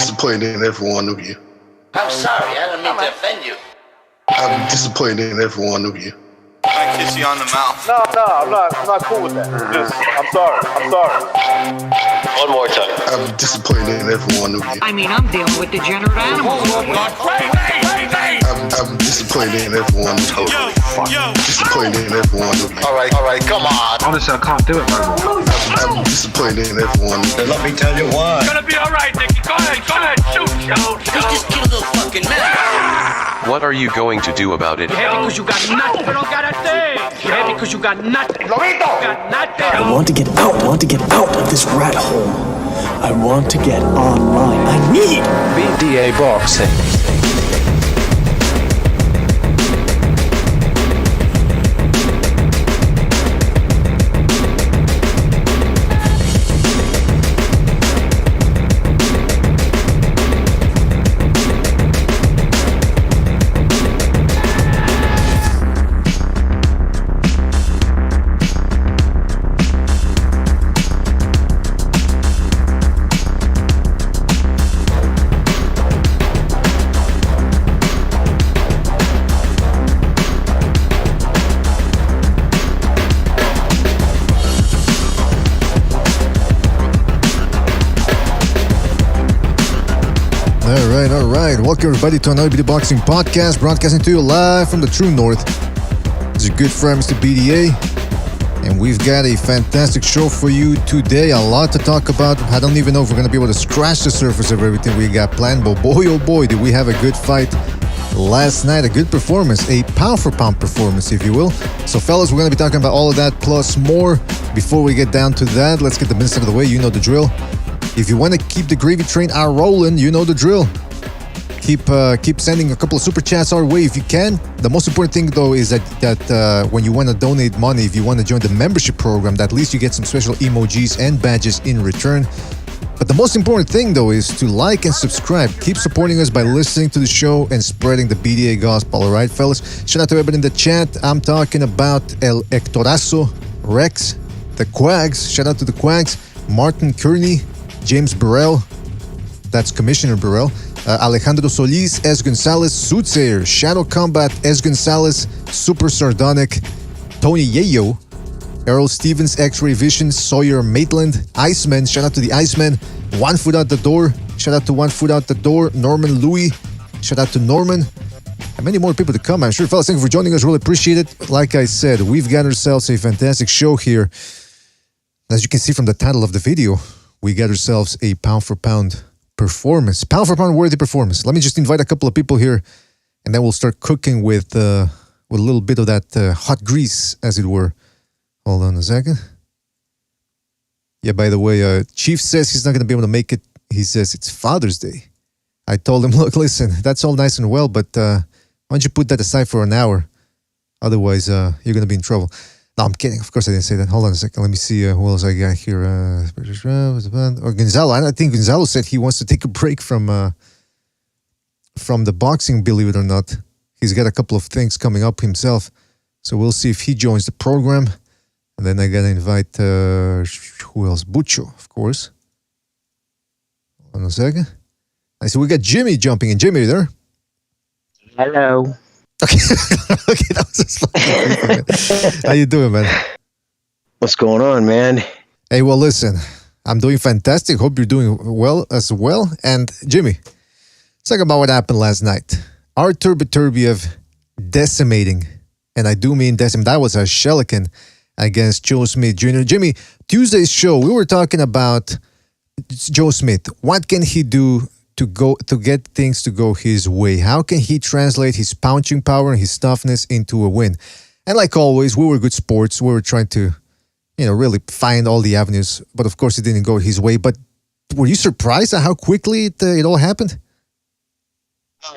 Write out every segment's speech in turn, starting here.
disappointed in every one of you. I'm sorry, I don't mean to offend you. I'm disappointed in every one of you. I kiss you on the mouth. No, I'm not cool with that. I'm sorry. One more time. I'm disappointed in every one of you. I mean, I'm dealing with degenerate animals. I'm disappointed in every one of you. Disappointed in every one of you. All right, come on. Honestly, I can't do it no more. I'm disappointed in every one of you. Let me tell you why. It's gonna be all right, Nicky. Go ahead. Shoot. Let's just kill those fucking men. What are you going to do about it? Yeah, because you got nothing. You don't got a thing. Yeah, because you got nothing. You got nothing. I want to get out. I want to get out of this rat hole. I want to get online. I need BDA boxing. All right. Welcome everybody to another BDA Boxing podcast, broadcasting to you live from the True North. This is your good friend, Mr. BDA, and we've got a fantastic show for you today. A lot to talk about. I don't even know if we're going to be able to scratch the surface of everything we got planned, but boy, oh boy, did we have a good fight last night. A good performance, a pound-for-pound performance, if you will. So, fellas, we're going to be talking about all of that plus more. Before we get down to that, let's get the business out of the way. You know the drill. If you want to keep the gravy train rolling, you know the drill. Keep sending a couple of super chats our way if you can. The most important thing though is that when you want to donate money, if you want to join the membership program, that at least you get some special emojis and badges in return. But the most important thing though is to like and subscribe. Keep supporting us by listening to the show and spreading the BDA gospel. All right, fellas. Shout out to everybody in the chat. I'm talking about El Hectorazo, Rex, the Quags. Shout out to the Quags. Martin Kearney, James Burrell. That's Commissioner Burrell. Alejandro Solis, S. Gonzalez, Soothsayer, Shadow Combat, S. Gonzalez, Super Sardonic, Tony Yayo, Errol Stevens, X-Ray Vision, Sawyer Maitland, Iceman, shout out to the Iceman, One Foot Out the Door, shout out to One Foot Out the Door, Norman Louis, shout out to Norman, and many more people to come. I'm sure, fellas, thank you for joining us. Really appreciate it. Like I said, we've got ourselves a fantastic show here. As you can see from the title of the video, we got ourselves a pound-for-pound performance, pound-for-pound worthy performance. Let me just invite a couple of people here, and then we'll start cooking with a little bit of that hot grease, as it were. Hold on a second. Yeah, by the way, Chief says he's not going to be able to make it. He says it's Father's Day. I told him, look, listen, that's all nice and well, but why don't you put that aside for an hour? Otherwise, you're going to be in trouble. No, I'm kidding. Of course I didn't say that. Hold on a second. Let me see who else I got here. Or Gonzalo. I think Gonzalo said he wants to take a break from the boxing, believe it or not. He's got a couple of things coming up himself. So we'll see if he joins the program. And then I got to invite, who else? Bucho, of course. Hold on a second. I see we got Jimmy jumping in. Jimmy, you there? Hello. Okay, okay, that was just fucking How you doing, man? What's going on, man? Hey, well, listen, I'm doing fantastic. Hope you're doing well as well. And Jimmy, let's talk about what happened last night. Artur Beterbiev decimating, and I do mean decimating. That was a shellacking against Joe Smith Jr. Jimmy, Tuesday's show, we were talking about Joe Smith. What can he do to get things to go his way? How can he translate his punching power and his toughness into a win? And like always, we were good sports. We were trying to, really find all the avenues. But of course, it didn't go his way. But were you surprised at how quickly it all happened?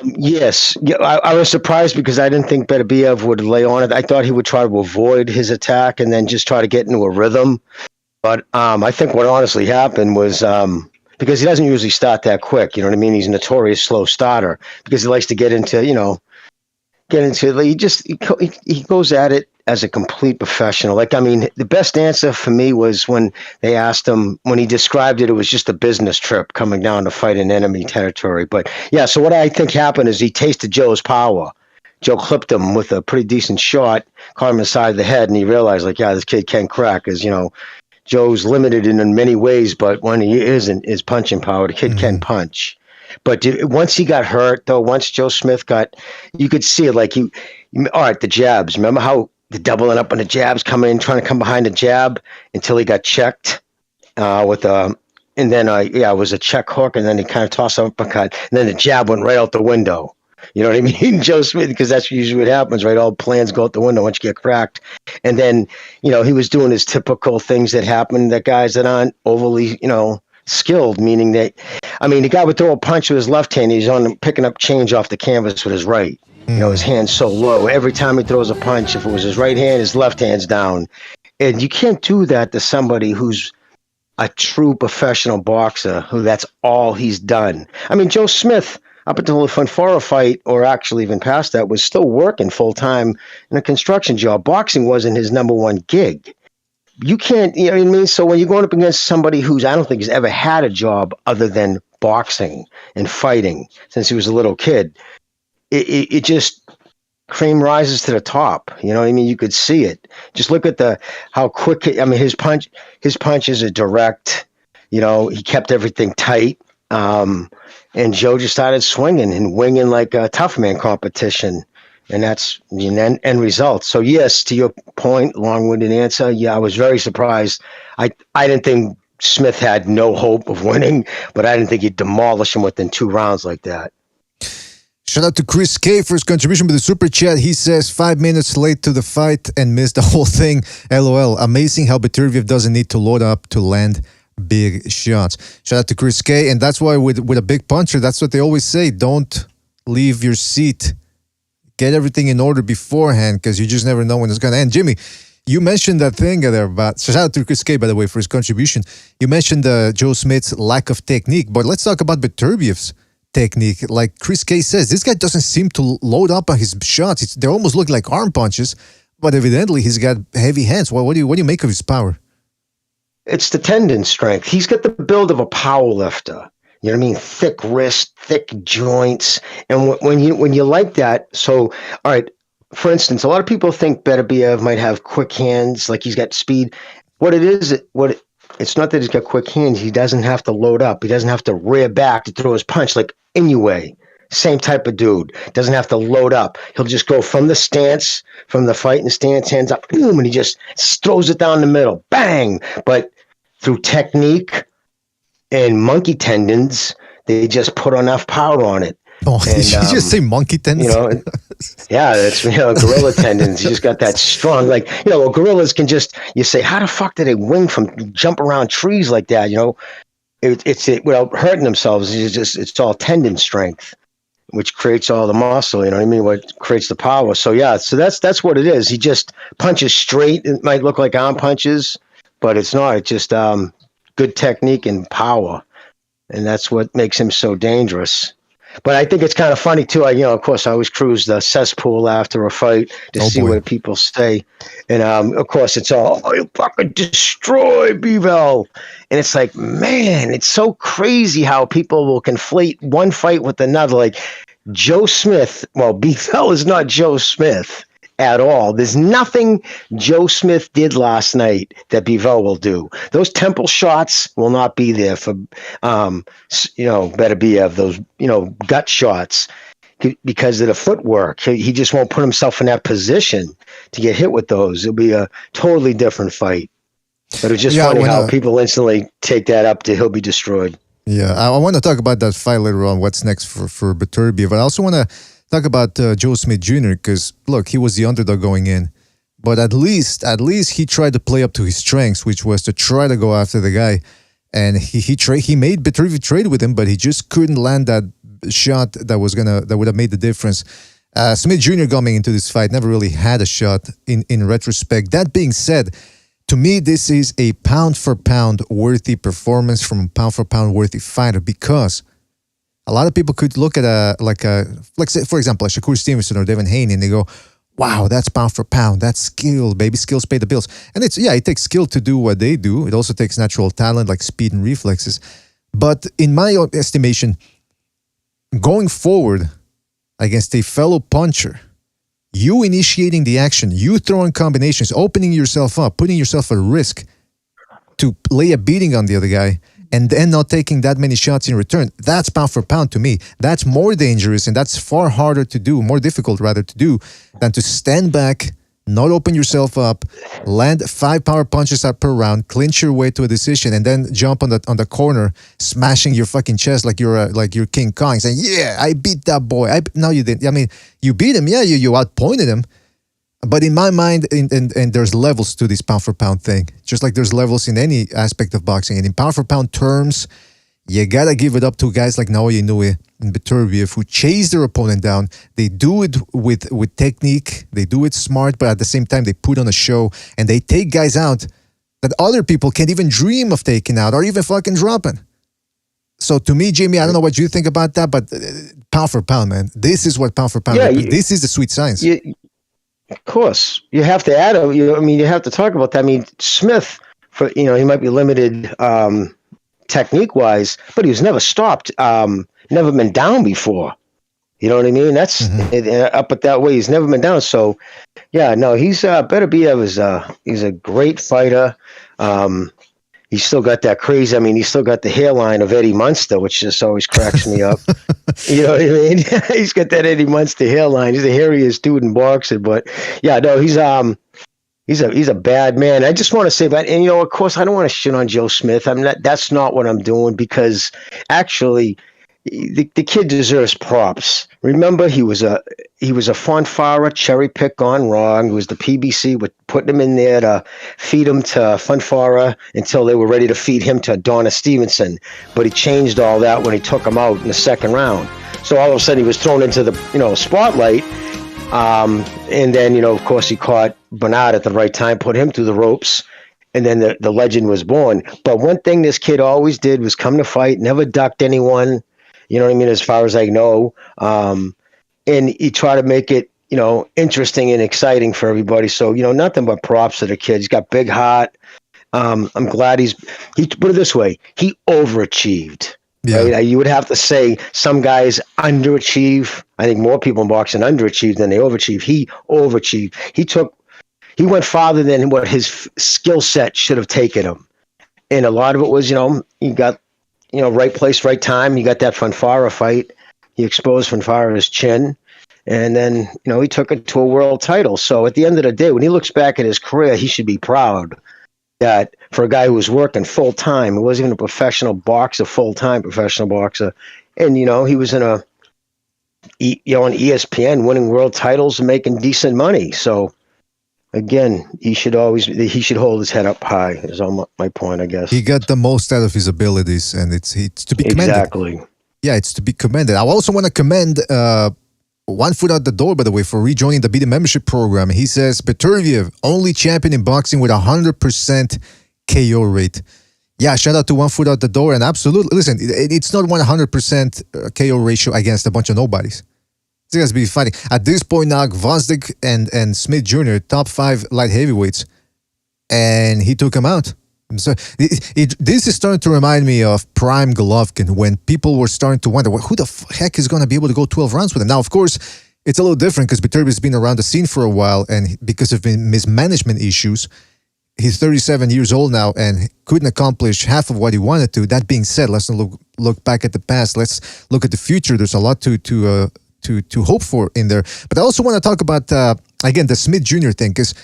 Yes. Yeah, I was surprised because I didn't think Beterbiev would lay on it. I thought he would try to avoid his attack and then just try to get into a rhythm. But I think what honestly happened was... because he doesn't usually start that quick, you know what I mean? He's a notorious slow starter because he likes to get into, he goes at it as a complete professional. Like, I mean, the best answer for me was when they asked him, when he described it, it was just a business trip coming down to fight in enemy territory. But yeah, so what I think happened is he tasted Joe's power. Joe clipped him with a pretty decent shot, caught him in the side of the head, and he realized, like, yeah, this kid can crack. Because, you know, Joe's limited in many ways, but when he isn't, his punching power, the kid can punch. But once he got hurt, though, once Joe Smith got, you could see it, like, all right, the jabs. Remember how the doubling up on the jabs, coming in, trying to come behind the jab until he got checked with a, and then, it was a check hook, and then he kind of tossed an uppercut, and then the jab went right out the window. You know what I mean? Joe Smith, because that's usually what happens, right? All plans go out the window once you get cracked. And then, you know, he was doing his typical things that happen that guys that aren't overly, you know, skilled, meaning that, I mean, the guy would throw a punch with his left hand, he's on picking up change off the canvas with his right. You know, his hand's so low. Every time he throws a punch, if it was his right hand, his left hand's down. And you can't do that to somebody who's a true professional boxer, who that's all he's done. I mean, Joe Smith, up until the Fonfara fight, or actually even past that, was still working full-time in a construction job. Boxing wasn't his number one gig. You can't, you know what I mean? So when you're going up against somebody who's, I don't think has ever had a job other than boxing and fighting since he was a little kid, it just, cream rises to the top. You know what I mean? You could see it. Just look at how quick, I mean, his punches are direct. You know, he kept everything tight. And Joe just started swinging and winging like a tough man competition. And that's the end result. So yes, to your point, long-winded answer. Yeah, I was very surprised. I didn't think Smith had no hope of winning, but I didn't think he'd demolish him within 2 rounds like that. Shout out to Chris K for his contribution with the super chat. He says 5 minutes late to the fight and missed the whole thing. LOL. Amazing how Beterbiev doesn't need to load up to land big shots. Shout out to Chris K. And that's why with a big puncher, that's what they always say. Don't leave your seat. Get everything in order beforehand, because you just never know when it's going to end. Jimmy, you mentioned that thing there about, shout out to Chris K, by the way, for his contribution. You mentioned Joe Smith's lack of technique, but let's talk about Beterbiev's technique. Like Chris K says, this guy doesn't seem to load up on his shots. They almost look like arm punches, but evidently he's got heavy hands. What do you make of his power? It's the tendon strength. He's got the build of a power lifter. You know what I mean? Thick wrist, thick joints. And when you like that, so, all right, for instance, a lot of people think Beterbiev might have quick hands, like he's got speed. What it is, it's not that he's got quick hands. He doesn't have to load up. He doesn't have to rear back to throw his punch like Inoue. Same type of dude. Doesn't have to load up. He'll just go from the stance, from the fighting stance, hands up, boom, and he just throws it down the middle. Bang! But through technique and monkey tendons, they just put enough power on it. Oh, did you just say monkey tendons? You know, yeah, it's, you know, gorilla tendons. You just got that strong, like, you know, gorillas can just, you say, how the fuck do they jump around trees like that? You know, it's without hurting themselves. It's all tendon strength, which creates all the muscle. You know what I mean? What creates the power. So yeah, so that's what it is. He just punches straight. It might look like arm punches, but it's not. It's just good technique and power, and that's what makes him so dangerous. But I think it's kind of funny too. Of course, I always cruise the cesspool after a fight to see where people stay, and of course, it's all, oh, you fucking destroy Bivol, and it's like, man, it's so crazy how people will conflate one fight with another. Like Joe Smith, well, Bivol is not Joe Smith at all. There's nothing Joe Smith did last night that Bivol will do. Those temple shots will not be there for, Beterbiev, those, gut shots, because of the footwork. He just won't put himself in that position to get hit with those. It'll be a totally different fight. But it's just funny how people instantly take that up to he'll be destroyed. Yeah, I want to talk about that fight later on, what's next for Beterbiev. But I also want to talk about Joe Smith Jr. because, look, he was the underdog going in. But at least he tried to play up to his strengths, which was to try to go after the guy. And he made Beterbiev trade with him, but he just couldn't land that shot that would have made the difference. Smith Jr. coming into this fight never really had a shot in retrospect. That being said, to me, this is a pound-for-pound worthy performance from a pound-for-pound worthy fighter, because a lot of people could look at like say, for example, a Shakur Stevenson or Devin Haney, and they go, wow, that's pound for pound. That's skill, baby. Skills pay the bills. And it takes skill to do what they do. It also takes natural talent like speed and reflexes. But in my estimation, going forward against a fellow puncher, you initiating the action, you throwing combinations, opening yourself up, putting yourself at risk to lay a beating on the other guy, and then not taking that many shots in return, that's pound for pound to me. That's more dangerous, and that's far harder to do, more difficult rather to do, than to stand back, not open yourself up, land 5 power punches out per round, clinch your way to a decision, and then jump on the corner, smashing your fucking chest like you're King Kong, saying, "Yeah, I beat that boy." No, you didn't. I mean, you beat him. Yeah, you outpointed him. But in my mind, and there's levels to this pound for pound thing, just like there's levels in any aspect of boxing. And in pound for pound terms, you gotta give it up to guys like Naoya Inoue and Beterbiev who chase their opponent down. They do it with technique, they do it smart, but at the same time they put on a show and they take guys out that other people can't even dream of taking out or even fucking dropping. So to me, Jamie, I don't know what you think about that, but pound for pound, man, this is what pound for pound. This is the sweet science. Of course, you have to add. You have to talk about that. I mean, Smith, he might be limited technique wise, but he was never stopped. Never been down before. You know what I mean? That's up it that way. He's never been down. So, yeah, no, he's Beterbiev he's a great fighter. He's still got that crazy. I mean, he's still got the hairline of Eddie Munster, which just always cracks me up. You know what I mean? He's got that Eddie Munster hairline. He's the hairiest dude in boxing. But yeah, no, he's a bad man. I just want to say that, and of course, I don't want to shit on Joe Smith. That's not what I'm doing, because actually, the kid deserves props. Remember, he was a Fonfara cherry pick gone wrong. It was the PBC with putting him in there to feed him to Fonfara until they were ready to feed him to Donna Stevenson. But he changed all that when he took him out in the second round. So all of a sudden he was thrown into the spotlight. And then of course he caught Bernard at the right time, put him through the ropes. And then the legend was born. But one thing this kid always did was come to fight, never ducked anyone. You know what I mean? As far as I know. And he tried to make it, interesting and exciting for everybody. So, nothing but props to the kid. He's got big heart. I'm glad he put it this way. He overachieved. Yeah. Right? You would have to say some guys underachieve. I think more people in boxing underachieve than they overachieve. He overachieved. He went farther than what his skill set should have taken him. And a lot of it was, he got, right place, right time. He got that Fonfara fight. He exposed Fonfara's chin. And then, he took it to a world title. So at the end of the day, when he looks back at his career, he should be proud that for a guy who was working full time, he wasn't even a professional boxer, full-time professional boxer. And, he was on ESPN winning world titles and making decent money. So again, he should hold his head up high is all my point, I guess. He got the most out of his abilities, and it's to be commended. Exactly. Yeah, it's to be commended. I also want to commend One Foot Out the Door, by the way, for rejoining the BD membership program. He says, Beterbiev, only champion in boxing with 100% KO rate. Yeah, shout out to One Foot Out the Door. And absolutely, listen, it's not 100% KO ratio against a bunch of nobodies. It's going to be fighting. At this point now, Gvozdyk and Smith Jr., top 5 light heavyweights, and he took him out. So this is starting to remind me of prime Golovkin, when people were starting to wonder, well, who the heck is going to be able to go 12 rounds with him? Now, of course, it's a little different because Beterbiev's been around the scene for a while, and because of mismanagement issues, he's 37 years old now and couldn't accomplish half of what he wanted to. That being said, let's not look back at the past. Let's look at the future. There's a lot to hope for in there. But I also want to talk about, again, the Smith Jr. thing, because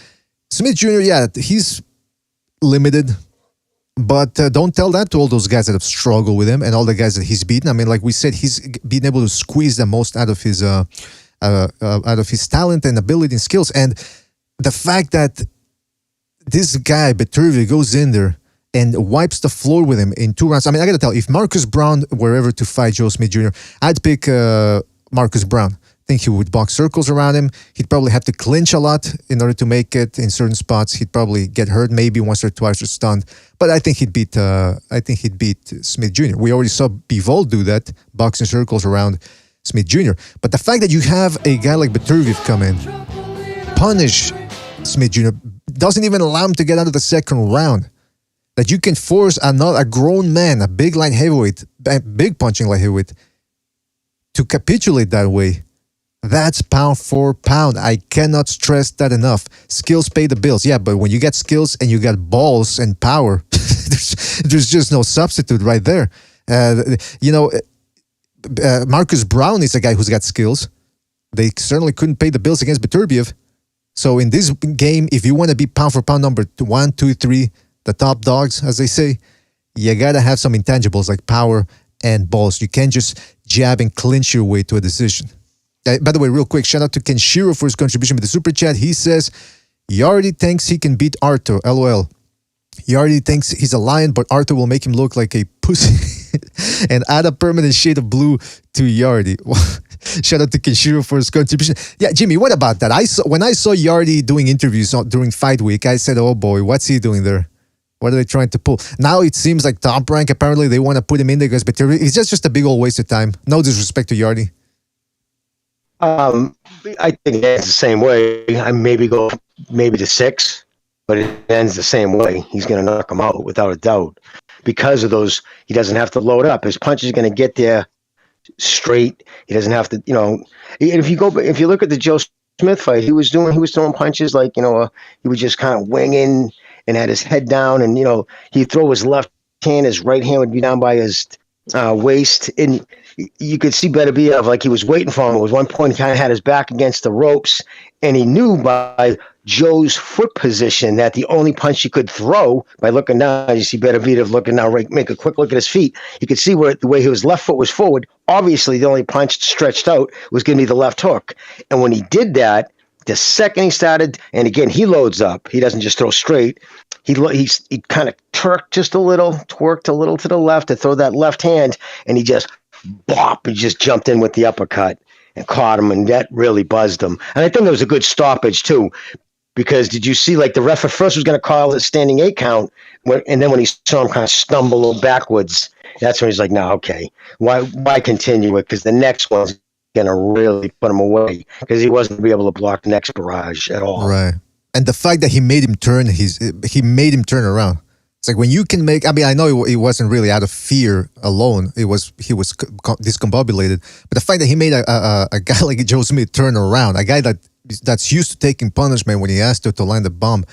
Smith Jr., yeah, he's limited. But don't tell that to all those guys that have struggled with him and all the guys that he's beaten. I mean, like we said, he's been able to squeeze the most out of his talent and ability and skills. And the fact that this guy, Beterbiev, goes in there and wipes the floor with him in 2 rounds. I mean, I got to tell, if Marcus Brown were ever to fight Joe Smith Jr., I'd pick Marcus Brown. I think he would box circles around him. He'd probably have to clinch a lot in order to make it in certain spots. He'd probably get hurt maybe once or twice or stunned. But I think he'd beat Smith Jr. We already saw Bivol do that, boxing circles around Smith Jr. But the fact that you have a guy like Beterbiev come in punish Smith Jr., doesn't even allow him to get out of the second round. That you can force a grown man, a big light heavyweight, big punching light heavyweight, to capitulate that way. That's pound for pound. I cannot stress that enough. Skills pay the bills. Yeah, but when you get skills and you got balls and power, there's just no substitute right there. Marcus Brown is a guy who's got skills. They certainly couldn't pay the bills against Beterbiev. So in this game, if you want to be pound for pound number 1, 2, 3, the top dogs, as they say, you got to have some intangibles like power and balls. You can't just jab and clinch your way to a decision. By the way, real quick, shout out to Kenshiro for his contribution with the super chat. He says, Yardi thinks he can beat Artur. LOL. Yardi thinks he's a lion, but Artur will make him look like a pussy and add a permanent shade of blue to Yardi. Shout out to Kenshiro for his contribution. Yeah, Jimmy, what about that? When I saw Yardi doing interviews during Fight Week, I said, oh boy, what's he doing there? What are they trying to pull? Now it seems like Top Rank, apparently they want to put him in there because it's just a big old waste of time. No disrespect to Yardi. I think it ends the same way. I maybe go to 6, but it ends the same way. He's going to knock him out without a doubt. Because of those, he doesn't have to load up. His punch is going to get there straight. He doesn't have to, if you look at the Joe Smith fight, he was throwing punches like, he was just kind of winging and had his head down, and he'd throw his left hand, his right hand would be down by his waist, and you could see Beterbiev like he was waiting for him. At one point, he kind of had his back against the ropes, and he knew by Joe's foot position that the only punch he could throw, by looking down, you see Beterbiev looking down, make a quick look at his feet. You could see the way his left foot was forward. Obviously, the only punch stretched out was going to be the left hook. And when he did that, the second he started, and again, he loads up. He doesn't just throw straight. He kind of twerked a little to the left to throw that left hand, and he just jumped in with the uppercut and caught him, and that really buzzed him. And I think it was a good stoppage too, because did you see, like, the ref at first was going to call a standing 8 count, and then when he saw him kind of stumble backwards, that's when he's like, no, okay, why continue it? Because the next one's going to really put him away, because he wasn't going to be able to block the next barrage at all. Right. And the fact that he made him turn, he made him turn around. It's like when you can make, I know it wasn't really out of fear alone. He was discombobulated. But the fact that he made a guy like Joe Smith turn around, a guy that's used to taking punishment when he asked to land the bomb,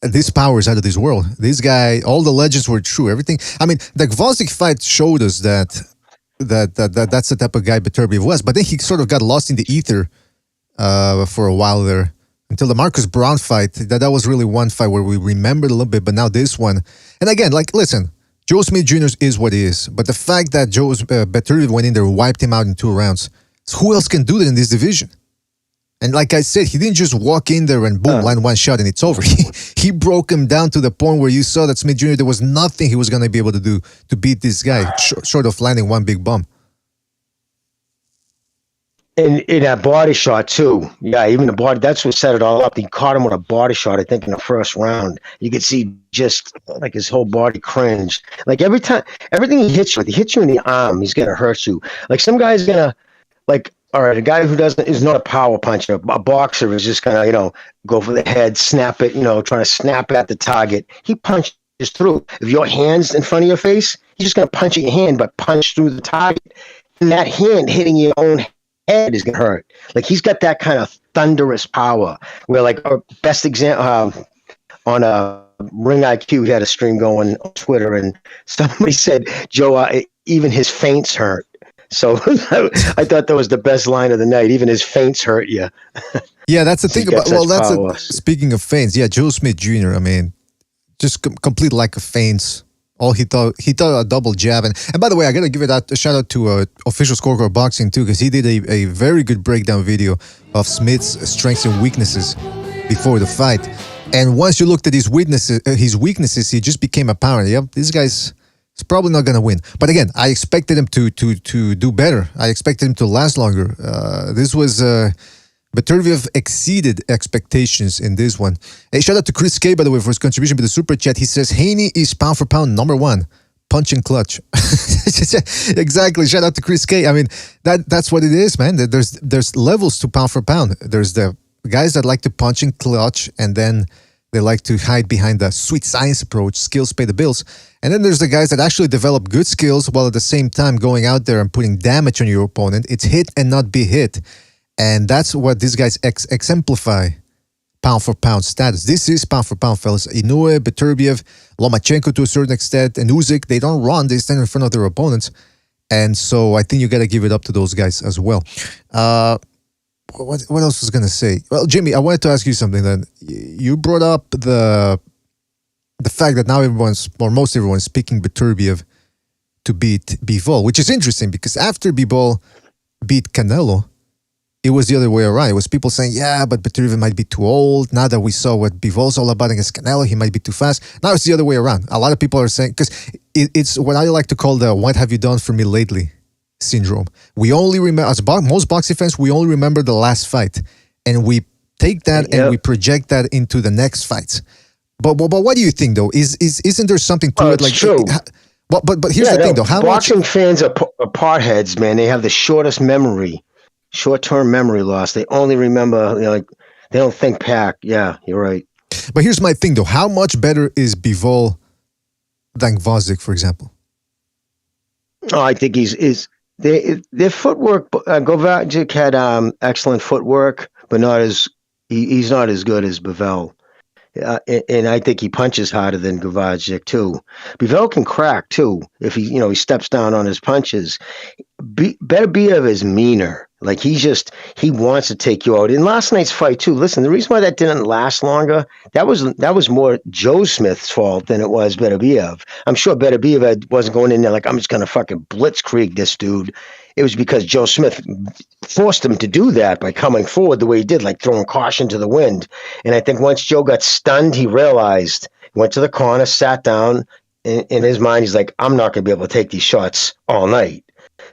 this power is out of this world. This guy, all the legends were true. Everything. I mean, the Gvozdyk fight showed us that's the type of guy Beterbiev was. But then he sort of got lost in the ether for a while there. Until the Marcus Brown fight, that was really one fight where we remembered a little bit, but now this one. And again, listen, Joe Smith Jr. is what he is. But the fact that Beterbiev went in there, wiped him out in 2 rounds, so who else can do that in this division? And like I said, he didn't just walk in there and boom, land one shot and it's over. He broke him down to the point where you saw that Smith Jr., there was nothing he was going to be able to do to beat this guy, short of landing one big bomb. And in that body shot too, yeah, even the body, that's what set it all up. He caught him with a body shot, I think, in the first round. You could see just like his whole body cringe. Like every time, everything he hits you with, he hits you in the arm, he's going to hurt you. Like some guy's going to, like, all right, a guy who is not a power puncher, a boxer is just going to, go for the head, snap it, trying to snap at the target. He punches through. If your hand's in front of your face, he's just going to punch at your hand, but punch through the target. And that hand hitting your own head is going to hurt. Like, he's got that kind of thunderous power where, like, our best example on Ring IQ had a stream going on Twitter, and somebody said, Joe, even his feints hurt. So I thought that was the best line of the night. Even his feints hurt you. Yeah, that's the thing about, speaking of feints, yeah, Joe Smith Jr., I mean, just complete lack of feints. All he thought a double jab. And by the way, I got to give a shout out to Official Scorecard Boxing too, because he did a very good breakdown video of Smith's strengths and weaknesses before the fight. And once you looked at his weaknesses, he just became apparent. Yep, this guy's probably not going to win. But again, I expected him to do better. I expected him to last longer. This was Beterbiev exceeded expectations in this one. Hey, shout out to Chris K, by the way, for his contribution to the super chat. He says Haney is pound for pound #1, punch and clutch. Exactly. Shout out to Chris K. I mean, that's what it is, man. There's levels to pound for pound. There's the guys that like to punch and clutch, and then they like to hide behind the sweet science approach, skills pay the bills. And then there's the guys that actually develop good skills while at the same time going out there and putting damage on your opponent. It's hit and not be hit. And that's what these guys exemplify pound for pound status. This is pound for pound, fellas. Inoue, Beterbiev, Lomachenko to a certain extent, and Usyk, they don't run, they stand in front of their opponents. And so I think you got to give it up to those guys as well. What else was going to say? Well, Jimmy, I wanted to ask you something then. You brought up the fact that now most everyone's picking Beterbiev to beat Bivol, which is interesting because after Bivol beat Canelo, it was the other way around. It was people saying, yeah, but Beterbiev might be too old. Now that we saw what Bivol's all about against Canelo, he might be too fast. Now it's the other way around. A lot of people are saying, because it's what I like to call the what have you done for me lately syndrome. We only remember, as most boxing fans, we only remember the last fight. And we take that and we project that into the next fights. But what do you think, though? Isn't there something to it? It's true. But here's the thing, though. How boxing fans are part heads, man. They have the shortest memory. Short-term memory loss. They only remember, they don't think back. Yeah, you're right. But here's my thing, though. How much better is Bivol than Gvozdyk, for example? Oh, I think their footwork. Gvozdyk had excellent footwork, but he's not as good as Bivol. And I think he punches harder than Gvozdyk too. Bivol can crack too if he steps down on his punches. Beterbiev is meaner. Like he wants to take you out. In last night's fight too. Listen, the reason why that didn't last longer, that was more Joe Smith's fault than it was Beterbiev. I'm sure Beterbiev wasn't going in there like, I'm just gonna fucking blitzkrieg this dude. It was because Joe Smith forced him to do that by coming forward the way he did, like throwing caution to the wind. And I think once Joe got stunned, he realized, went to the corner, sat down. In his mind, he's like, I'm not gonna be able to take these shots all night.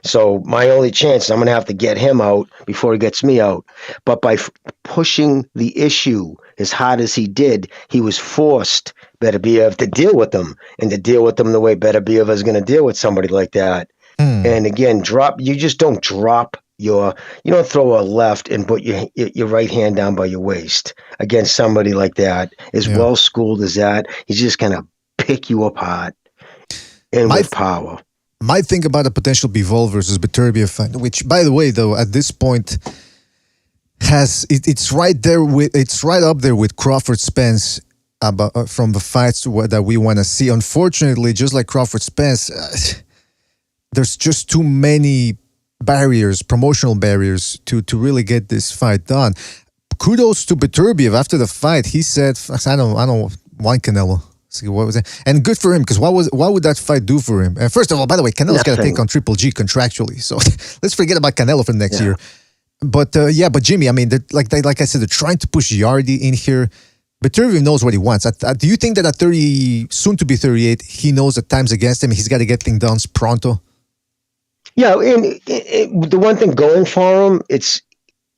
So my only chance is I'm going to have to get him out before he gets me out. But by pushing the issue as hard as he did, he was forced, Beterbiev, to deal with them and to deal with them the way Beterbiev is going to deal with somebody like that. And again, you just don't drop you don't throw a left and put your right hand down by your waist against somebody like that. As well schooled as that, he's just going to pick you apart and with power. My thing about a potential Bivol versus Beterbiev fight, which, by the way, though, at this point it's right up there with Crawford Spence from the fights that we want to see. Unfortunately, just like Crawford Spence, there's just too many promotional barriers to really get this fight done. Kudos to Beterbiev after the fight. He said, "I don't want Canelo." See, what was it? And good for him, because what would that fight do for him? And first of all, by the way, Canelo's got to take on Triple G contractually, so let's forget about Canelo for next year. But but Jimmy, I mean, like I said, they're trying to push Yardy in here. Beterbiev knows what he wants. Do you think that at 30, soon to be 38, he knows that time's against him? He's got to get things done pronto. Yeah, and the one thing going for him,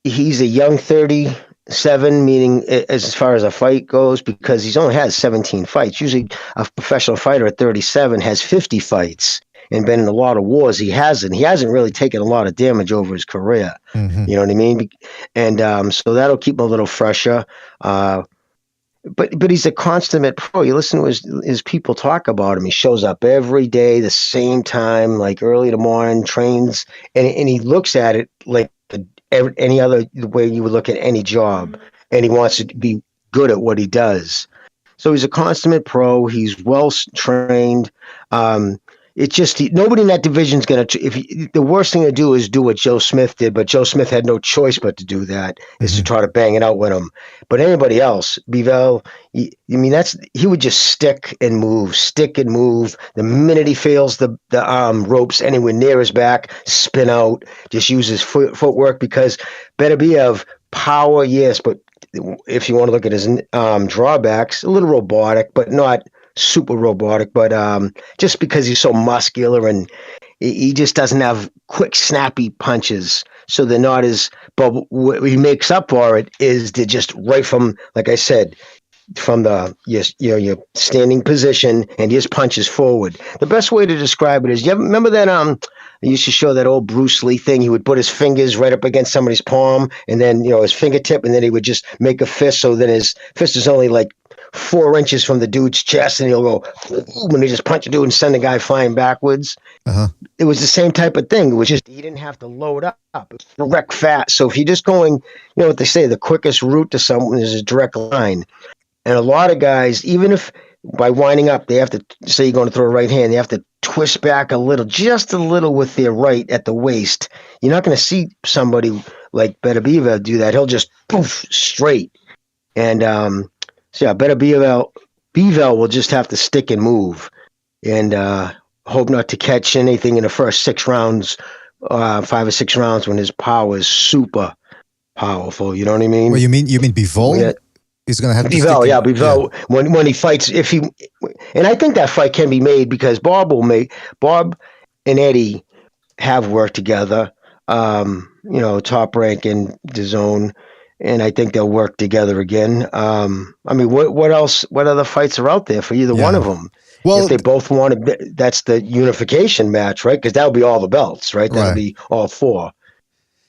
he's a young 37, meaning as far as a fight goes, because he's only had 17 fights. Usually a professional fighter at 37 has 50 fights and been in a lot of wars. He hasn't really taken a lot of damage over his career. Mm-hmm. You know what I mean? And so that'll keep him a little fresher. But he's a consummate pro. You listen to his people talk about him. He shows up every day, the same time, like early in the morning, trains, and he looks at it like any other way you would look at any job, and he wants to be good at what he does. So he's a consummate pro. He's well trained. It's just nobody in that division is going to. The worst thing to do is do what Joe Smith did, but Joe Smith had no choice but to do that, is to try to bang it out with him. But anybody else, Bivol, he would just stick and move. The minute he feels the ropes anywhere near his back, spin out, just use his footwork, because Beterbiev, power, yes, but if you want to look at his drawbacks, a little robotic, but not super robotic, but just because he's so muscular and he just doesn't have quick, snappy punches, so they're not as. But what he makes up for it is to just right from, like I said, from your standing position, and he just punches forward. The best way to describe it is, remember that He used to show that old Bruce Lee thing. He would put his fingers right up against somebody's palm, and then his fingertip, and then he would just make a fist. So then his fist is only like 4 inches from the dude's chest, and he'll go when he just punch a dude and send the guy flying backwards. It was the same type of thing. It was just he didn't have to load up. It was direct fast. So if you're just going, what they say, the quickest route to someone is a direct line. And a lot of guys, even if by winding up, they have to say you're going to throw a right hand, they have to twist back just a little with their right at the waist. You're not going to see somebody like Beterbiev do that. He'll just poof straight. And Beterbiev will just have to stick and move, and hope not to catch anything in the first 6 rounds, 5 or 6 rounds when his power is super powerful. You know what I mean? Well, you mean Bivol? Yeah. He's going to have to Bivol, Bivol. Yeah. When he fights, and I think that fight can be made because Bob and Eddie have worked together. Top Rank and DAZN, and I think they'll work together again. What else? What other fights are out there for either one of them? Well, if they both want to, that's the unification match, right? Because that'll be all the belts, right? That'll be all 4.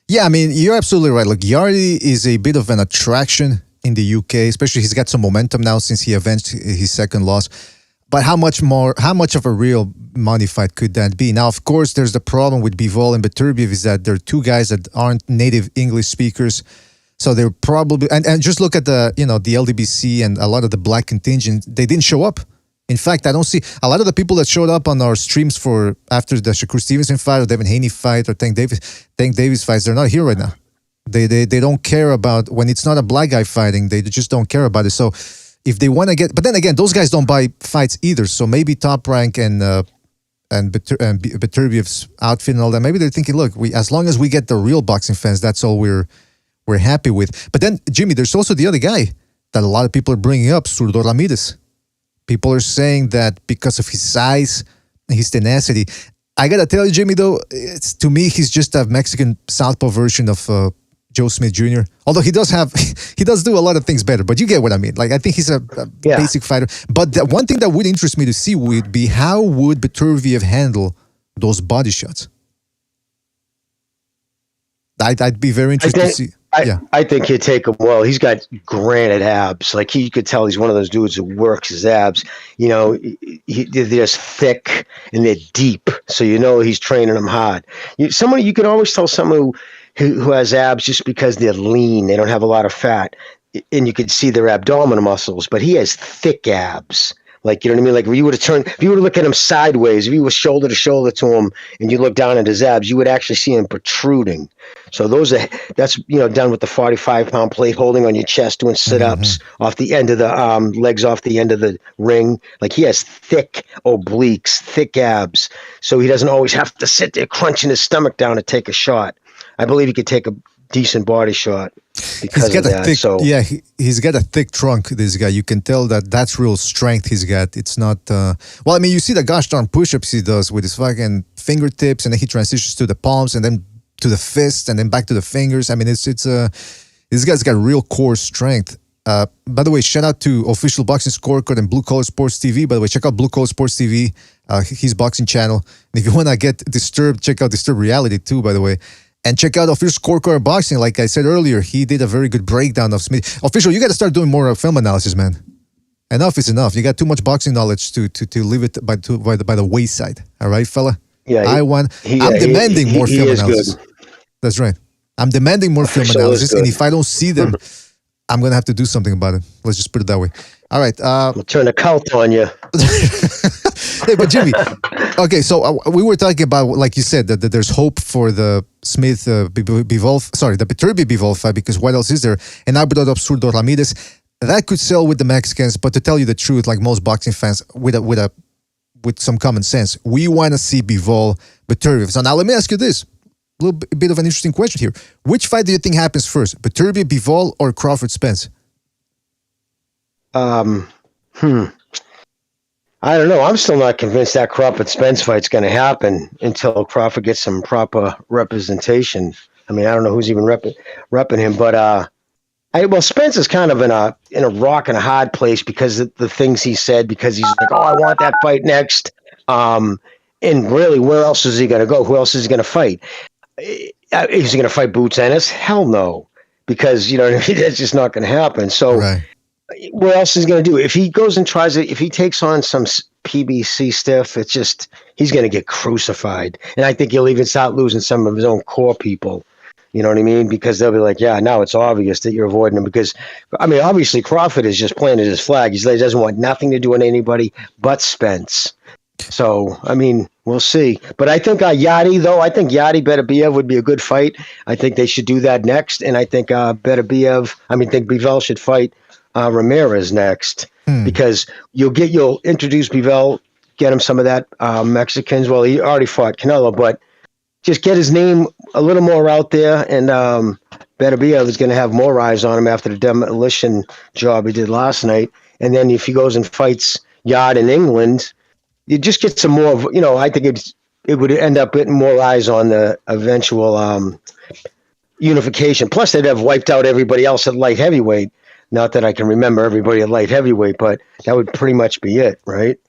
Yeah, you're absolutely right. Look, Yardi is a bit of an attraction in the UK, especially he's got some momentum now since he avenged his second loss. But how much of a real money fight could that be? Now, of course, there's the problem with Bivol and Beterbiev is that they're 2 guys that aren't native English speakers. So they're probably, and just look at the LDBC and a lot of the black contingent, they didn't show up. In fact, I don't see a lot of the people that showed up on our streams after the Shakur Stevenson fight or Devin Haney fight or Tank Davis fights, they're not here right now. They don't care about when it's not a black guy fighting. They just don't care about it. So if they want to get, but then again, those guys don't buy fights either. So maybe Top Rank and Beterbiev's outfit and all that. Maybe they're thinking, look, as long as we get the real boxing fans, that's all we're happy with. But then Jimmy, there's also the other guy that a lot of people are bringing up, Zurdo Ramirez. People are saying that because of his size, his tenacity. I gotta tell you, Jimmy, though, to me, he's just a Mexican southpaw version of Joe Smith Jr. Although he does do a lot of things better, but you get what I mean. Like, I think he's a basic fighter. But the one thing that would interest me to see would be how would Beterbiev handle those body shots? I'd be very interested to see. I think he'd take him well. He's got granite abs. Like, you could tell he's one of those dudes who works his abs. They're just thick and they're deep. So he's training them hard. You can always tell someone who has abs just because they're lean. They don't have a lot of fat. And you could see their abdominal muscles. But he has thick abs. Like, you know what I mean? Like, if you were to look at him sideways, if you were shoulder to shoulder to him and you look down at his abs, you would actually see him protruding. So that's done with the 45-pound plate holding on your chest, doing sit-ups off the end of the legs off the end of the ring. Like, he has thick obliques, thick abs. So he doesn't always have to sit there crunching his stomach down to take a shot. I believe he could take a decent body shot because of that. He's got a thick trunk, this guy. You can tell that's real strength he's got. It's not you see the gosh darn push-ups he does with his fucking fingertips, and then he transitions to the palms and then to the fist and then back to the fingers. This guy's got real core strength. By the way, shout out to Official Boxing Scorecard and Blue Collar Sports TV. By the way, check out Blue Collar Sports TV, his boxing channel. And if you want to get disturbed, check out Disturbed Reality too, by the way. And check out Official Scorecard Boxing. Like I said earlier, he did a very good breakdown of Smith. Official, you got to start doing more film analysis, man. Enough is enough. You got too much boxing knowledge to leave it by the wayside. All right, fella? Yeah. I'm demanding more film analysis. Good. That's right. I'm demanding more film analysis. And if I don't see them, I'm going to have to do something about it. Let's just put it that way. All right. We'll turn the cult on you. Hey, but Jimmy, okay, so we were talking about, like you said, that there's hope for the Smith the Beterbiev Bivol fight, because what else is there? And I brought up Zurdo Ramirez. That could sell with the Mexicans, but to tell you the truth, like most boxing fans, with some common sense, we want to see Bivol Beterbiev. So now let me ask you this. A little bit of an interesting question here. Which fight do you think happens first? Beterbiev Bivol or Crawford Spence? I don't know. I'm still not convinced that Crawford Spence fight's going to happen until Crawford gets some proper representation. I mean, I don't know who's even repping him, but Spence is kind of in a rock and a hard place because of the things he said. Because he's like, "Oh, I want that fight next," and And really, where else is he going to go? Who else is he going to fight? Is he going to fight Boots Ennis? Hell no, because you know what I mean? That's just not going to happen. So, what else is he going to do? If he goes and tries it, if he takes on some PBC stiff, it's just he's going to get crucified. And I think he'll even start losing some of his own core people. You know what I mean? Because they'll be like, yeah, now it's obvious that you're avoiding him. Because, I mean, obviously Crawford has just planted his flag. He doesn't want nothing to do with anybody but Spence. So, I mean, we'll see. But I think Yadi, though, I think Yadi Beterbiev would be a good fight. I think they should do that next. And I think think Bivol should fight Ramirez next. Because you'll introduce Bivol, get him some of that Mexicans. Well, he already fought Canelo, but just get his name a little more out there, and Beterbiev is going to have more eyes on him after the demolition job he did last night. And then if he goes and fights Yard in England, you just get some more. I think it would end up getting more eyes on the eventual unification. Plus, they'd have wiped out everybody else at light heavyweight. Not that I can remember everybody at light heavyweight, but that would pretty much be it, right?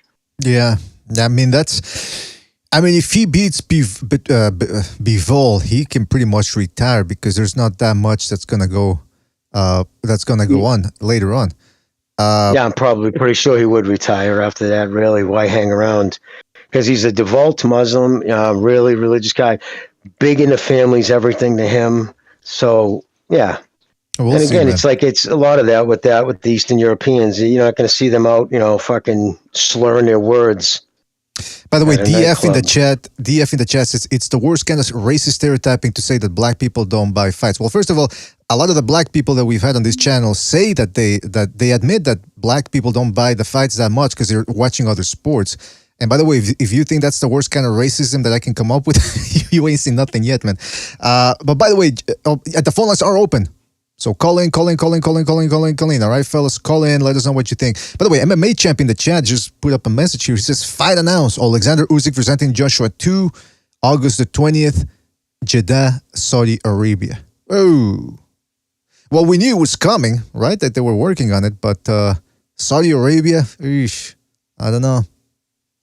Yeah, I mean if he beats Bivol, he can pretty much retire because there's not that much that's gonna go on later on. I'm probably pretty sure he would retire after that. Really, why hang around? Because he's a devout Muslim, really religious guy, big into families, everything to him. So yeah. We'll it's like it's a lot of that with the Eastern Europeans. You're not going to see them out, fucking slurring their words. By the way, DF in the chat says it's the worst kind of racist stereotyping to say that black people don't buy fights. Well, first of all, a lot of the black people that we've had on this channel say that they admit that black people don't buy the fights that much because they're watching other sports. And by the way, if you think that's the worst kind of racism that I can come up with, you ain't seen nothing yet, man. But by the way, the phone lines are open. So call in. All right, fellas, call in. Let us know what you think. By the way, MMA Champ in the chat just put up a message here. He says, fight announced. Alexander Usyk presenting Joshua 2, August the 20th, Jeddah, Saudi Arabia. Oh. Well, we knew it was coming, right? That they were working on it. But Saudi Arabia, I don't know.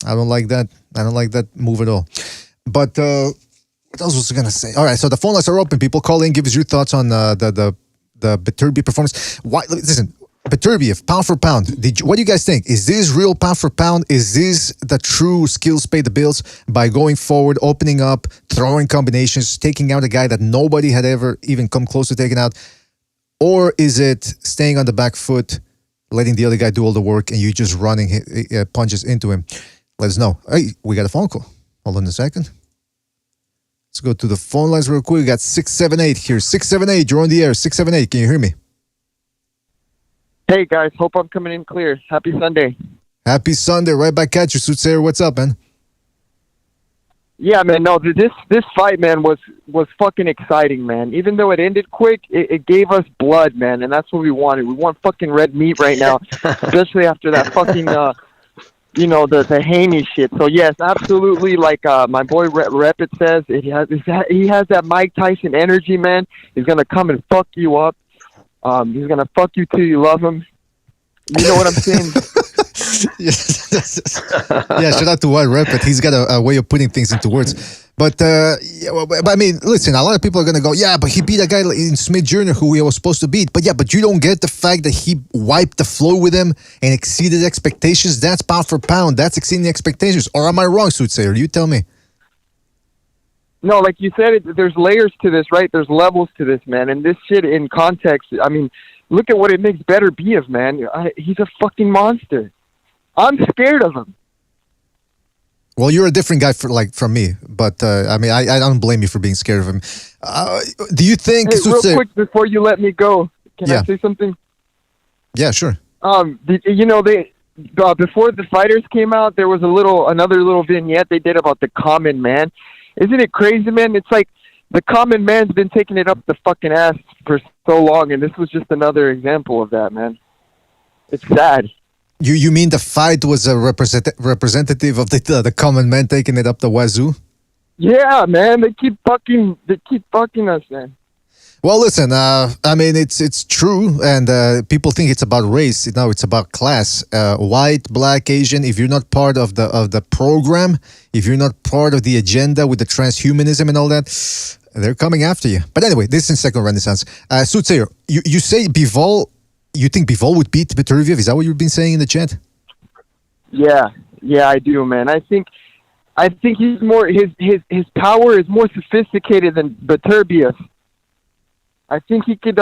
I don't like that. I don't like that move at all. But what else was I going to say? All right, so the phone lines are open. People call in, give us your thoughts on the Beterbiev performance. Listen, Beterbiev, pound for pound. What do you guys think? Is this real pound for pound? Is this the true skills pay the bills by going forward, opening up, throwing combinations, taking out a guy that nobody had ever even come close to taking out? Or is it staying on the back foot, letting the other guy do all the work, and you just running punches into him? Let us know. Hey, we got a phone call. Hold on a second. Let's go to the phone lines real quick. We got 678 here. 678, you're on the air. 678, can you hear me? Hey, guys. Hope I'm coming in clear. Happy Sunday. Happy Sunday. Right back at you, Soothsayer. What's up, man? Yeah, man. No, this fight, man, was fucking exciting, man. Even though it ended quick, it gave us blood, man, and that's what we wanted. We want fucking red meat right now, especially after that fucking... the Haney shit. So yes, absolutely. Like my boy Repit says, he has that Mike Tyson energy, man. He's gonna come and fuck you up. He's gonna fuck you till you love him. You know what I'm saying? Yeah, shout out to Repit. He's got a way of putting things into words. But I mean, listen, a lot of people are going to go, yeah, but he beat a guy in Smith Jr. who he was supposed to beat. But you don't get the fact that he wiped the floor with him and exceeded expectations. That's pound for pound. That's exceeding expectations. Or am I wrong, Soothsayer? You tell me. No, like you said, there's layers to this, right? There's levels to this, man. And this shit in context, I mean, look at what it makes Beterbiev, man. He's a fucking monster. I'm scared of him. Well, you're a different guy from me, but I mean, I don't blame you for being scared of him. Do you think? Hey, real quick before you let me go, can I say something? Yeah, sure. Before the fighters came out, there was another little vignette they did about the common man. Isn't it crazy, man? It's like the common man's been taking it up the fucking ass for so long, and this was just another example of that, man. It's sad. You mean the fight was a representative of the common man taking it up the wazoo? Yeah, man. They keep fucking us, man. Well, listen. I mean, it's true, and people think it's about race. No, it's about class. White, black, Asian. If you're not part of the program, if you're not part of the agenda with the transhumanism and all that, they're coming after you. But anyway, this is in Second Renaissance. Soothsayer, you say Bivol. You think Bivol would beat Beterbiev? Is that what you've been saying in the chat? Yeah, I do, man. I think he's more his power is more sophisticated than Beterbiev. I think he could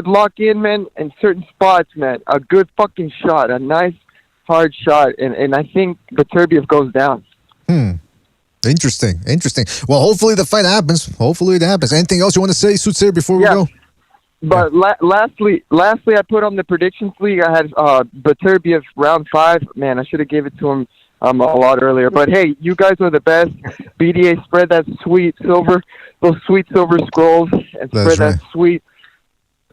lock in, man, in certain spots, man. A good fucking shot, a nice hard shot, and I think Beterbiev goes down. Interesting. Well, hopefully the fight happens. Hopefully it happens. Anything else you want to say, Soothsayer, before we go? But lastly, I put on the predictions league. I had Beterbiev round 5. Man, I should have gave it to him a lot earlier. But hey, you guys are the best. BDA, spread that those sweet silver scrolls, and spread that sweet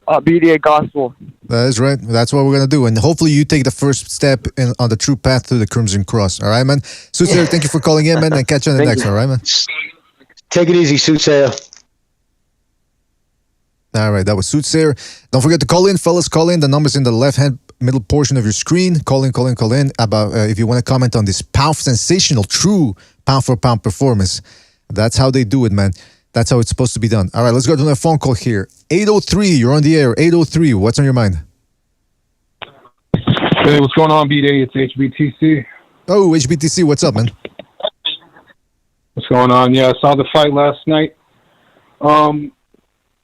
BDA gospel. That is right. That's what we're going to do. And hopefully you take the first step on the true path to the Crimson Cross. All right, man? Soothsayer, thank you for calling in, man, and catch you on the next one. All right, man? Take it easy, Soothsayer. All right, that was Soothsayer. Don't forget to call in, fellas. Call in. The number's in the left-hand middle portion of your screen. Call in about if you want to comment on this sensational, true pound-for-pound performance. That's how they do it, man. That's how it's supposed to be done. All right, let's go to the phone call here. 803, you're on the air. 803, what's on your mind? Hey, what's going on, B-Day? It's HBTC. Oh, HBTC, what's up, man? What's going on? Yeah, I saw the fight last night.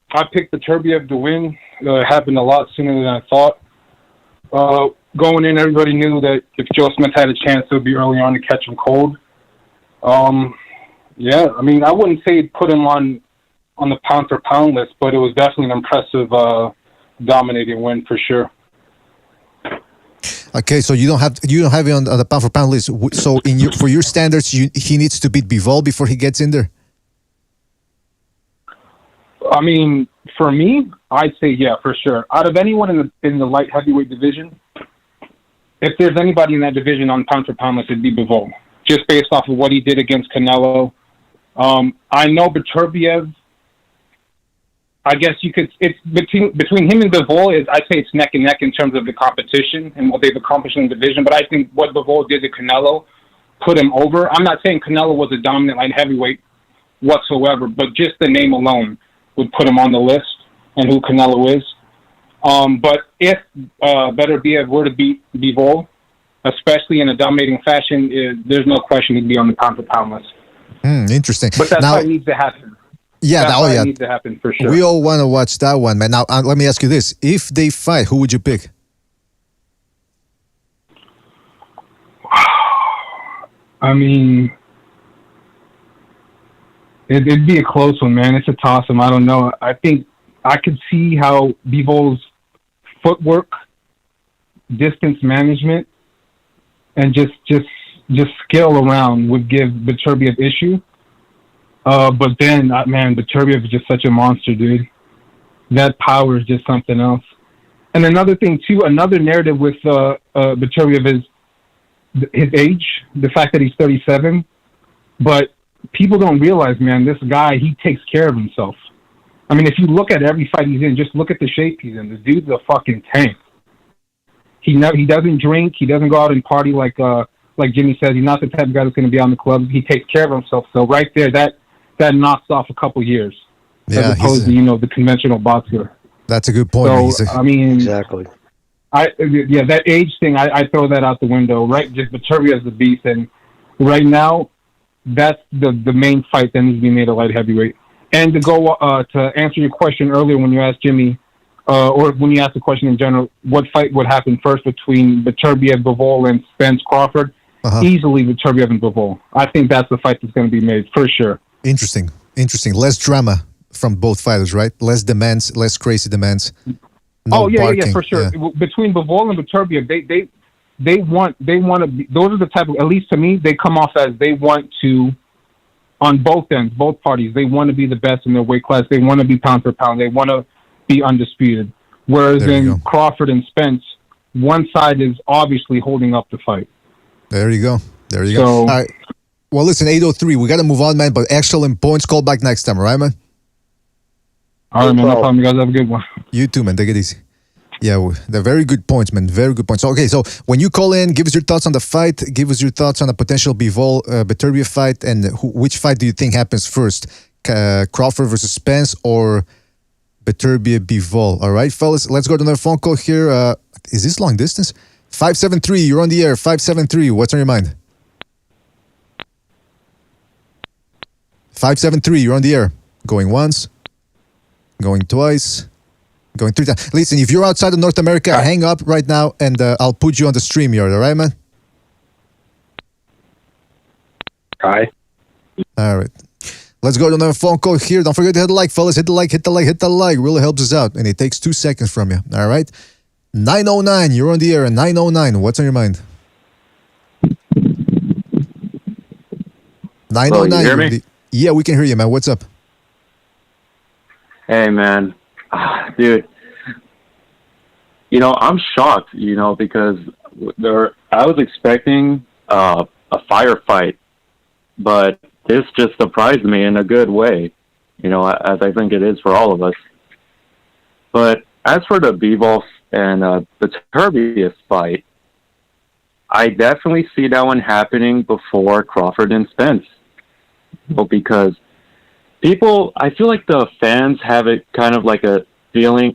I picked Beterbiev to win. It happened a lot sooner than I thought. Going in, everybody knew that if Joe Smith had a chance, it would be early on to catch him cold. Yeah, I mean, I wouldn't say it put him on the pound-for-pound list, but it was definitely an impressive, dominating win for sure. Okay, so you don't have him on the pound-for-pound list. So for your standards, he needs to beat Bivol before he gets in there? I mean, for me, I'd say yeah, for sure. Out of anyone in the light heavyweight division, if there's anybody in that division on pound-for-pound list, it'd be Bivol, just based off of what he did against Canelo. I know Beterbiev, I guess it's between him and Bivol, I'd say it's neck and neck in terms of the competition and what they've accomplished in the division, but I think what Bivol did to Canelo put him over. I'm not saying Canelo was a dominant light heavyweight whatsoever, but just the name alone would put him on the list and who Canelo is. But if Beterbiev were to beat Bivol, especially in a dominating fashion, there's no question he'd be on the pound-for-pound list. Interesting. But that's what needs to happen. Yeah, that needs to happen for sure. We all want to watch that one, man. Now, let me ask you this. If they fight, who would you pick? I mean, it'd be a close one, man. It's a toss-up. I don't know. I think I could see how Bivol's footwork, distance management, and just skill around would give Beterbiev issue. But then, man, Beterbiev is just such a monster, dude. That power is just something else. And another thing, too, another narrative with Beterbiev is his age, the fact that he's 37. But people don't realize, man, this guy, he takes care of himself. I mean, if you look at every fight he's in, just look at the shape he's in. The dude's a fucking tank. He doesn't drink. He doesn't go out and party like Jimmy says. He's not the type of guy that's going to be on the clubs. He takes care of himself. So right there, that knocks off a couple years, as opposed to the conventional boxer. That's a good point. So I mean, exactly. That age thing, I throw that out the window. Right, just Beterbiev is the beast, and right now, that's the main fight that needs to be made a light heavyweight. And to go to answer your question earlier when you asked Jimmy, or when you asked the question in general, what fight would happen first between Beterbiev, Bivol, and Spence Crawford? Easily Beterbiev and Bivol. I think that's the fight that's going to be made for sure. Interesting. Less drama from both fighters, right? Less demands, less crazy demands. No barking. For sure. Yeah. Between Bivol and Beterbiev, they want to be. Those are the type of, at least to me, they come off as they want to. On both ends, both parties, they want to be the best in their weight class. They want to be pound for pound. They want to be undisputed. Whereas in Crawford and Spence, one side is obviously holding up the fight. There you go. All right. Well, listen, 803, we got to move on, man, but excellent points. Call back next time, all right, man? All right, man. No problem. You guys have a good one. You too, man. Take it easy. Yeah, they're very good points, man. Very good points. Okay, so when you call in, give us your thoughts on the fight. Give us your thoughts on a potential Bivol Beterbiev fight, and which fight do you think happens first? Crawford versus Spence or Beterbiev Bivol? All right, fellas, let's go to another phone call here. Is this long distance? 573, you're on the air. 573, what's on your mind? 573, you're on the air. Going once, going twice, going three times. Listen, if you're outside of North America, hang up right now and I'll put you on the StreamYard, all right, man? Hi. All right. Let's go to another phone call here. Don't forget to hit the like, fellas. Hit the like, hit the like, hit the like. Really helps us out. And it takes 2 seconds from you. All right? 909, you're on the air. 909, what's on your mind? 909. You hear me? Yeah, we can hear you, man. What's up? Hey, man. Dude, I'm shocked, because I was expecting a firefight, but this just surprised me in a good way, as I think it is for all of us. But as for the Bivol and the Beterbiev fight, I definitely see that one happening before Crawford and Spence. Because I feel like the fans have it kind of like a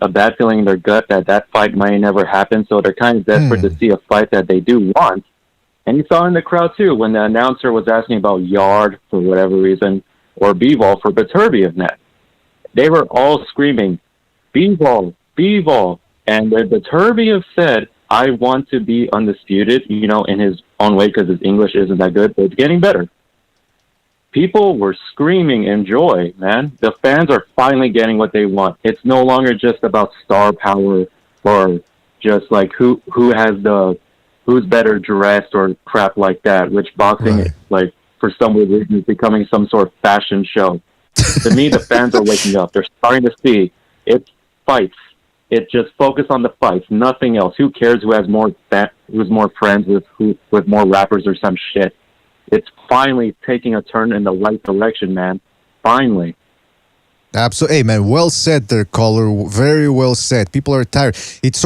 bad feeling in their gut that fight might never happen, so they're kind of desperate to see a fight that they do want. And you saw in the crowd too, when the announcer was asking about Yard for whatever reason, or Bivol for Beterbiev net. They were all screaming, Bivol, Bivol. And the Beterbiev said, I want to be undisputed, in his own way, because his English isn't that good, but it's getting better. People were screaming in joy, man. The fans are finally getting what they want. It's no longer just about star power or just like who's better dressed or crap like that, which boxing, like, for some weird reason, is becoming some sort of fashion show. To me, the fans are waking up. They're starting to see it's fights. It just focus on the fights, nothing else. Who cares who has who's more friends with more rappers or some shit? It's finally taking a turn in the right direction, man. Finally. Absolutely. Hey, man, well said there, caller. Very well said. People are tired. It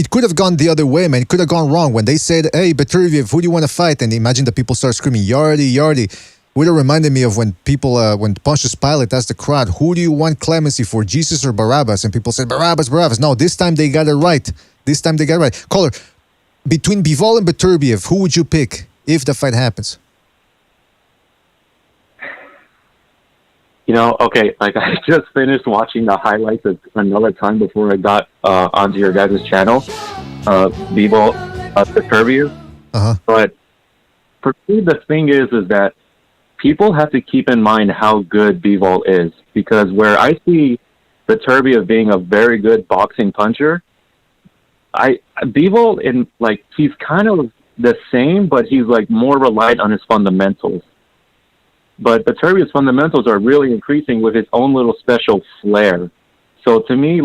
could have gone the other way, man. It could have gone wrong. When they said, hey, Beterbiev, who do you want to fight? And imagine the people start screaming, Yardy, Yardy. Would have reminded me of when people, when Pontius Pilate asked the crowd, who do you want clemency for, Jesus or Barabbas? And people said, Barabbas, Barabbas. No, this time they got it right. Caller, between Bivol and Beterbiev, who would you pick if the fight happens? Okay, like I just finished watching the highlights another time before I got onto your guys' channel, Bivol, Beterbiev. But for me, the thing is that people have to keep in mind how good Bivol is, because where I see Beterbiev being a very good boxing puncher, Bivol he's kind of the same, but he's like more reliant on his fundamentals. But Beterbiev's fundamentals are really increasing with his own little special flair. So to me,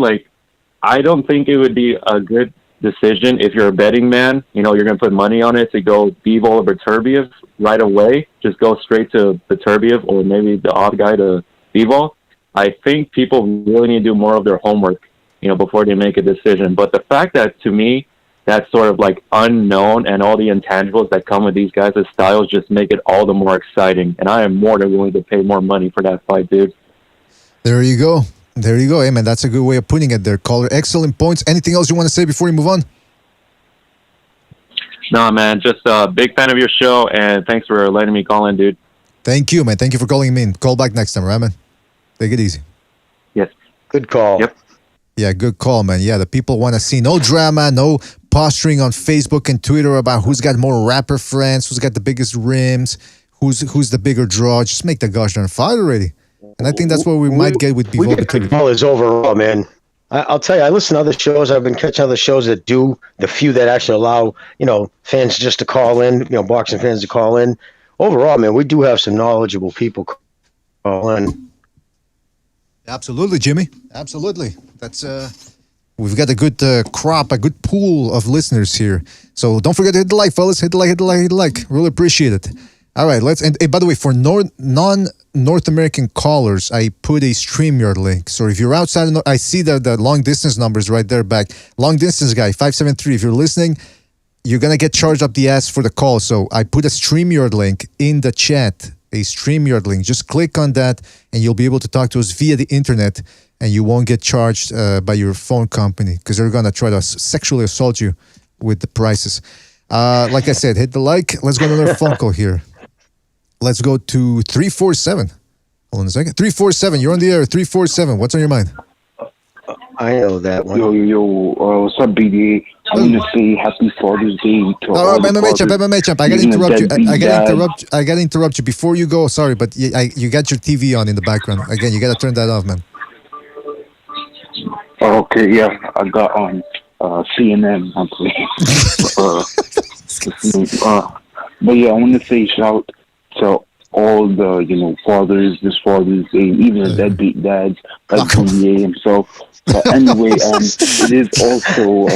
I don't think it would be a good decision if you're a betting man. You're going to put money on it to go Bivol or Beterbiev right away. Just go straight to Beterbiev or maybe the odd guy to Bivol. I think people really need to do more of their homework, before they make a decision. But the fact that, to me, that sort of unknown and all the intangibles that come with these guys' styles just make it all the more exciting. And I am more than willing to pay more money for that fight, dude. There you go. Hey, man, that's a good way of putting it there, caller. Excellent points. Anything else you want to say before we move on? Nah, man, just a big fan of your show, and thanks for letting me call in, dude. Thank you, man. Thank you for calling me in. Call back next time, right, man? Take it easy. Yes. Good call. Yep. Yeah, good call, man. Yeah, the people want to see no drama, no posturing on Facebook and Twitter about who's got more rapper friends, who's got the biggest rims, who's the bigger draw. Just make the gosh darn fight already. And I think that's what we might get with Bivol. Bivol is overall, man. I'll tell you, I listen to other shows. I've been catching other shows that do the few that actually allow, fans just to call in, boxing fans to call in. Overall, man, we do have some knowledgeable people call in. Absolutely, Jimmy. Absolutely. That's we've got a good crop, a good pool of listeners here. So don't forget to hit the like, fellas. Hit the like. Really appreciate it. All right, let's. And by the way, for North American callers, I put a StreamYard link. So if you're outside, I see the long distance numbers right there back. Long distance guy, 573. If you're listening, you're going to get charged up the ass for the call. So I put a StreamYard link in the chat, a StreamYard link. Just click on that and you'll be able to talk to us via the internet and you won't get charged by your phone company because they're going to try to sexually assault you with the prices. Like I said, hit the like. Let's go to another phone call here. Let's go to 347. Hold on a second. 347, you're on the air. 347, what's on your mind? I know that one. Yo, what's up, BDA? I want to say Happy Father's Day to all the fathers. Champ. I gotta interrupt you. I gotta interrupt you before you go. Sorry, but you got your TV on in the background. Again, you gotta turn that off, man. Okay, yeah, I got on CNN. But yeah, I want to say shout to all the fathers, this Father's Day, even the deadbeat dads like BDA himself. But anyway, it is also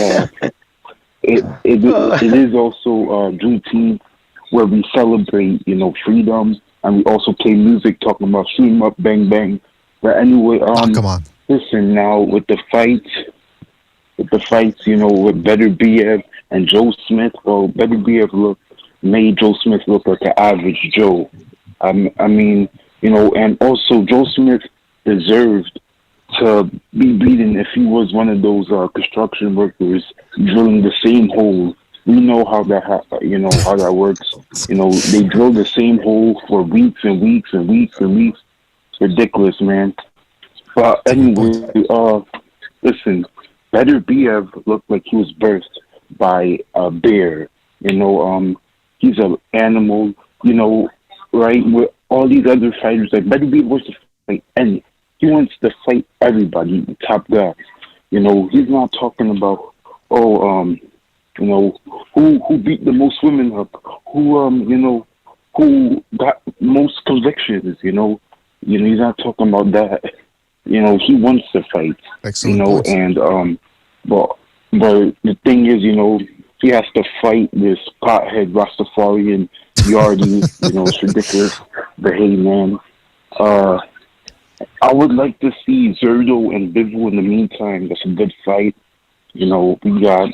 it is also Juneteenth where we celebrate freedom, and we also play music talking about shoot 'em up, bang bang. But anyway, come on. Listen now with the fights, with Beterbiev and Joe Smith. Well, Beterbiev made Joe Smith look like an average Joe. I mean, and also Joe Smith deserved to be beaten if he was one of those construction workers drilling the same hole. We know how that how that works. They drill the same hole for weeks and weeks and weeks and weeks. It's ridiculous, man. But anyway, listen, Beterbiev looked like he was birthed by a bear. He's an animal. Right? With all these other fighters, like Beterbiev wants to fight, and he wants to fight everybody, the top guys. He's not talking about who beat the most women up, who got most convictions. He's not talking about that. He wants to fight. Excellent. And but the thing is, he has to fight this pothead Rastafarian Yardy. It's ridiculous. But hey, man, I would like to see Zerdo and Bivol in the meantime. That's a good fight. We got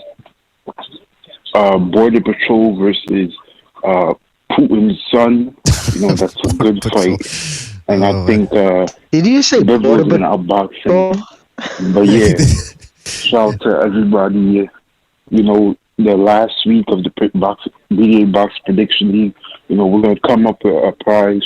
Border Patrol versus Putin's son. That's a good fight. And I think did you say Bivol's been outboxing. But yeah, shout out to everybody. The last week of the BDA Box Prediction League, we're going to come up with a prize.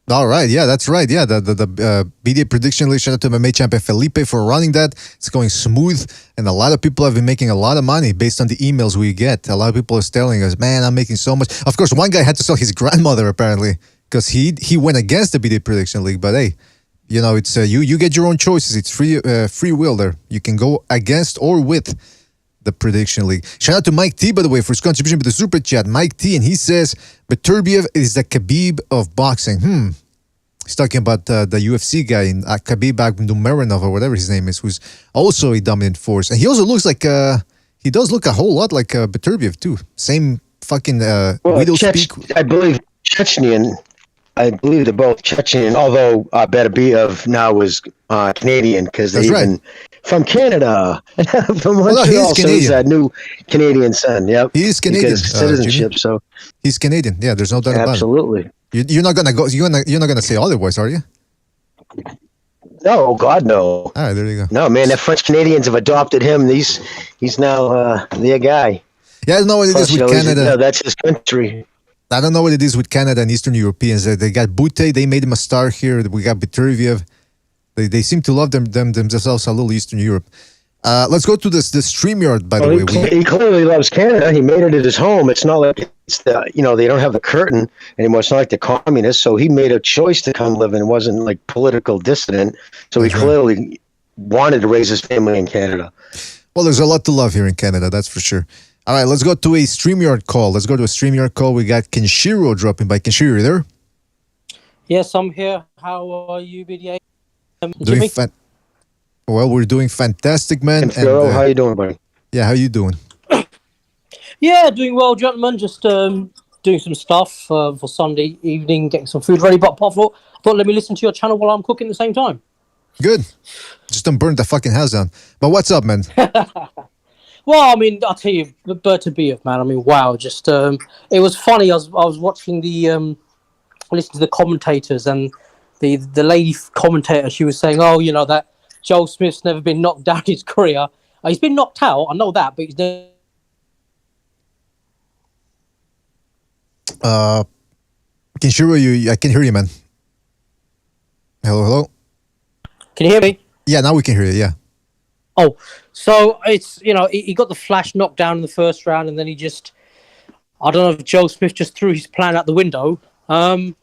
All right, yeah, that's right. Yeah, the BDA Prediction League, shout out to my mate champion Felipe for running that. It's going smooth, and a lot of people have been making a lot of money based on the emails we get. A lot of people are telling us, man, I'm making so much. Of course, one guy had to sell his grandmother, apparently, because he went against the BDA Prediction League. But hey, it's you get your own choices. It's free will there. You can go against or with the Prediction League. Shout out to Mike T, by the way, for his contribution with the Super Chat. Mike T, and he says, Beterbiev is the Khabib of boxing. He's talking about the UFC guy, in Khabib Nurmagomedov, or whatever his name is, who's also a dominant force. And he also looks like, he does look a whole lot like Beterbiev, too. Same fucking widow speak. I believe Chechnyan. I believe they're both Chechen, although Beterbiev now is Canadian because they're even from Canada, from Montreal. So he's a new Canadian son. Yep, he is Canadian citizenship. So he's Canadian. Yeah, there's no doubt about it. Absolutely. You're not gonna go. You're not gonna say otherwise, are you? No, God, no. All right, there you go. No, man, the French Canadians have adopted him. He's now their guy. Yeah, I don't know what it is with Canada. That's his country. I don't know what it is with Canada and Eastern Europeans. They got Bute, they made him a star here. We got Beterbiev. They seem to love themselves a little Eastern Europe. Let's go to the StreamYard, by the way. He clearly loves Canada. He made it at his home. It's not like they don't have the curtain anymore. It's not like the communists. So he made a choice to come live, and it wasn't like political dissident. So he clearly wanted to raise his family in Canada. Well, there's a lot to love here in Canada, that's for sure. All right, let's go to a StreamYard call. We got Kenshiro dropping by. Kenshiro, you there? Yes, I'm here. How are you, BDA? Well, we're doing fantastic, man. Kenshiro, how you doing, buddy? Yeah, how you doing? Yeah, doing well, gentlemen. Just doing some stuff for Sunday evening, getting some food ready. But I thought let me listen to your channel while I'm cooking at the same time. Good. Just don't burn the fucking house down. But what's up, man? Well, I mean, I'll tell you, Beterbiev, man. I mean, wow. Just it was funny. I was watching listening to the commentators, and the lady commentator. She was saying, "Oh, you know that Joe Smith's never been knocked down in his career. He's been knocked out. I know that, but he's never." Kinshiro, I can hear you, man. Hello. Can you hear me? Yeah, now we can hear you. Yeah. Oh, so it's he got the flash knocked down in the first round, and then he just, I don't know if Joe Smith just threw his plan out the window, and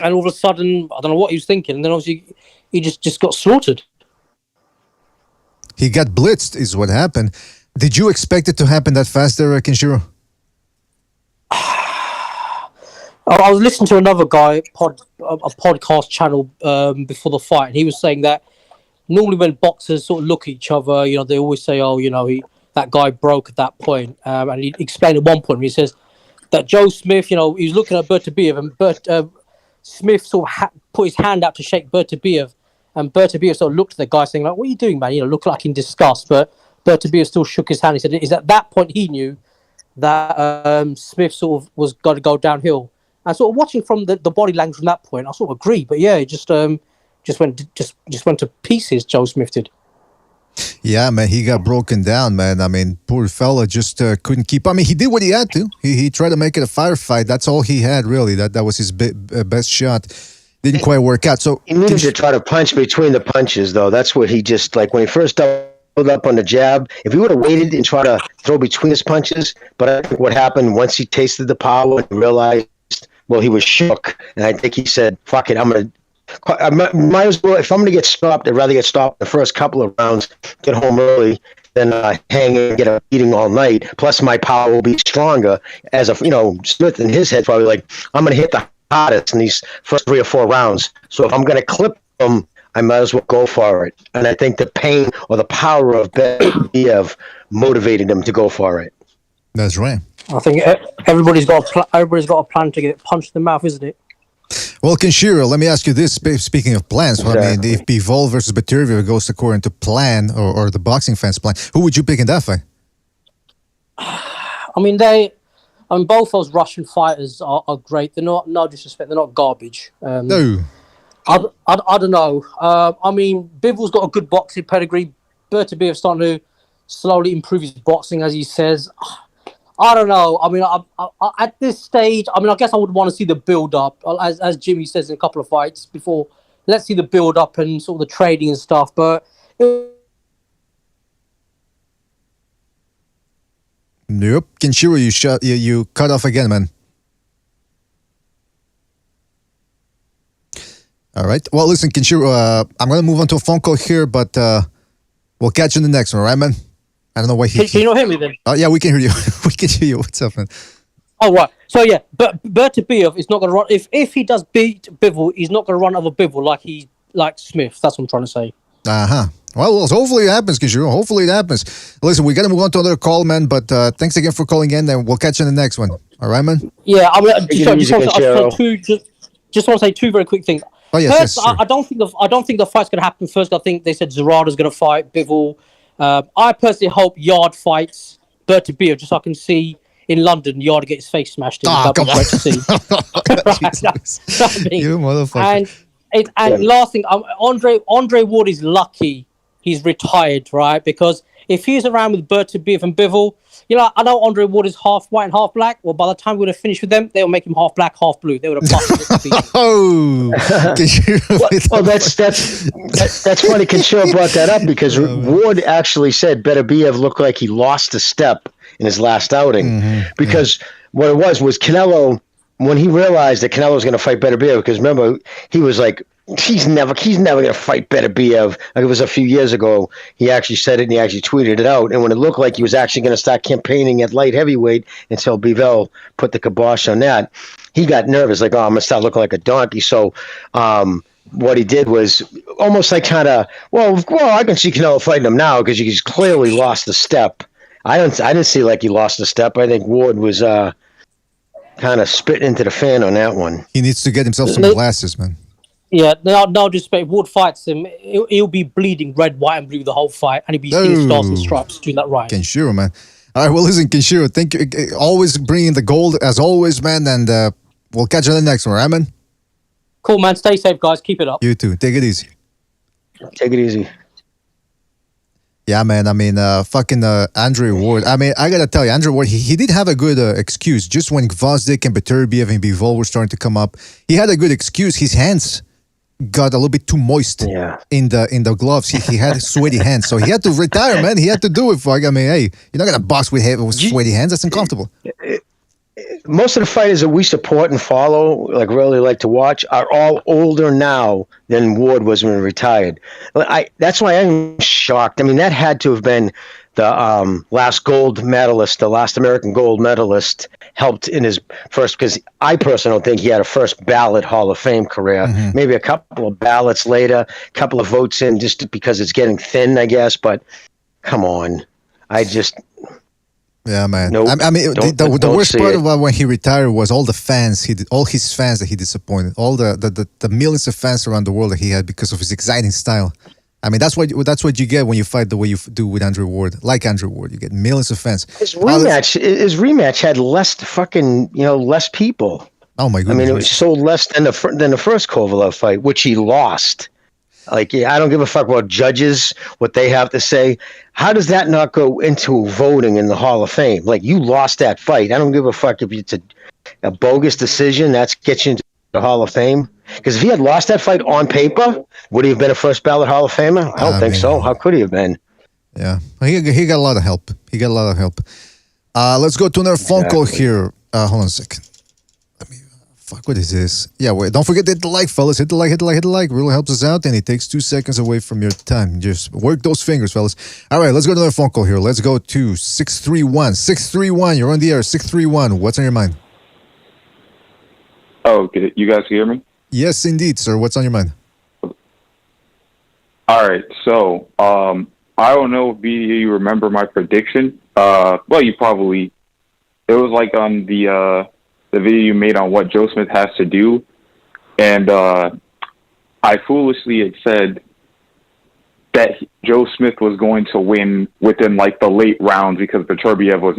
all of a sudden I don't know what he was thinking, and then obviously he just got slaughtered. He got blitzed, is what happened. Did you expect it to happen that fast there, Kinshiro? I was listening to another guy a podcast channel before the fight, and he was saying that normally when boxers sort of look at each other, they always say, "Oh, that guy broke at that point." And he explained at one point, he says that Joe Smith, he was looking at Beterbiev, and Smith sort of put his hand out to shake Beterbiev, and Beterbiev sort of looked at the guy saying, like, "What are you doing, man?" Looked like in disgust, but Beterbiev still shook his hand. He said, "Is at that point he knew that Smith sort of was going to go downhill." And sort of watching from the body language from that point, I sort of agree. But yeah, it just went to pieces. Joe Smith did. Yeah, man, he got broken down, man. I mean, poor fella just couldn't keep. I mean, he did what he had to. He tried to make it a firefight. That's all he had, really. That was his best shot. Didn't quite work out. So he needed to try to punch between the punches, though. That's what he just when he first doubled up on the jab. If he would have waited and tried to throw between his punches, but I think what happened once he tasted the power and realized. Well, he was shook, and I think he said, "Fuck it, I might as well. If I'm going to get stopped, I'd rather get stopped the first couple of rounds, get home early, than hang and get a beating all night. Plus, my power will be stronger." As Smith in his head probably like, "I'm going to hit the hardest in these first 3 or 4 rounds. So if I'm going to clip them, I might as well go for it." And I think the pain or the power of Beterbiev motivated him to go for it. That's right. I think everybody's got a plan to get punched in the mouth, isn't it? Well, Kinshiro, let me ask you this. Speaking of plans, exactly. I mean, if Bivol versus Beterbiev goes according to plan, or the boxing fans' plan, who would you pick in that fight? I mean, both those Russian fighters are great. They're not, no disrespect, they're not garbage. No. I don't know. I mean, Bivol's got a good boxing pedigree. Beterbiev's starting to slowly improve his boxing, as he says. I don't know. I mean, I at this stage, I guess I would want to see the build-up, as Jimmy says in a couple of fights before. Let's see the build-up and sort of the trading and stuff. But nope, Kinshiro, you cut off again, man. All right. Well, listen, Kinshiro, I'm gonna move on to a phone call here, but we'll catch you in the next one, all right, man? I don't know why Can you not hear me then? Yeah, we can hear you. We can hear you. What's up, man? Oh, right. So, yeah, but Beterbiev is not going to run. If he does beat Bivol, he's not going to run over Bivol like Smith. That's what I'm trying to say. Uh-huh. Well, hopefully it happens, Kinshiro. Hopefully it happens. Listen, we got to move on to another call, man, but thanks again for calling in, and we'll catch you in the next one. All right, man? Yeah, I mean, just want to say two very quick things. Oh, yes, first, yes, sure. I don't think the fight's going to happen first. I think they said Zerato's going to fight Bivol. I personally hope Yard fights Beterbiev, just so I can see in London Yard get his face smashed in. Oh, come on. To see. You motherfucker. And last thing, Andre Ward is lucky he's retired, right? Because if he's around with Beterbiev and Bivol, I know Andre Ward is half white and half black. Well, by the time we would have finished with them, they'll make him half black, half blue. They would have busted it. Oh, well, that's funny. Kinshiro brought that up because Ward actually said Beterbiev looked like he lost a step in his last outing because what it was Canelo, when he realized that Canelo was going to fight Beterbiev, because remember he was like, he's never going to fight Beterbiev. Like it was a few years ago. He actually said it and he actually tweeted it out. And when it looked like he was actually going to start campaigning at light heavyweight until Bivol put the kibosh on that, he got nervous. Like, oh, I'm going to start looking like a donkey. So what he did was almost like kind of, well, I can see Canelo fighting him now because he's clearly lost a step. I didn't see like he lost a step. I think Ward was kind of spitting into the fan on that one. He needs to get himself some glasses, man. Yeah, no disrespect. Ward fights him. He'll be bleeding red, white, and blue the whole fight, and he'll be seeing stars and stripes doing that right. Kenshiro, man. All right, well, listen, Kenshiro, thank you. Always bringing the gold, as always, man, and we'll catch you on the next one, right, man? Cool, man. Stay safe, guys. Keep it up. You too. Take it easy. Take it easy. Yeah, man. I mean, fucking Andre Ward. I mean, I gotta tell you, Andre Ward, he did have a good excuse. Just when Gvozdyk and Beterbiev and Bivol were starting to come up, he had a good excuse. His hands got a little bit too moist in the gloves. He had sweaty hands, so he had to retire, man. He had to do it. Fuck. I mean, hey, you're not gonna box with sweaty hands. That's uncomfortable. Most of the fighters that we support and follow, like really like to watch, are all older now than Ward was when he retired. That's why I'm shocked. I mean, that had to have been the last gold medalist, the last American gold medalist, helped in his first, because I personally don't think he had a first ballot Hall of Fame career. Mm-hmm. Maybe a couple of ballots later, a couple of votes in, just because it's getting thin, I guess. But come on, yeah, man. Nope. I mean, the worst part about when he retired was all the fans. All his fans that he disappointed. All the millions of fans around the world that he had because of his exciting style. I mean, that's what you get when you fight the way you do with Andre Ward. Like Andre Ward, you get millions of fans. His rematch had less less people. Oh my goodness! I mean, it was sold less than the first Kovalev fight, which he lost. Like, I don't give a fuck about judges, what they have to say. How does that not go into voting in the Hall of Fame? Like, you lost that fight. I don't give a fuck if it's a bogus decision. That gets you into the Hall of Fame. Because if he had lost that fight on paper, would he have been a first ballot Hall of Famer? I don't think so. How could he have been? Yeah, he got a lot of help. Let's go to another phone call here. Hold on a second. Fuck, what is this? Yeah, wait, don't forget to hit the like, fellas. Hit the like. Really helps us out, and it takes 2 seconds away from your time. Just work those fingers, fellas. All right, let's go to another phone call here. Let's go to 631. 631, you're on the air. 631, what's on your mind? Oh, you guys hear me? Yes, indeed, sir. What's on your mind? All right, so I don't know if you remember my prediction. Well, you probably. It was like on the video you made on what Joe Smith has to do, and I foolishly had said that Joe Smith was going to win within like the late rounds because Beterbiev was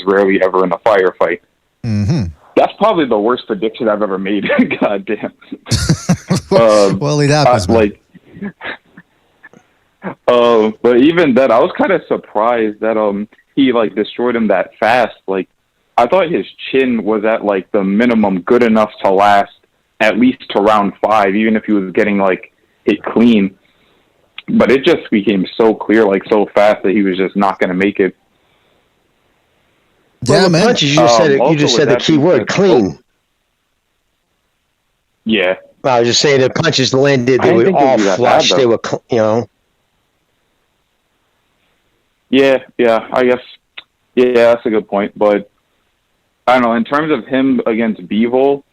rarely ever in a firefight. Mm-hmm. That's probably the worst prediction I've ever made. God damn. Well, it happens, man. But even then, I was kind of surprised that he like destroyed him that fast. Like, I thought his chin was at like the minimum good enough to last at least to round 5, even if he was getting like hit clean. But it just became so clear, like so fast, that he was just not going to make it. Well, the punches, you just said the key word, clean. Yeah. I was just saying the punches landed, they were all flush. They were, Yeah, I guess. Yeah, that's a good point. But I don't know, in terms of him against Bivol,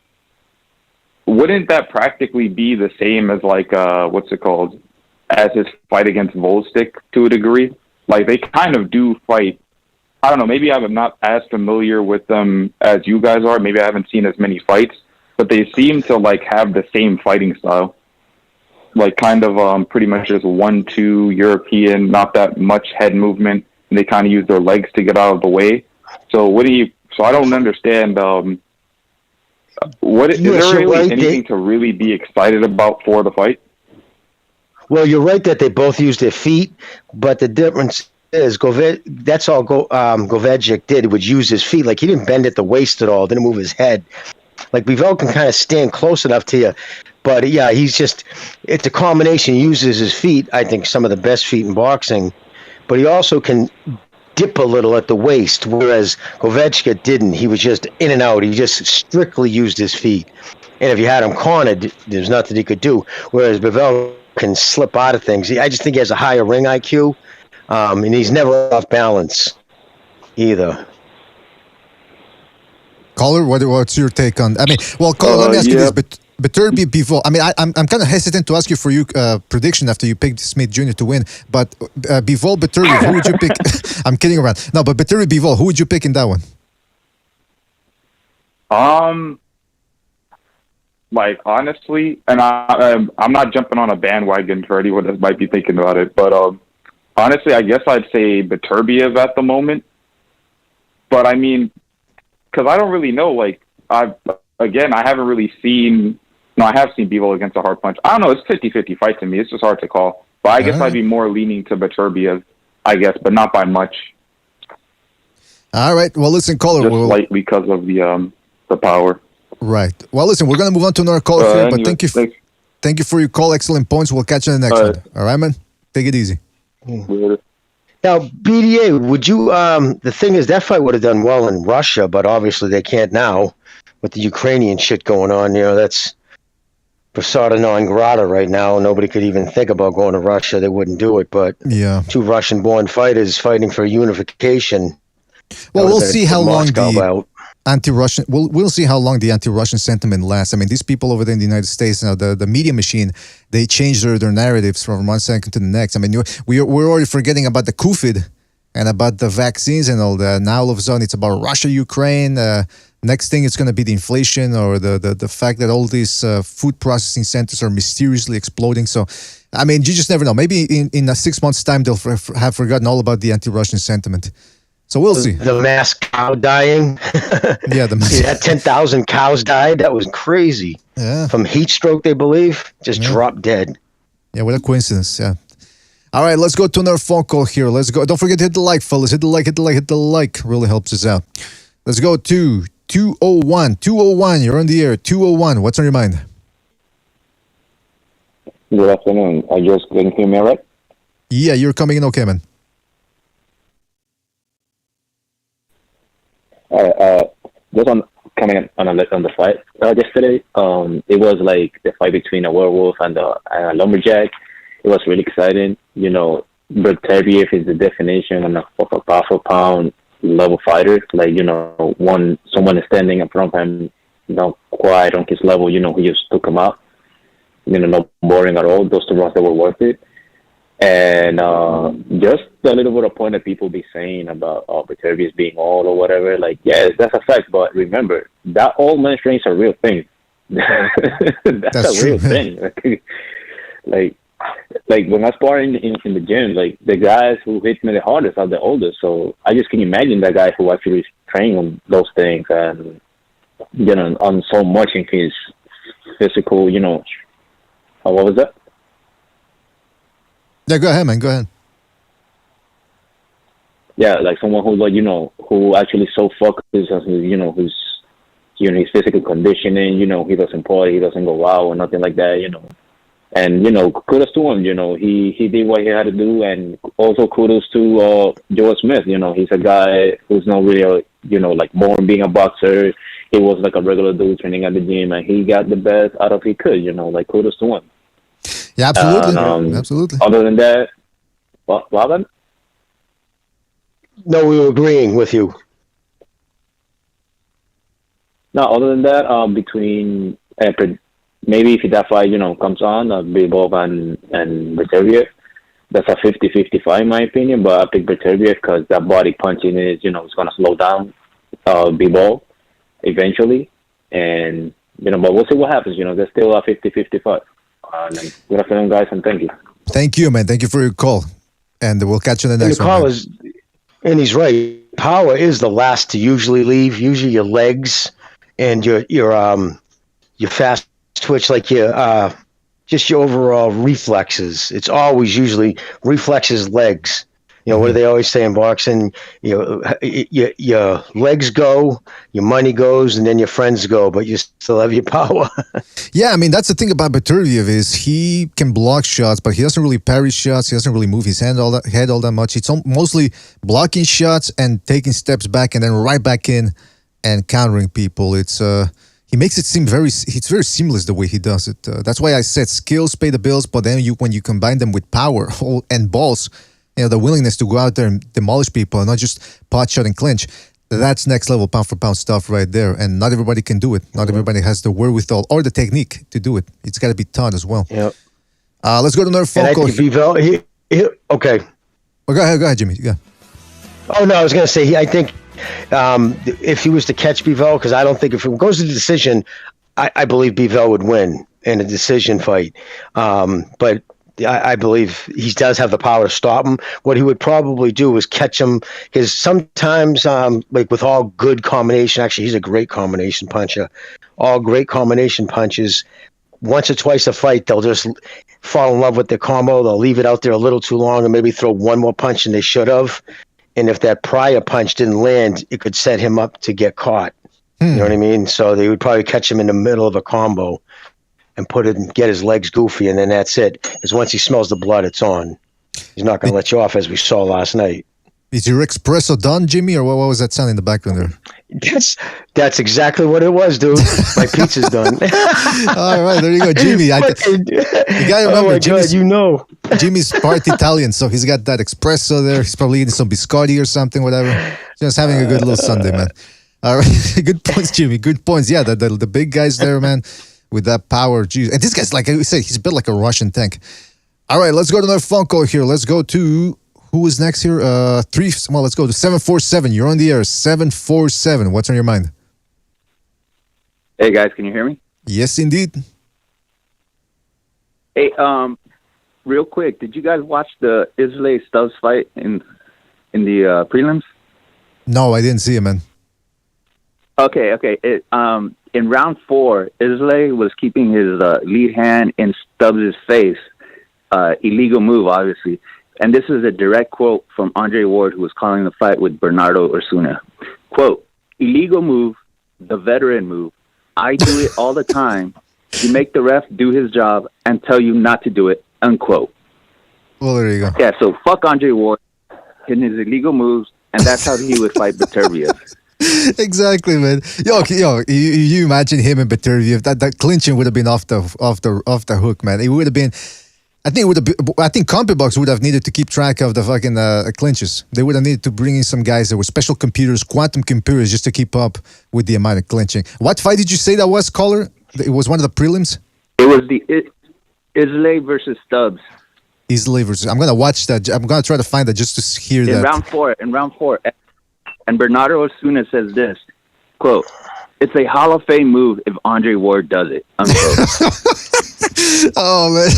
wouldn't that practically be the same as like as his fight against Volstick to a degree? Like, they kind of do fight. I don't know, maybe I'm not as familiar with them as you guys are. Maybe I haven't seen as many fights, but they seem to like have the same fighting style. Like kind of pretty much just 1-2 European, not that much head movement, and they kind of use their legs to get out of the way. So I don't understand. Is there really anything to really be excited about for the fight? Well, you're right that they both use their feet, but the difference is that's all Gvozdyk did, was use his feet. Like, he didn't bend at the waist at all, didn't move his head. Like, Bivol can kind of stand close enough to you, but yeah, it's a combination. He uses his feet, I think some of the best feet in boxing, but he also can dip a little at the waist, whereas Gvozdyk didn't. He was just in and out. He just strictly used his feet. And if you had him cornered, there's nothing he could do. Whereas Bivol can slip out of things. I just think he has a higher ring IQ, and he's never off balance either. Caller, what's your take on? I mean, well, caller, let me ask you this, but Beterbiev, Bivol. I mean, I'm kind of hesitant to ask you for your prediction after you picked Smith Jr. to win, but Bivol, Beterbiev, who would you pick? I'm kidding around. No, but Beterbiev, Bivol, who would you pick in that one? Like honestly, and I'm not jumping on a bandwagon for anyone that might be thinking about it, but honestly, I guess I'd say Beterbiev at the moment. But I mean, because I don't really know. Like I haven't really seen. No, I have seen Bivol against a hard punch. I don't know. It's 50-50 fight to me. It's just hard to call. But I guess I'd be more leaning to Beterbiev, I guess, but not by much. All right. Well, listen, caller. Just slightly because of the power. Right. Well, listen, we're going to move on to another caller here, but thank you for your call. Excellent points. We'll catch you in the next one. All right, man? Take it easy. Now, BDA, would you, the thing is, that fight would have done well in Russia, but obviously they can't now with the Ukrainian shit going on. You know, that's persona non grata right now. Nobody could even think about going to Russia. They wouldn't do it, but two Russian-born fighters fighting for unification. Well, we'll see how long the anti-Russian. We'll see how long the anti-Russian sentiment lasts. I mean, these people over there in the United States now, the media machine, they change their narratives from one second to the next. I mean, we're already forgetting about the COVID and about the vaccines and all that. Now all of a sudden it's about Russia, Ukraine. Next thing it's going to be the inflation or the fact that all these food processing centers are mysteriously exploding. So, I mean, you just never know. Maybe in a 6 months' time they'll have forgotten all about the anti-Russian sentiment. So we'll see. The mass cow dying. Yeah, that 10,000 cows died. That was crazy. Yeah. From heat stroke, they believe. Just dropped dead. Yeah, what a coincidence. Yeah. All right, let's go to another phone call here. Let's go. Don't forget to hit the like, fellas. Hit the like. Really helps us out. Let's go to 201. 201, you're on the air. 201, what's on your mind? Good afternoon. I just couldn't hear me, right? Yeah, you're coming in okay, man. Just coming on the fight yesterday. It was like the fight between a werewolf and a lumberjack. It was really exciting. You know, Beterbiev is the definition of a pound level fighter. Like, you know, someone is standing in front of him, not quite on his level. You know, he just took him out. You know, not boring at all. Those two rounds that were worth it. And just a little bit of point that people be saying about Beterbiev being old or whatever. Like, yes, that's a fact. But remember, that old man strength is a real thing. That's a real thing. Like when I spar in the gym, like the guys who hit me the hardest are the oldest. So I just can imagine that guy who actually trained on those things and, you know, on so much in his physical, you know. What was that? Yeah, go ahead, man. Go ahead. Yeah, like someone who, like, you know, who actually so focused on his, you know, his physical conditioning. You know, he doesn't party, he doesn't go out or nothing like that. You know, and you know, kudos to him. You know, he did what he had to do, and also kudos to Joe Smith. You know, he's a guy who's not really, you know, like born being a boxer. He was like a regular dude training at the gym, and he got the best out of he could. You know, like kudos to him. Yeah, absolutely. Absolutely. Other than that, what happened? No, we were agreeing with you. No, other than that, between maybe if that fight, you know, comes on, Bivol and Beterbiev, that's a 50-50 fight in my opinion. But I pick Beterbiev because that body punching is, you know, it's gonna slow down Bivol eventually, and you know, but we'll see what happens. You know, there's still a 50-50 fight. Good afternoon, guys, and thank you. Thank you, man. Thank you for your call, and we'll catch you in the next one. And he's right. Power is the last to usually leave. Usually your legs and your fast twitch, like just your overall reflexes. It's always usually reflexes, legs. You know, what do they always say in boxing? You know, your legs go, your money goes, and then your friends go, but you still have your power. Yeah, I mean, that's the thing about Beterbiev is he can block shots, but he doesn't really parry shots. He doesn't really move his head all that much. It's mostly blocking shots and taking steps back and then right back in and countering people. It's he makes it seem it's very seamless the way he does it. That's why I said skills pay the bills, but then when you combine them with power and balls, you know, the willingness to go out there and demolish people and not just pot shot and clinch, that's next level pound for pound stuff right there. And not everybody can do it. Not everybody has the wherewithal or the technique to do it. It's got to be taught as well. Yeah. Let's go to another phone call. Bivol, okay. Well, go ahead, Jimmy. Yeah. Oh no, I was going to say I think If he was to catch Bivol, because I don't think if it goes to the decision, I believe Bivol would win in a decision fight. But I believe he does have the power to stop him. What he would probably do is catch him. Because sometimes, like with all good combination, actually, he's a great combination puncher. All great combination punches. Once or twice a fight, they'll just fall in love with their combo. They'll leave it out there a little too long and maybe throw one more punch than they should have. And if that prior punch didn't land, it could set him up to get caught. You know what I mean? So they would probably catch him in the middle of a combo and get his legs goofy, and then that's it. Because once he smells the blood, it's on. He's not going to let you off, as we saw last night. Is your espresso done, Jimmy, or what was that sound in the background there? That's exactly what it was, dude. My pizza's done. All right, there you go, Jimmy. You gotta remember, Jimmy's part Italian, so he's got that espresso there. He's probably eating some biscotti or something, whatever. Just having a good little Sunday, man. All right, good points, Jimmy. Good points. Yeah, the big guys there, man, with that power. Geez. And this guy's like I say, he's built like a Russian tank. All right, let's go to another phone call here. Let's go to. Who is next here? Let's go to 747. You're on the air. 747. What's on your mind? Hey guys, can you hear me? Yes, indeed. Hey, real quick, did you guys watch the Islay Stubbs fight in the prelims? No, I didn't see it, man. Okay. In round 4, Islay was keeping his lead hand in Stubbs' face. Illegal move, obviously. And this is a direct quote from Andre Ward, who was calling the fight with Bernardo Osuna. Quote, illegal move, the veteran move. I do it all the time. You make the ref do his job and tell you not to do it, unquote. Well, there you go. Yeah, so fuck Andre Ward hitting his illegal moves, and that's how he would fight Beterbiev. Exactly, man. You imagine him and Beterbiev. That clinching would have been off the hook, man. It would have been. I think CompuBox would have needed to keep track of the fucking clinches. They would have needed to bring in some guys that were special computers, quantum computers, just to keep up with the amount of clinching. What fight did you say that was, caller? It was one of the prelims? It was the Islay versus Stubbs. Islay versus. I'm gonna watch that. I'm gonna try to find that just to hear that. In round four, and Bernardo Osuna says this quote: "It's a Hall of Fame move if Andre Ward does it." Oh man!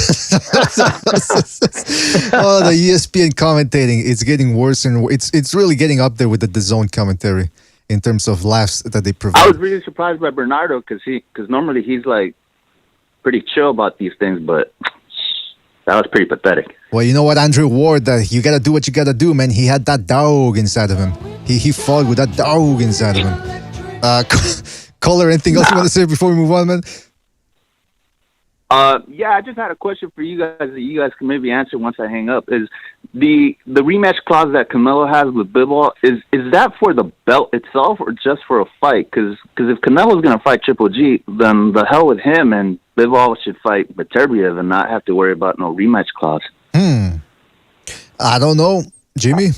The ESPN commentating, it's getting worse and it's really getting up there with the DAZN commentary in terms of laughs that they provide. I was really surprised by Bernardo because normally he's like pretty chill about these things, but that was pretty pathetic. Well, you know what, Andre Ward, you gotta do what you gotta do, man. He had that dog inside of him. He fought with that dog inside of him. Caller, anything else you want to say before we move on, man? Yeah, I just had a question for you guys that you guys can maybe answer once I hang up. Is the rematch clause that Canelo has with Bivol, is that for the belt itself or just for a fight? Because if Canelo's going to fight Triple G, then the hell with him, and Bivol should fight Beterbiev and not have to worry about no rematch clause. I don't know. Jimmy?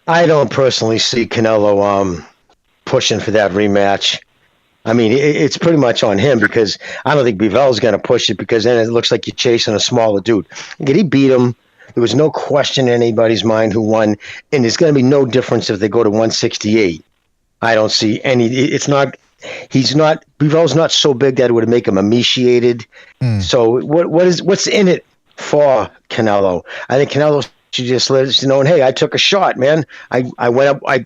I don't personally see Canelo pushing for that rematch. I mean, it's pretty much on him because I don't think Bivol's going to push it because then it looks like you're chasing a smaller dude. Again, he beat him. There was no question in anybody's mind who won, and there's going to be no difference if they go to 168. I don't see any. Bivol's not so big that it would make him emaciated. So what's in it for Canelo? I think Canelo should just let us know, hey, I took a shot, man. I went up. I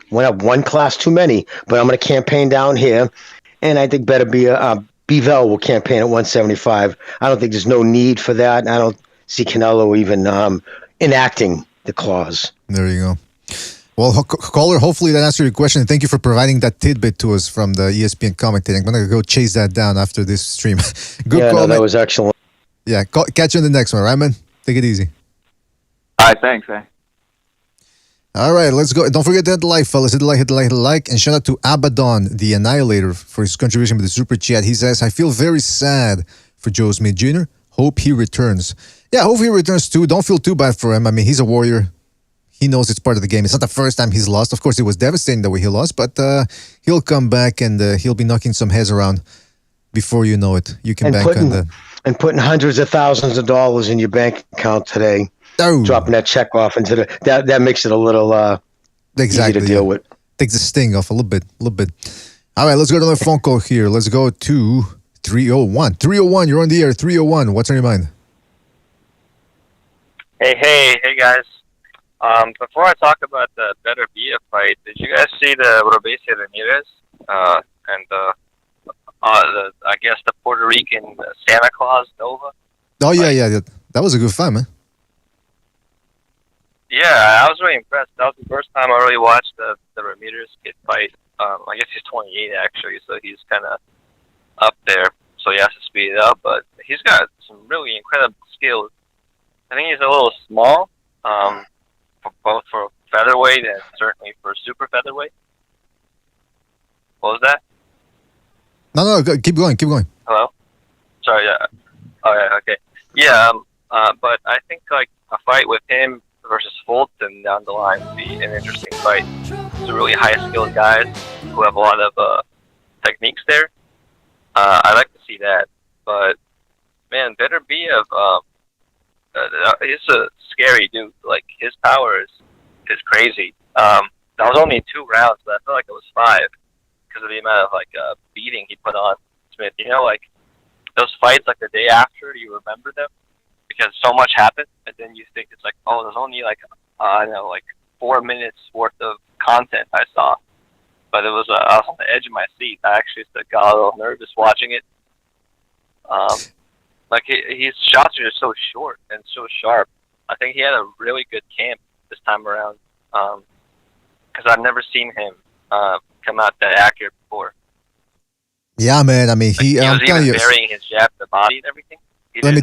went up one class too many, but I'm going to campaign down here, and I think Bivol will campaign at 175. I don't think there's no need for that. I don't see Canelo even enacting the clause. There you go. Well, caller, hopefully that answered your question. Thank you for providing that tidbit to us from the ESPN commentating. I'm going to go chase that down after this stream. Good call, man. That was excellent. Yeah, catch you in the next one, right, man? Take it easy. All right, thanks, man. All right, let's go. Don't forget to hit the like, fellas. Hit the like. And shout out to Abaddon, the Annihilator, for his contribution with the Super Chat. He says, I feel very sad for Joe Smith Jr. Hope he returns. Yeah, hope he returns too. Don't feel too bad for him. I mean, he's a warrior. He knows it's part of the game. It's not the first time he's lost. Of course, it was devastating the way he lost, but he'll come back and he'll be knocking some heads around before you know it. You can bank on that. And putting hundreds of thousands of dollars in your bank account today. Oh. Dropping that check off into that makes it a little Exactly. Easy to deal with. Takes the sting off a little bit. All right, let's go to another phone call here. Let's go to 301. 301, you're on the air. 301, what's on your mind? Hey guys. Before I talk about the Beterbiev fight, did you guys see the Robesia Ramirez and I guess the Puerto Rican Santa Claus Nova? Oh yeah. That was a good fight, man. Yeah, I was really impressed. That was the first time I really watched the Ramirez kid fight. I guess he's 28 actually, so he's kind of up there. So he has to speed it up, but he's got some really incredible skills. I think he's a little small, both for featherweight and certainly for super featherweight. What was that? No, keep going. Hello? Sorry, yeah. Oh, yeah, okay. Yeah, but I think like a fight with him versus Fulton down the line would be an interesting fight. Two really high-skilled guys who have a lot of techniques there. I like to see that, but man, Beterbiev, he's a scary dude. Like his power is crazy. That was only 2 rounds, but I felt like it was 5 because of the amount of like beating he put on Smith. You know, like those fights, like the day after, you remember them because so much happened, and then you think it's like, oh, there's only like I don't know, like 4 minutes worth of content I saw. But it was I was on the edge of my seat. I actually got a little nervous watching it. Like his shots are just so short and so sharp. I think he had a really good camp this time around because I've never seen him come out that accurate before. Yeah, man. I mean, Like, he was even varying his jab to the body and everything. Let me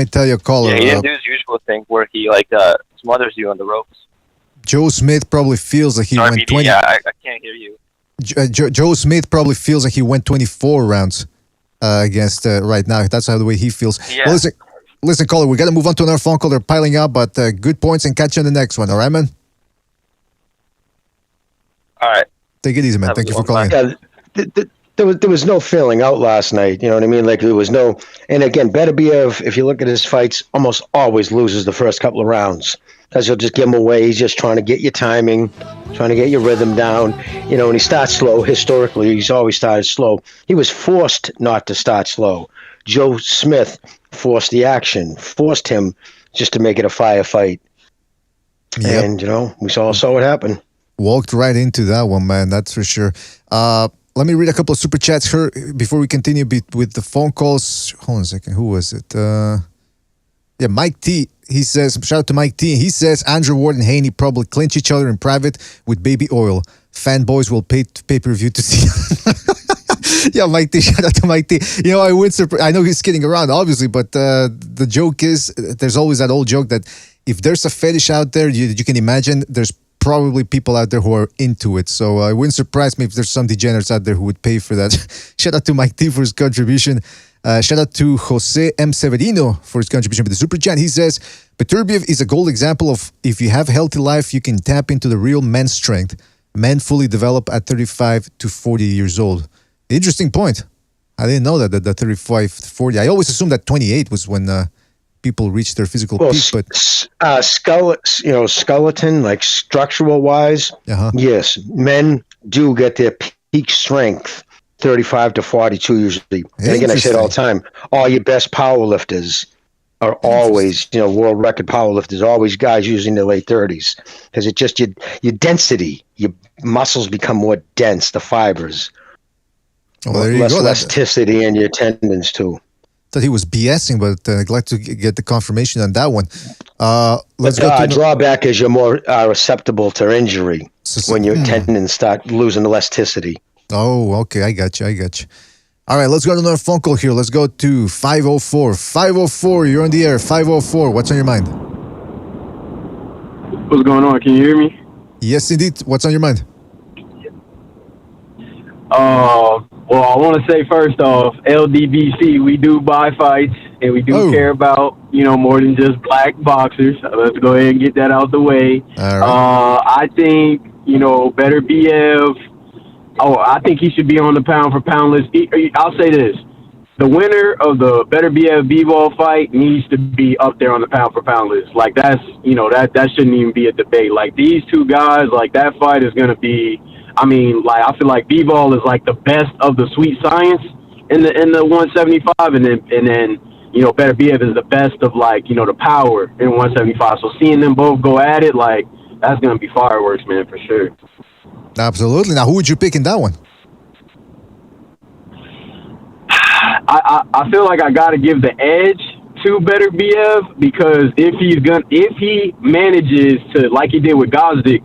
tell you, caller. Yeah, he didn't do his usual thing where he like smothers you on the ropes. Joe Smith probably feels like he Sorry, went BD, 20. yeah, I can't hear you. Joe Smith probably feels like he went 24 rounds against right now. That's how the way he feels. Yeah. Well, listen, caller, we got to move on to another phone call. They're piling up, but good points and catch you on the next one. All right, man? All right. Take it easy, man. Thank you for calling. There was no feeling out last night. You know what I mean? Like there was no. And again, Beterbiev, if you look at his fights, almost always loses the first couple of rounds because he'll just give him away. He's just trying to get your timing, trying to get your rhythm down. You know, and he starts slow. Historically, he's always started slow. He was forced not to start slow. Joe Smith forced the action, forced him just to make it a firefight. Yep. And you know, we saw what happened. Walked right into that one, man. That's for sure. Let me read a couple of super chats here before we continue with the phone calls. Hold on a second. Who was it? Yeah, Mike T. He says, shout out to Mike T. He says, Andrew Ward and Haney probably clinch each other in private with baby oil. Fanboys will pay pay-per-view to see. Yeah, Mike T. Shout out to Mike T. You know, I know he's kidding around, obviously, but the joke is, there's always that old joke that if there's a fetish out there, you can imagine there's probably people out there who are into it. So it wouldn't surprise me if there's some degenerates out there who would pay for that. Shout out to Mike T for his contribution. Shout out to Jose M. Severino for his contribution with the super chat. He says, Beterbiev is a gold example of if you have a healthy life, you can tap into the real men's strength. Men fully develop at 35 to 40 years old. Interesting point. I didn't know that the 35 to 40. I always assumed that 28 was when people reach their physical peak. But skeleton, like structural wise, yes, men do get their peak strength 35 to 42 usually. And again, I say it all the time. All your best power lifters are always, world record power lifters, always guys usually in their late 30s because it just your density, your muscles become more dense, the fibers. Well, there you less go. elasticity in your tendons too. Thought he was BSing, but glad to get the confirmation on that one. Let's go to drawback is you're more susceptible to injury when your tendons start losing elasticity. Oh, okay. I got you. All right, let's go to another phone call here. Let's go to 504. 504, you're on the air. 504, what's on your mind? What's going on? Can you hear me? Yes, indeed. What's on your mind? Well, I want to say first off, LDBC, we do buy fights, and we do care about, more than just black boxers. Let's go ahead and get that out the way. All right. I think, Beterbiev, I think he should be on the pound-for-pound list. I'll say this. the winner of the Beterbiev Bivol fight needs to be up there on the pound for pound list. Like that's that shouldn't even be a debate. Like these two guys, like that fight is gonna be. I mean, like I feel like Bivol is like the best of the sweet science in the 175, and then Beterbiev is the best of like the power in 175. So seeing them both go at it, like that's gonna be fireworks, man, for sure. Absolutely. Now, who would you pick in that one? I feel like I got to give the edge to Beterbiev because if he manages to, like he did with Gazdik,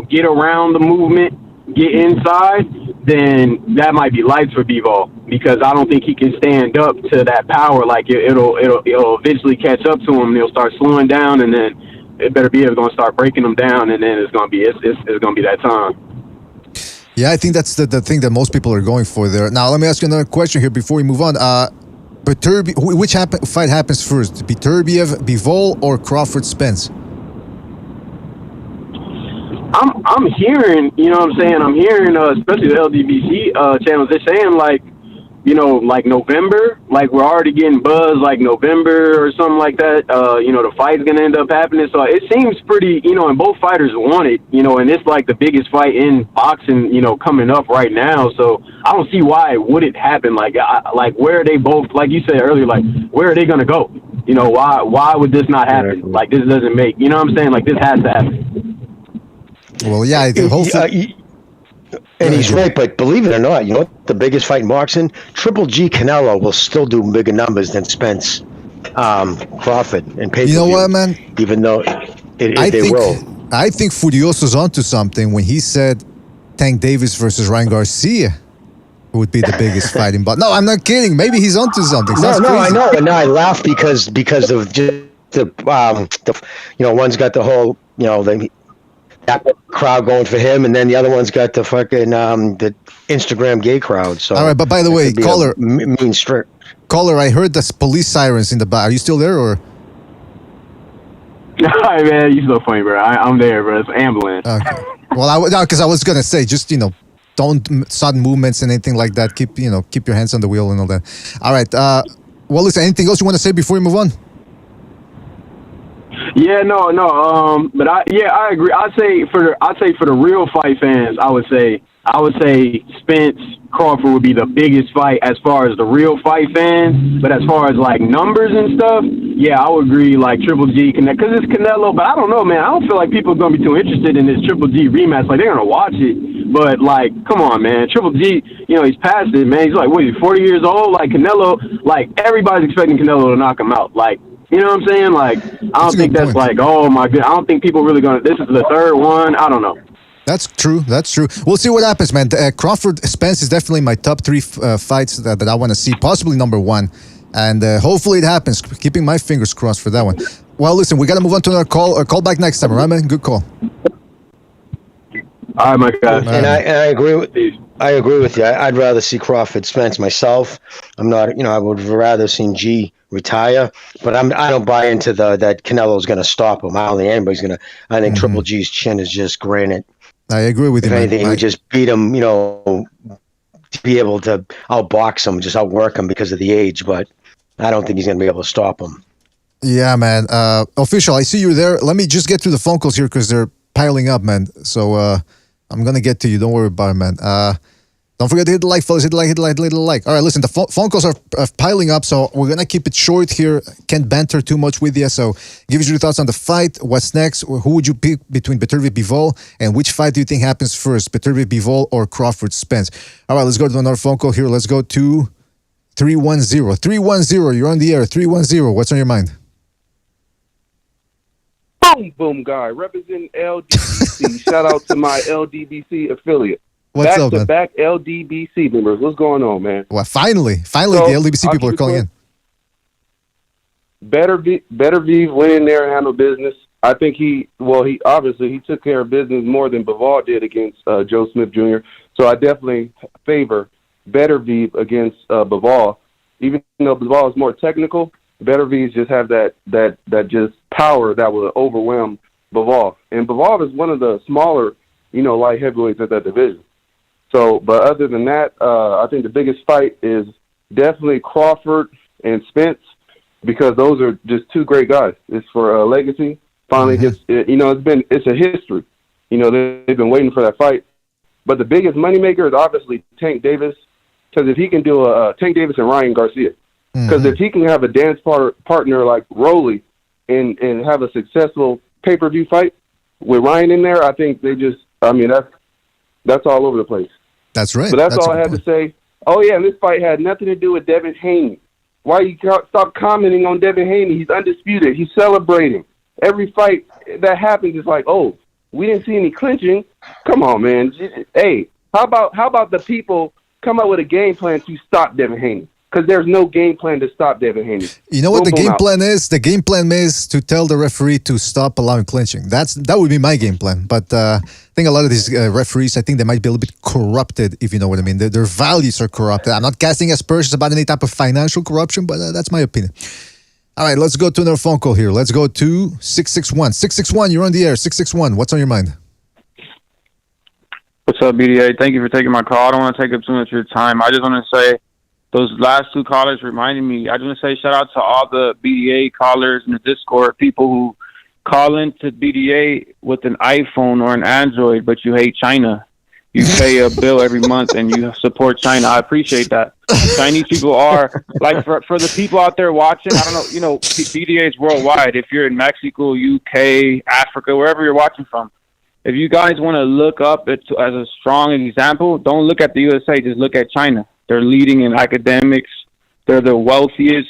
get around the movement, get inside, then that might be lights for Bivol because I don't think he can stand up to that power. Like it'll eventually catch up to him and he'll start slowing down, and then Beterbiev is going to start breaking him down, and then it's going to be that time. Yeah, I think that's the thing that most people are going for there. Now, let me ask you another question here before we move on. Which fight happens first? Beterbiev, Bivol, or Crawford Spence? I'm hearing, what I'm saying? I'm hearing, especially the LDBC channels, they're saying like November, like we're already getting buzz like November or something like that. The fight's gonna end up happening. So it seems pretty, and both fighters want it, and it's like the biggest fight in boxing, coming up right now. So I don't see why it wouldn't happen. Like where are they both, like you said earlier, like where are they gonna go? Why would this not happen? Like this doesn't make, what I'm saying? Like this has to happen. Well, yeah, I think hopefully. And he's right, but believe it or not, the biggest fight in boxing, Triple G Canelo will still do bigger numbers than Spence, Crawford, and pay-per-view. You know what, man? Even though they will. I think Furioso's onto something when he said Tank Davis versus Ryan Garcia would be the biggest fight in boxing. No, I'm not kidding. Maybe he's onto something. No, I know, and now I laugh because of just one's got the whole, that crowd going for him, and then the other one's got the fucking the Instagram gay crowd. So all right, but by the way, caller, mean strip. Caller, I heard the police sirens in the back. Are you still there, or? Hi, man, you so funny, bro. I'm there, bro. It's ambulance. Okay. Well, because I was gonna say, just don't sudden movements and anything like that. Keep your hands on the wheel and all that. All right. Well, listen. Anything else you want to say before we move on? Yeah, no. But I agree. I'd say for the real fight fans, I would say Spence Crawford would be the biggest fight as far as the real fight fans. But as far as like numbers and stuff, yeah, I would agree. Like Triple G, because it's Canelo. But I don't know, man. I don't feel like people are gonna be too interested in this Triple G rematch. Like they're gonna watch it, but like, come on, man. Triple G, he's past it, man. He's like, what? He's 40 years old. Like Canelo, like everybody's expecting Canelo to knock him out. Like. You know what I'm saying? Like, I don't think that's like, oh my god. I don't think people really this is the third one. I don't know. That's true. We'll see what happens, man. Crawford Spence is definitely my top 3 fights that I want to see, possibly number 1. And hopefully it happens. Keeping my fingers crossed for that one. Well, listen, we got to move on to another call. Call back next time, all right, man? Good call. All right, my guys. And I agree with you. I'd rather see Crawford Spence myself. I'm not, I would rather see G retire, but I don't buy into that Canelo's going to stop him. I don't think anybody's going to. I think Triple G's chin is just granite. I agree with you. If anything, he would just beat him, to be able to outbox him, just outwork him because of the age, but I don't think he's going to be able to stop him. Yeah, man. Official, I see you there. Let me just get through the phone calls here because they're piling up, man. So I'm going to get to you. Don't worry about it, man. Don't forget to hit the like, fellas. Hit the like. All right, listen, the phone calls are piling up, so we're going to keep it short here. Can't banter too much with you, so give us your thoughts on the fight. What's next? Who would you pick between Beterbiev, Bivol? And which fight do you think happens first, Beterbiev, Bivol, or Crawford Spence? All right, let's go to another phone call here. Let's go to 310. 310, you're on the air. 310, what's on your mind? Boom, guy. Representing LDBC. Shout out to my LDBC affiliate. What's up, man? Back LDBC members. What's going on, man? Well, finally, the LDBC people are calling in. Beterbiev went in there and handled business. I think he obviously took care of business more than Bivol did against Joe Smith Jr. So I definitely favor Beterbiev against Bivol. Even though Bivol is more technical, Beterbiev just have that just power that will overwhelm Bivol. And Bivol is one of the smaller, light heavyweights at that division. So, but other than that, I think the biggest fight is definitely Crawford and Spence, because those are just two great guys. It's for legacy. Finally it's a history. They've been waiting for that fight. But the biggest moneymaker is obviously Tank Davis, because if he can do Tank Davis and Ryan Garcia, because if he can have a dance partner like Rolly and have a successful pay-per-view fight with Ryan in there, I think that's all over the place. That's right. But that's all I had to say. Oh yeah, and this fight had nothing to do with Devin Haney. Why you stop commenting on Devin Haney? He's undisputed. He's celebrating. Every fight that happens is like, oh, we didn't see any clinching. Come on, man. Hey, how about the people come up with a game plan to stop Devin Haney? Because there's no game plan to stop Devin Haney. You know what the game plan is? The game plan is to tell the referee to stop allowing clinching. That would be my game plan. But I think a lot of these referees, I think they might be a little bit corrupted, if you know what I mean. Their values are corrupted. I'm not casting aspersions about any type of financial corruption, but that's my opinion. All right, let's go to another phone call here. Let's go to 661. 661, you're on the air. 661, what's on your mind? What's up, BDA? Thank you for taking my call. I don't want to take up too much of your time. I just want to say, those last two callers reminded me. I just want to say shout out to all the BDA callers in the Discord, people who call into BDA with an iPhone or an Android, but you hate China. You pay a bill every month and you support China. I appreciate that. Chinese people are, like, for the people out there watching, I don't know, BDA is worldwide. If you're in Mexico, UK, Africa, wherever you're watching from, if you guys want to look up it as a strong example, don't look at the USA, just look at China. They're leading in academics. They're the wealthiest.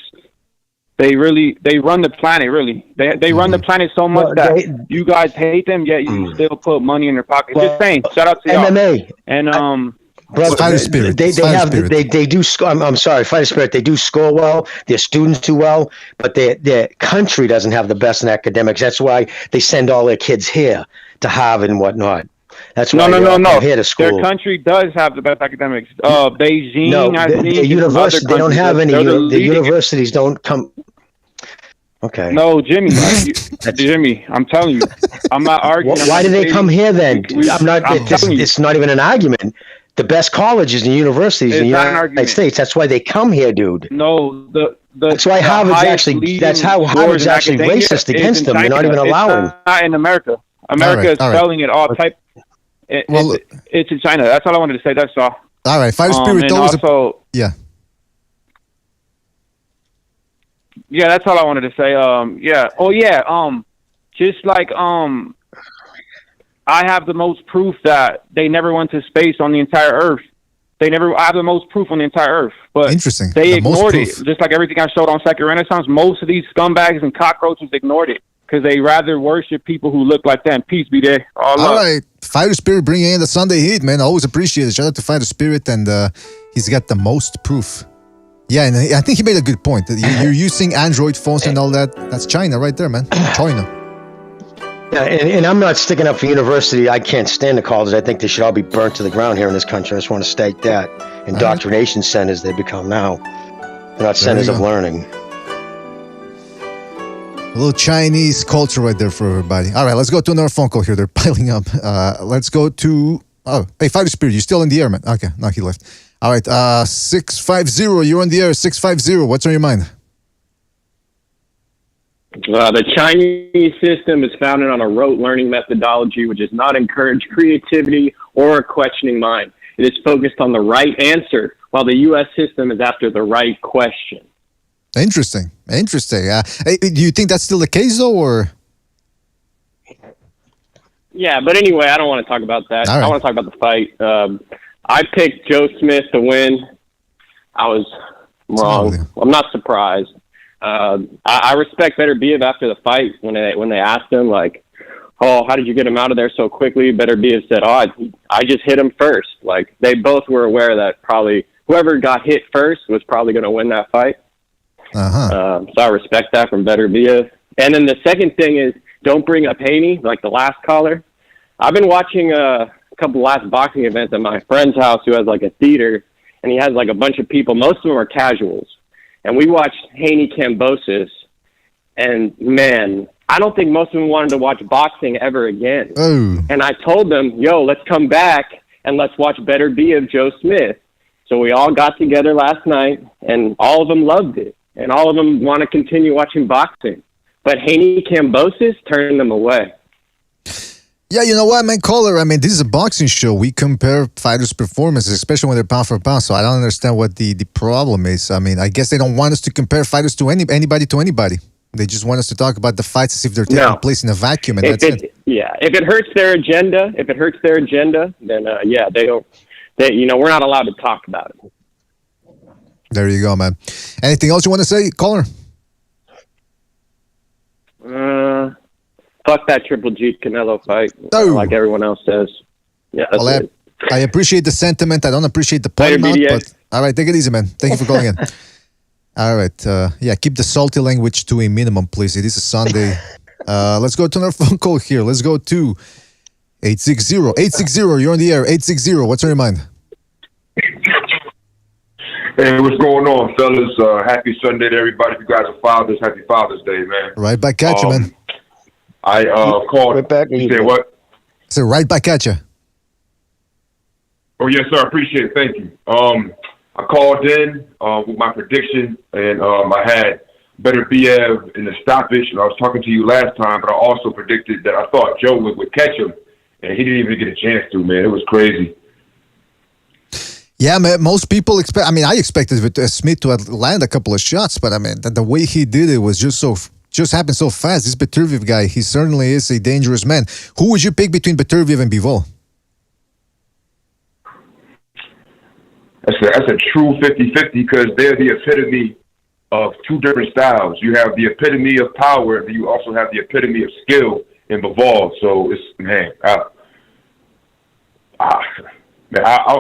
They run the planet, really. They run the planet so much that you guys hate them, yet you still put money in their pocket. Just saying, shout out to y'all. MMA. And Fighter Spirit. They do score. I'm sorry, Fighter Spirit. They do score well. Their students do well, but their country doesn't have the best in academics. That's why they send all their kids here to Harvard and whatnot. That's why no. Here to school. Their country does have the best academics. Beijing, the university. They don't have any. The universities don't come. Okay. No, Jimmy. Jimmy, I'm telling you, I'm not arguing. Why do they come here then? It's not even an argument. The best colleges and universities in the United States. That's why they come here, dude. No, that's why Harvard's actually. That's how Harvard's actually racist against them. They're not even allowing. It's not in America. America is selling it all type. It's in China. That's all I wanted to say. That's all. All right, Fighter Spirit. Yeah. Yeah, that's all I wanted to say. Just like I have the most proof that they never went to space on the entire Earth. I have the most proof on the entire Earth. But interesting. They ignored it. Just like everything I showed on Second Renaissance, most of these scumbags and cockroaches ignored it because they rather worship people who look like them. Peace be there. All right. Fighter Spirit bringing in the Sunday heat, man. I always appreciate it. Shout out to Fighter Spirit, and he's got the most proof. Yeah, and I think he made a good point. You're using Android phones and all that. That's China right there, man. China. Yeah, and I'm not sticking up for university. I can't stand the colleges. I think they should all be burnt to the ground here in this country. I just want to state that. Indoctrination centers they become now. They're not centers of learning. A little Chinese culture right there for everybody. All right, let's go to another phone call here. They're piling up. Let's go to... Oh, hey, Fighter Spirit, you still in the air, man? Okay, no, he left. All right, 650, you're on the air, 650. What's on your mind? The Chinese system is founded on a rote learning methodology, which does not encourage creativity or a questioning mind. It is focused on the right answer, while the U.S. system is after the right question. Interesting. Do you think that's still the case, though, or...? Yeah, but anyway, I don't want to talk about that. Right. I want to talk about the fight. I picked Joe Smith to win. I was wrong. I'm not surprised. I respect Beterbiev after the fight when they asked him, like, oh, how did you get him out of there so quickly? Beterbiev said, oh, I just hit him first. Like, they both were aware that probably whoever got hit first was probably going to win that fight. So I respect that from Beterbiev. And then the second thing is, don't bring up Haney, like the last caller. I've been watching a couple last boxing events at my friend's house who has like a theater, and he has like a bunch of people. Most of them are casuals. And we watched Haney Kambosos, and man, I don't think most of them wanted to watch boxing ever again. And I told them, yo, let's come back and let's watch Beterbiev Joe Smith. So we all got together last night, and all of them loved it, and all of them want to continue watching boxing. But Haney Kambosos turned them away. Yeah, you know what, man, caller? I mean, this is a boxing show. We compare fighters' performances, especially when they're pound for pound. So I don't understand what the problem is. I mean, I guess they don't want us to compare fighters to anybody to anybody. They just want us to talk about the fights as if they're taking place in a vacuum, and that's it. Yeah, if it hurts their agenda, then they don't. We're not allowed to talk about it. There you go, man. Anything else you want to say, caller? Fuck that Triple G Canelo fight, like everyone else says. Yeah, that's it. I appreciate the sentiment. I don't appreciate the point amount, but all right, take it easy, man. Thank you for calling in. All right, keep the salty language to a minimum, please. It is a Sunday. Let's go to another phone call here. Let's go to 860. 860, you're on the air. 860, what's on your mind? Hey, what's going on, fellas? Happy Sunday to everybody. If you guys are fathers, happy Father's Day, man. Right back at you, man. I called. Right back you said what? So right back at you. Oh, yes, sir. I appreciate it. Thank you. I called in with my prediction, and I had Beterbiev in the stoppage. And I was talking to you last time, but I also predicted that I thought Joe would catch him, and he didn't even get a chance to, man. It was crazy. Yeah, man, most people expect. I mean, I expected Smith to land a couple of shots, but I mean, the way he did it was just happened so fast. This Beterbiev guy, he certainly is a dangerous man. Who would you pick between Beterbiev and Bivol? That's a true 50-50 because they're the epitome of two different styles. You have the epitome of power, and you also have the epitome of skill in Bivol. So it's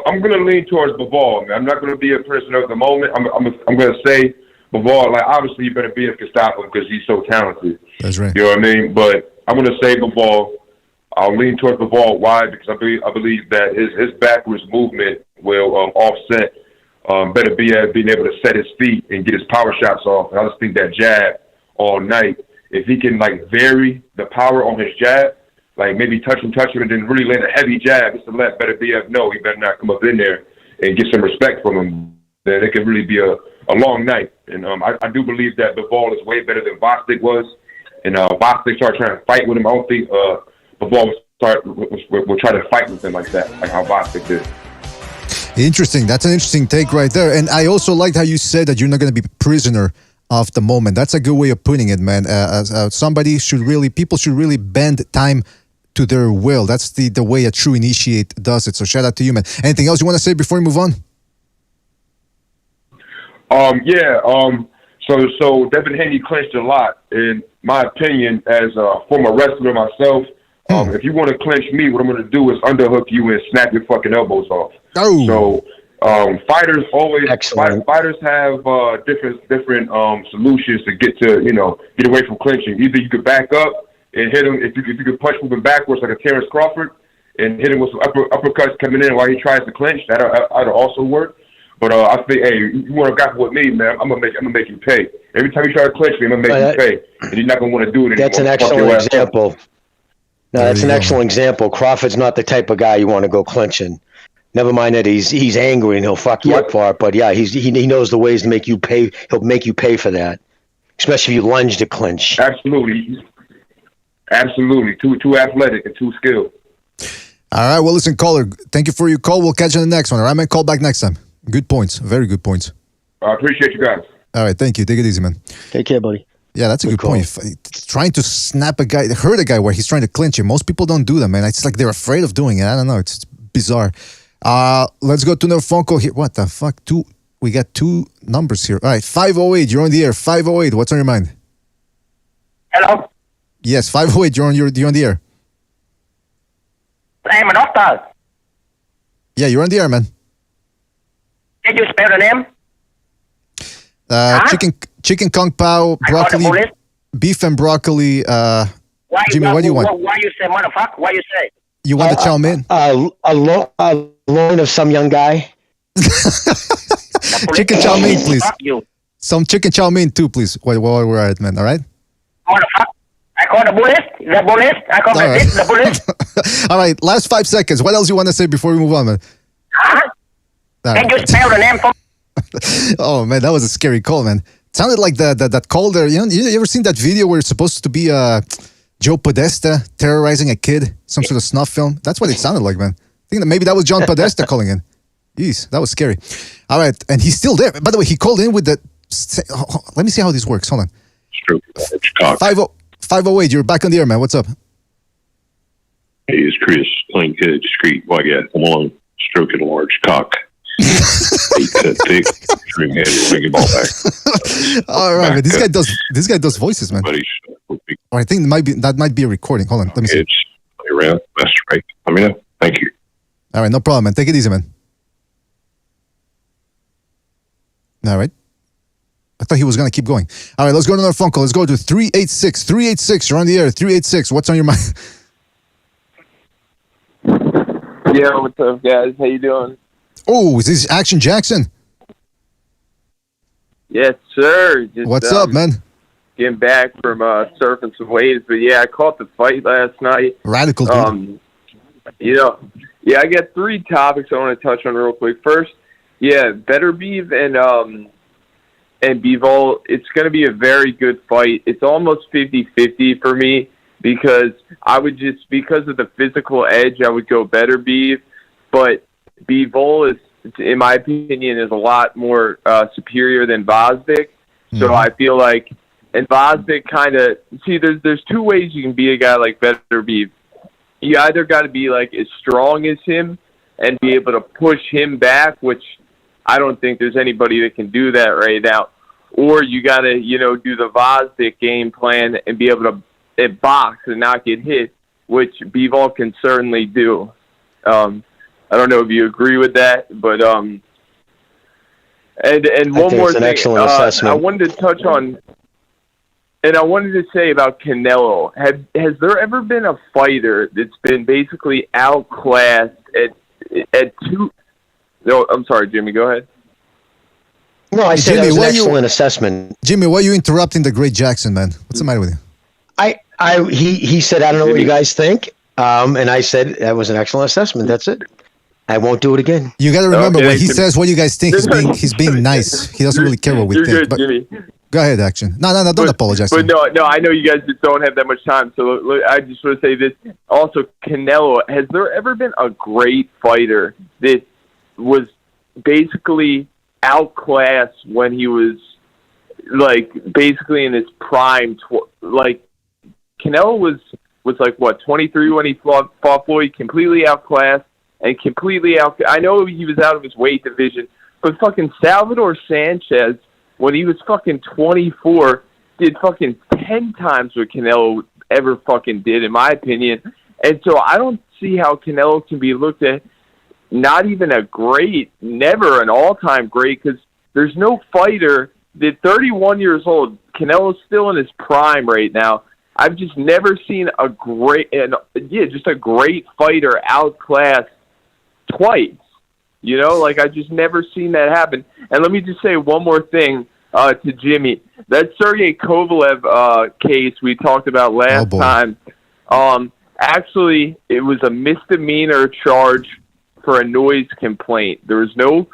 I'm going to lean towards Bivol, man. I'm not going to be a prisoner of the moment. I'm going to say Bivol. Like, obviously, you better be able to stop him because he's so talented. That's right. You know what I mean? But I'm going to say Bivol. I'll lean towards Bivol. Why? Because I believe that his backwards movement will offset Beterbiev being able to set his feet and get his power shots off. And I just think that jab all night, if he can vary the power on his jab, like maybe touch him, and then really land a heavy jab just to let Beterbiev know he better not come up in there and get some respect from him, then it could really be a long night. And I do believe that Bivol is way better than Bostic was. And Bostic started trying to fight with him. I don't think Bivol will try to fight with him like that, like how Bostic did. Interesting. That's an interesting take right there. And I also liked how you said that you're not going to be prisoner of the moment. That's a good way of putting it, man. People should really bend time to their will. That's the way a true initiate does it. So shout out to you, man. Anything else you want to say before we move on? So Devin Haney clinched a lot. In my opinion, as a former wrestler myself, if you want to clinch me, what I'm going to do is underhook you and snap your fucking elbows off. Oh. So fighters always fighters have different solutions to get away from clinching. Either you could back up and hit him if you could punch moving backwards like a Terrence Crawford and hit him with some uppercuts coming in while he tries to clinch. That'll also work. But I think, hey, you want to grapple with me, man? I'm gonna make you pay. Every time you try to clinch me, I'm gonna make you pay, and you're not gonna want to do it anymore. That's an excellent example. No, that's an excellent example. Crawford's not the type of guy you want to go clinching. Never mind that he's angry and he'll fuck you up for it. But yeah, he knows the ways to make you pay. He'll make you pay for that, especially if you lunge to clinch. Absolutely. Too athletic and too skilled. All right. Well, listen, caller. Thank you for your call. We'll catch you on the next one. All right, man. Call back next time. Good points. Very good points. I appreciate you guys. All right. Thank you. Take it easy, man. Take care, buddy. Yeah, that's a good point. Trying to hurt a guy where he's trying to clinch him. Most people don't do that, man. It's like they're afraid of doing it. I don't know. It's bizarre. Let's go to another phone call here. What the fuck? We got two numbers here. All right, 508. You're on the air. 508. What's on your mind? Hello. Yes, 508. You're on the air. I'm a doctor. Yeah, you're on the air, man. Can you spell the name? Chicken kung pao, broccoli, beef and broccoli. Jimmy, what do you want? Why you say motherfucker? Why you say? You want the chow mein? A loan of some young guy. Chicken chow mein, please. Some chicken chow mein too, please. While we're at it, man. All right. Motherfucker. I call the police. I call the police. All right. Last 5 seconds. What else you want to say before we move on, man? Huh? Can you spell the name for Oh man, that was a scary call, man. It sounded like that call there. You ever seen that video where it's supposed to be Joe Podesta terrorizing a kid, some sort of snuff film? That's what it sounded like, man. I think that maybe that was John Podesta calling in. Jeez, that was scary. All right, and he's still there. By the way, he called in with the. Let me see how this works. Hold on. Stroke cock. 508. You're back on the air, man. What's up? Hey, it's Chris. Plain good, discreet. Why got? Come on, stroking a large cock. 8 cut thick. String head. Bring your ball back. All right, man. This guy does voices, man. I think that might be a recording. Hold on. Let me see. Play around. Masturbate. Let me know. Thank you. All right, no problem, man. Take it easy, man. All right. I thought he was going to keep going. All right, let's go to another phone call. Let's go to 386. 386, you're on the air. 386, what's on your mind? Yeah, what's up, guys? How you doing? Oh, is this Action Jackson? Yes, sir. Just, what's up, man? Getting back from surfing some waves. But, yeah, I caught the fight last night. Radical, dude. I got 3 topics I want to touch on real quick. First, Beterbiev and Bivol, it's going to be a very good fight. It's almost 50-50 for me because because of the physical edge, I would go Beterbiev. But Bivol is, in my opinion, is a lot more superior than Vosdick. So I feel like, and Vosdick kind of, there's 2 ways you can be a guy like Beterbiev. You either got to be like as strong as him and be able to push him back, which I don't think there's anybody that can do that right now. Or you got to, do the Vosdick game plan and be able to box and not get hit, which Bivol can certainly do. I don't know if you agree with that, but and one more thing, I wanted to touch on, and I wanted to say about Canelo. Has there ever been a fighter that's been basically outclassed at 2? No, I'm sorry, Jimmy. Go ahead. No, I said Jimmy, that was an excellent assessment. Jimmy, why are you interrupting the great Jackson, man? What's the matter with you? He said, I don't know what you guys think. And I said, that was an excellent assessment. That's it. I won't do it again. You got to remember, when he says what you guys think, he's being nice. He doesn't really care what we think. Good, Jimmy. Go ahead, Action. No, don't apologize. But no, I know you guys just don't have that much time. So I just want to say this. Also, Canelo, has there ever been a great fighter that was basically outclassed when he was basically in his prime? Canelo was like what, 23 when he fought Floyd, completely outclassed and completely out. I know he was out of his weight division, but fucking Salvador Sanchez, when he was fucking 24, did fucking 10 times what Canelo ever fucking did, in my opinion. And so I don't see how Canelo can be looked at not even a great, never an all-time great, because there's no fighter that 31 years old, Canelo's still in his prime right now. I've just never seen a great fighter outclassed twice. I've just never seen that happen. And let me just say one more thing to Jimmy. That Sergey Kovalev case we talked about last time, actually, it was a misdemeanor charge for a noise complaint. There was no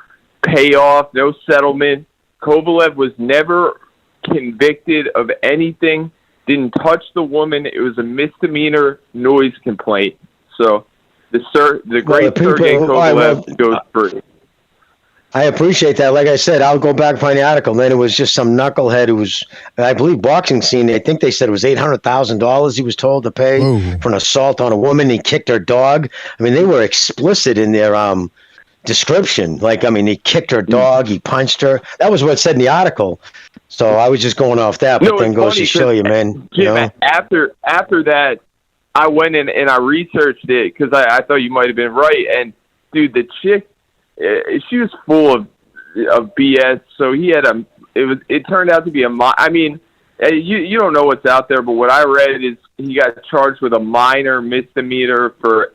payoff, no settlement. Kovalev was never convicted of anything, didn't touch the woman. It was a misdemeanor noise complaint. So the great Sergey Kovalev goes free. I appreciate that. Like I said, I'll go back and find the article. Then it was just some knucklehead who was, I believe, boxing scene. I think they said it was $800,000 he was told to pay for an assault on a woman. He kicked her dog. I mean, they were explicit in their description. He kicked her dog. He punched her. That was what said in the article. So I was just going off that. But then goes to show you, man. Jim, after that, I went in and I researched it because I thought you might have been right. And dude, the chick, she was full of BS. So he had it turned out to be you don't know what's out there, but what I read is he got charged with a minor misdemeanor for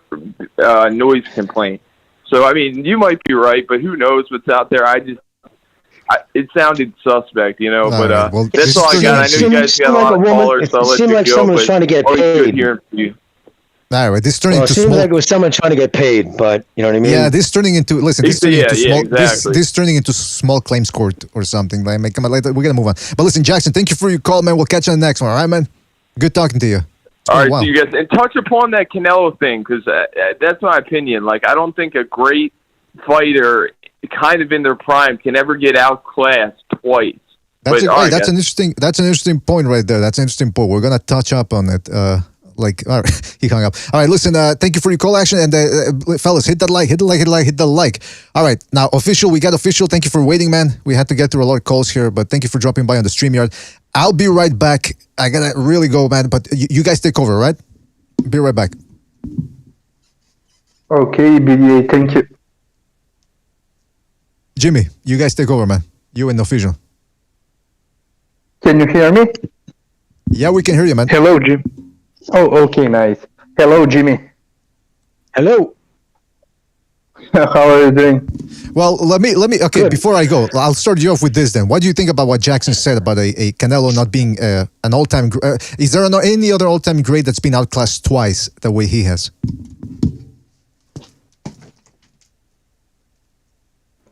noise complaint. So you might be right, but who knows what's out there? It sounded suspect, but that's all I got. I know you guys got a lot of callers, so I'll let you go. Someone was trying to get paid. Good hearing from you. All right, this is turning Well, it into seems small. like it was someone trying to get paid, but you know what I mean? Yeah, this is turning into listen. This is turning into small. exactly. This is turning into small claims court or something. Like, come on, we're gonna move on. But listen, Jackson, thank you for your call, man. We'll catch you on the next one. All right, man. Good talking to you. All right, wow. so you guys, and touch upon that Canelo thing, because that's my opinion. Like, I don't think a great fighter, kind of in their prime, can ever get outclassed twice. That's But, all right, that's an guys. interesting. That's an interesting point right there. That's an interesting point. We're gonna touch up on it. All right, he hung up. All right, listen. Thank you for your call, action, and fellas, hit that like, hit the like. All right, now official. We got official. Thank you for waiting, man. We had to get through a lot of calls here, but thank you for dropping by on the StreamYard. I'll be right back. I gotta really go, man. But you guys take over, right? Be right back. Okay, BDA. Thank you. Jimmy, you guys take over, man. You and official. Can you hear me? Yeah, we can hear you, man. Hello, Jim. Oh, okay, nice. Hello, Jimmy. Hello. How are you doing? Well, let me. Okay, before I go, I'll start you off with this. Then, what do you think about what Jackson said about a Canelo not being an all-time? Is there any other all-time great that's been outclassed twice the way he has?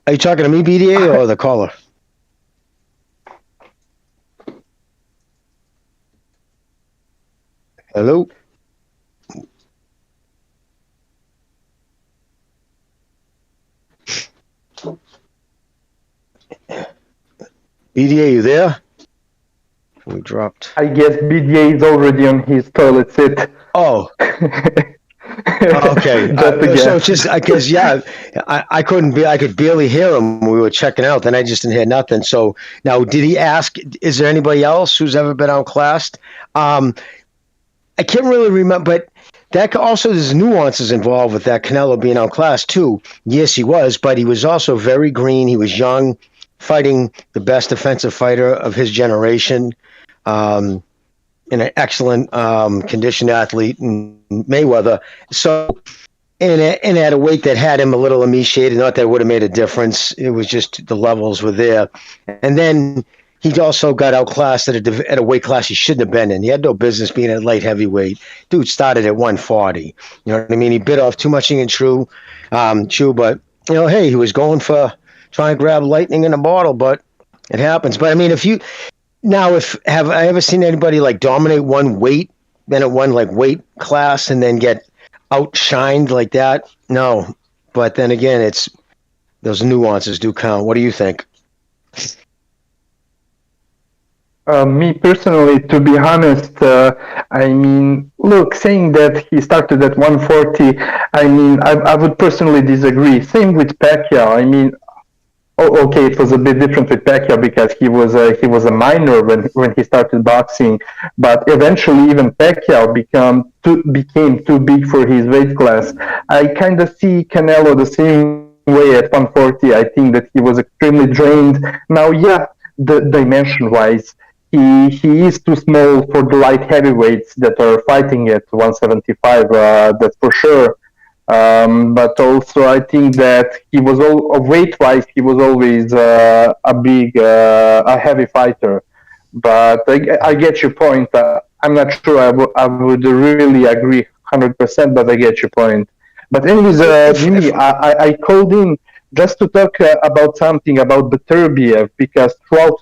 Are you talking to me, BDA, or the caller? Hello? BDA, you there? We dropped. I guess BDA is already on his toilet seat. Oh. Okay. So it's just, I guess, yeah, I could barely hear him when we were checking out. Then I just didn't hear nothing. So now, did he ask, is there anybody else who's ever been outclassed? I can't really remember, but that also, there's nuances involved with that Canelo being outclassed too. Yes, he was, but he was also very green. He was young, fighting the best defensive fighter of his generation. And an excellent conditioned athlete in Mayweather. So, and at a weight that had him a little emaciated, not that it would have made a difference. It was just the levels were there. And then he also got outclassed at a weight class he shouldn't have been in. He had no business being at light heavyweight. Dude started at 140. You know what I mean? He bit off too much and chew, but, you know, hey, he was going for trying to grab lightning in a bottle, but it happens. But, I mean, have I ever seen anybody like dominate one weight, then at one like weight class and then get outshined like that? No. But then again, it's those nuances do count. What do you think? Me personally, to be honest, I mean, look, saying that he started at 140, I mean, I would personally disagree. Same with Pacquiao. I mean, okay, it was a bit different with Pacquiao because he was a minor when he started boxing, but eventually even Pacquiao became too big for his weight class. I kind of see Canelo the same way at 140. I think that he was extremely drained. Now, yeah, the dimension-wise, he is too small for the light heavyweights that are fighting at 175. That's for sure. But also, I think that he was weight-wise, he was always a heavy fighter. But I get your point. I'm not sure I would really agree 100%, but I get your point. But anyways, Jimmy, I called in just to talk about something about Beterbiev, because throughout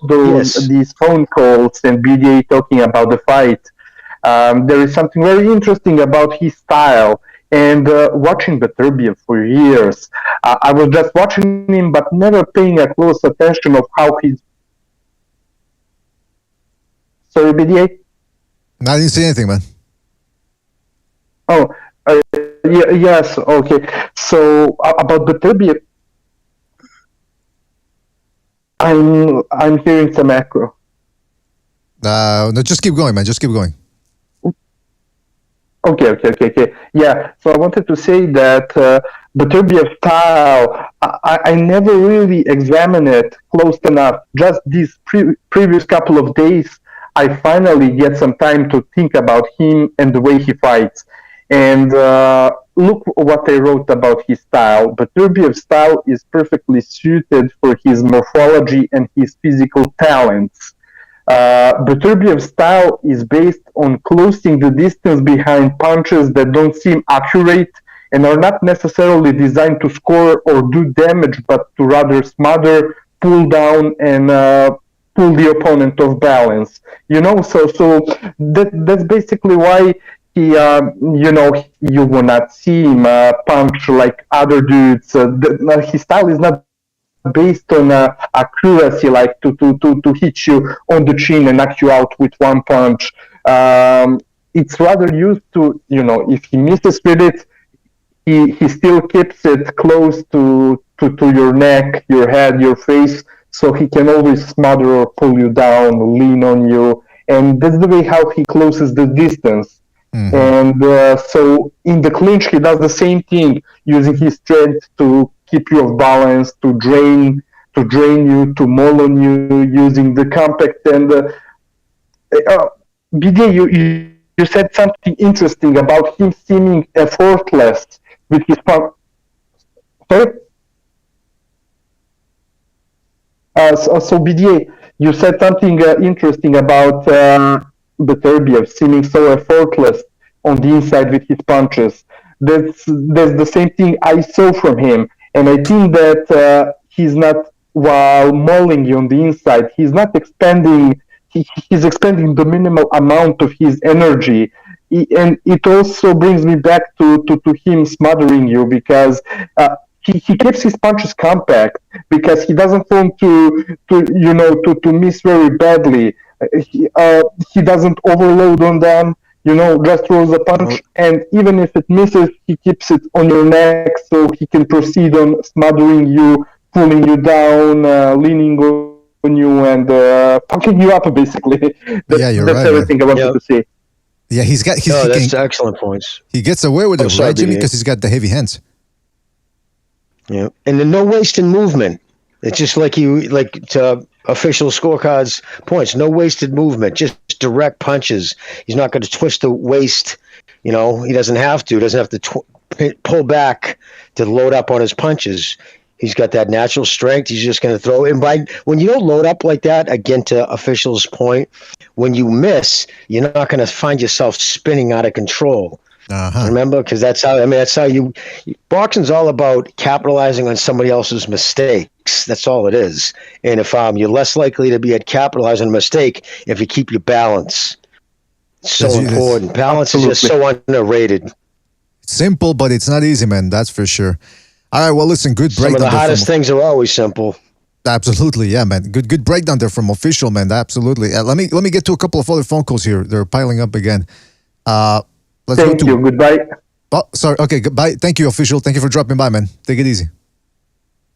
these phone calls and BDA talking about the fight, there is something very interesting about his style. And watching Beterbiev for years, I was just watching him, but never paying a close attention of how he's. Sorry, BDA? No, I didn't say anything, man. Oh, yes, okay. So about Beterbiev, I'm hearing some echo. No, just keep going, man. Just keep going. Okay. Yeah, so I wanted to say that Beterbiev style, I never really examined it close enough. Just these previous couple of days, I finally get some time to think about him and the way he fights. And look what I wrote about his style. Beterbiev's style is perfectly suited for his morphology and his physical talents. Beterbiev's style is based on closing the distance behind punches that don't seem accurate and are not necessarily designed to score or do damage, but to rather smother, pull down, and pull the opponent off balance. So that's basically why he, you will not see him punch like other dudes. His style is not based on accuracy, like to hit you on the chin and knock you out with one punch. It's rather used to, if he misses with it, he still keeps it close to your neck, your head, your face, so he can always smother or pull you down, lean on you, and that's the way how he closes the distance. Mm-hmm. And so in the clinch, he does the same thing, using his strength to keep you off balance, to drain you, to maul on you, using the compact. And BD, you said something interesting about him seeming effortless with his punch. Sorry? So BDA, you said something interesting about Beterbiev seeming so effortless on the inside with his punches. That's the same thing I saw from him, and I think that he's not, while mauling you on the inside, he's not expending. He's expending the minimal amount of his energy, and it also brings me back to him smothering you, because he keeps his punches compact because he doesn't want to miss very badly. He doesn't overload on them. Just throws a punch, and even if it misses, he keeps it on your neck so he can proceed on smothering you, pulling you down, leaning on you, and punching you up, basically. That's right, everything I wanted to say. Yeah, that's excellent points. He gets away with it, right, Jimmy? Because he's got the heavy hands. Yeah, and then no wasted movement. It's just like to official scorecards points. No wasted movement, just direct punches. He's not going to twist the waist. He doesn't have to. He doesn't have to pull back to load up on his punches. He's got that natural strength. He's just going to throw. And when you don't load up like that, again, to official's point, when you miss, you're not going to find yourself spinning out of control. Uh-huh. Remember, because that's how you. Boxing's all about capitalizing on somebody else's mistakes. That's all it is. And if you're less likely to be capitalizing on a mistake if you keep your balance. So important. Balance is just so underrated. Simple, but it's not easy, man. That's for sure. All right. Well, listen. Good breakdown. Some of the hardest things are always simple. Absolutely, yeah, man. Good breakdown there from official, man. Absolutely. Let me get to a couple of other phone calls here. They're piling up again. Thank you. Goodbye. Oh, sorry. Okay, goodbye. Thank you, official. Thank you for dropping by, man. Take it easy.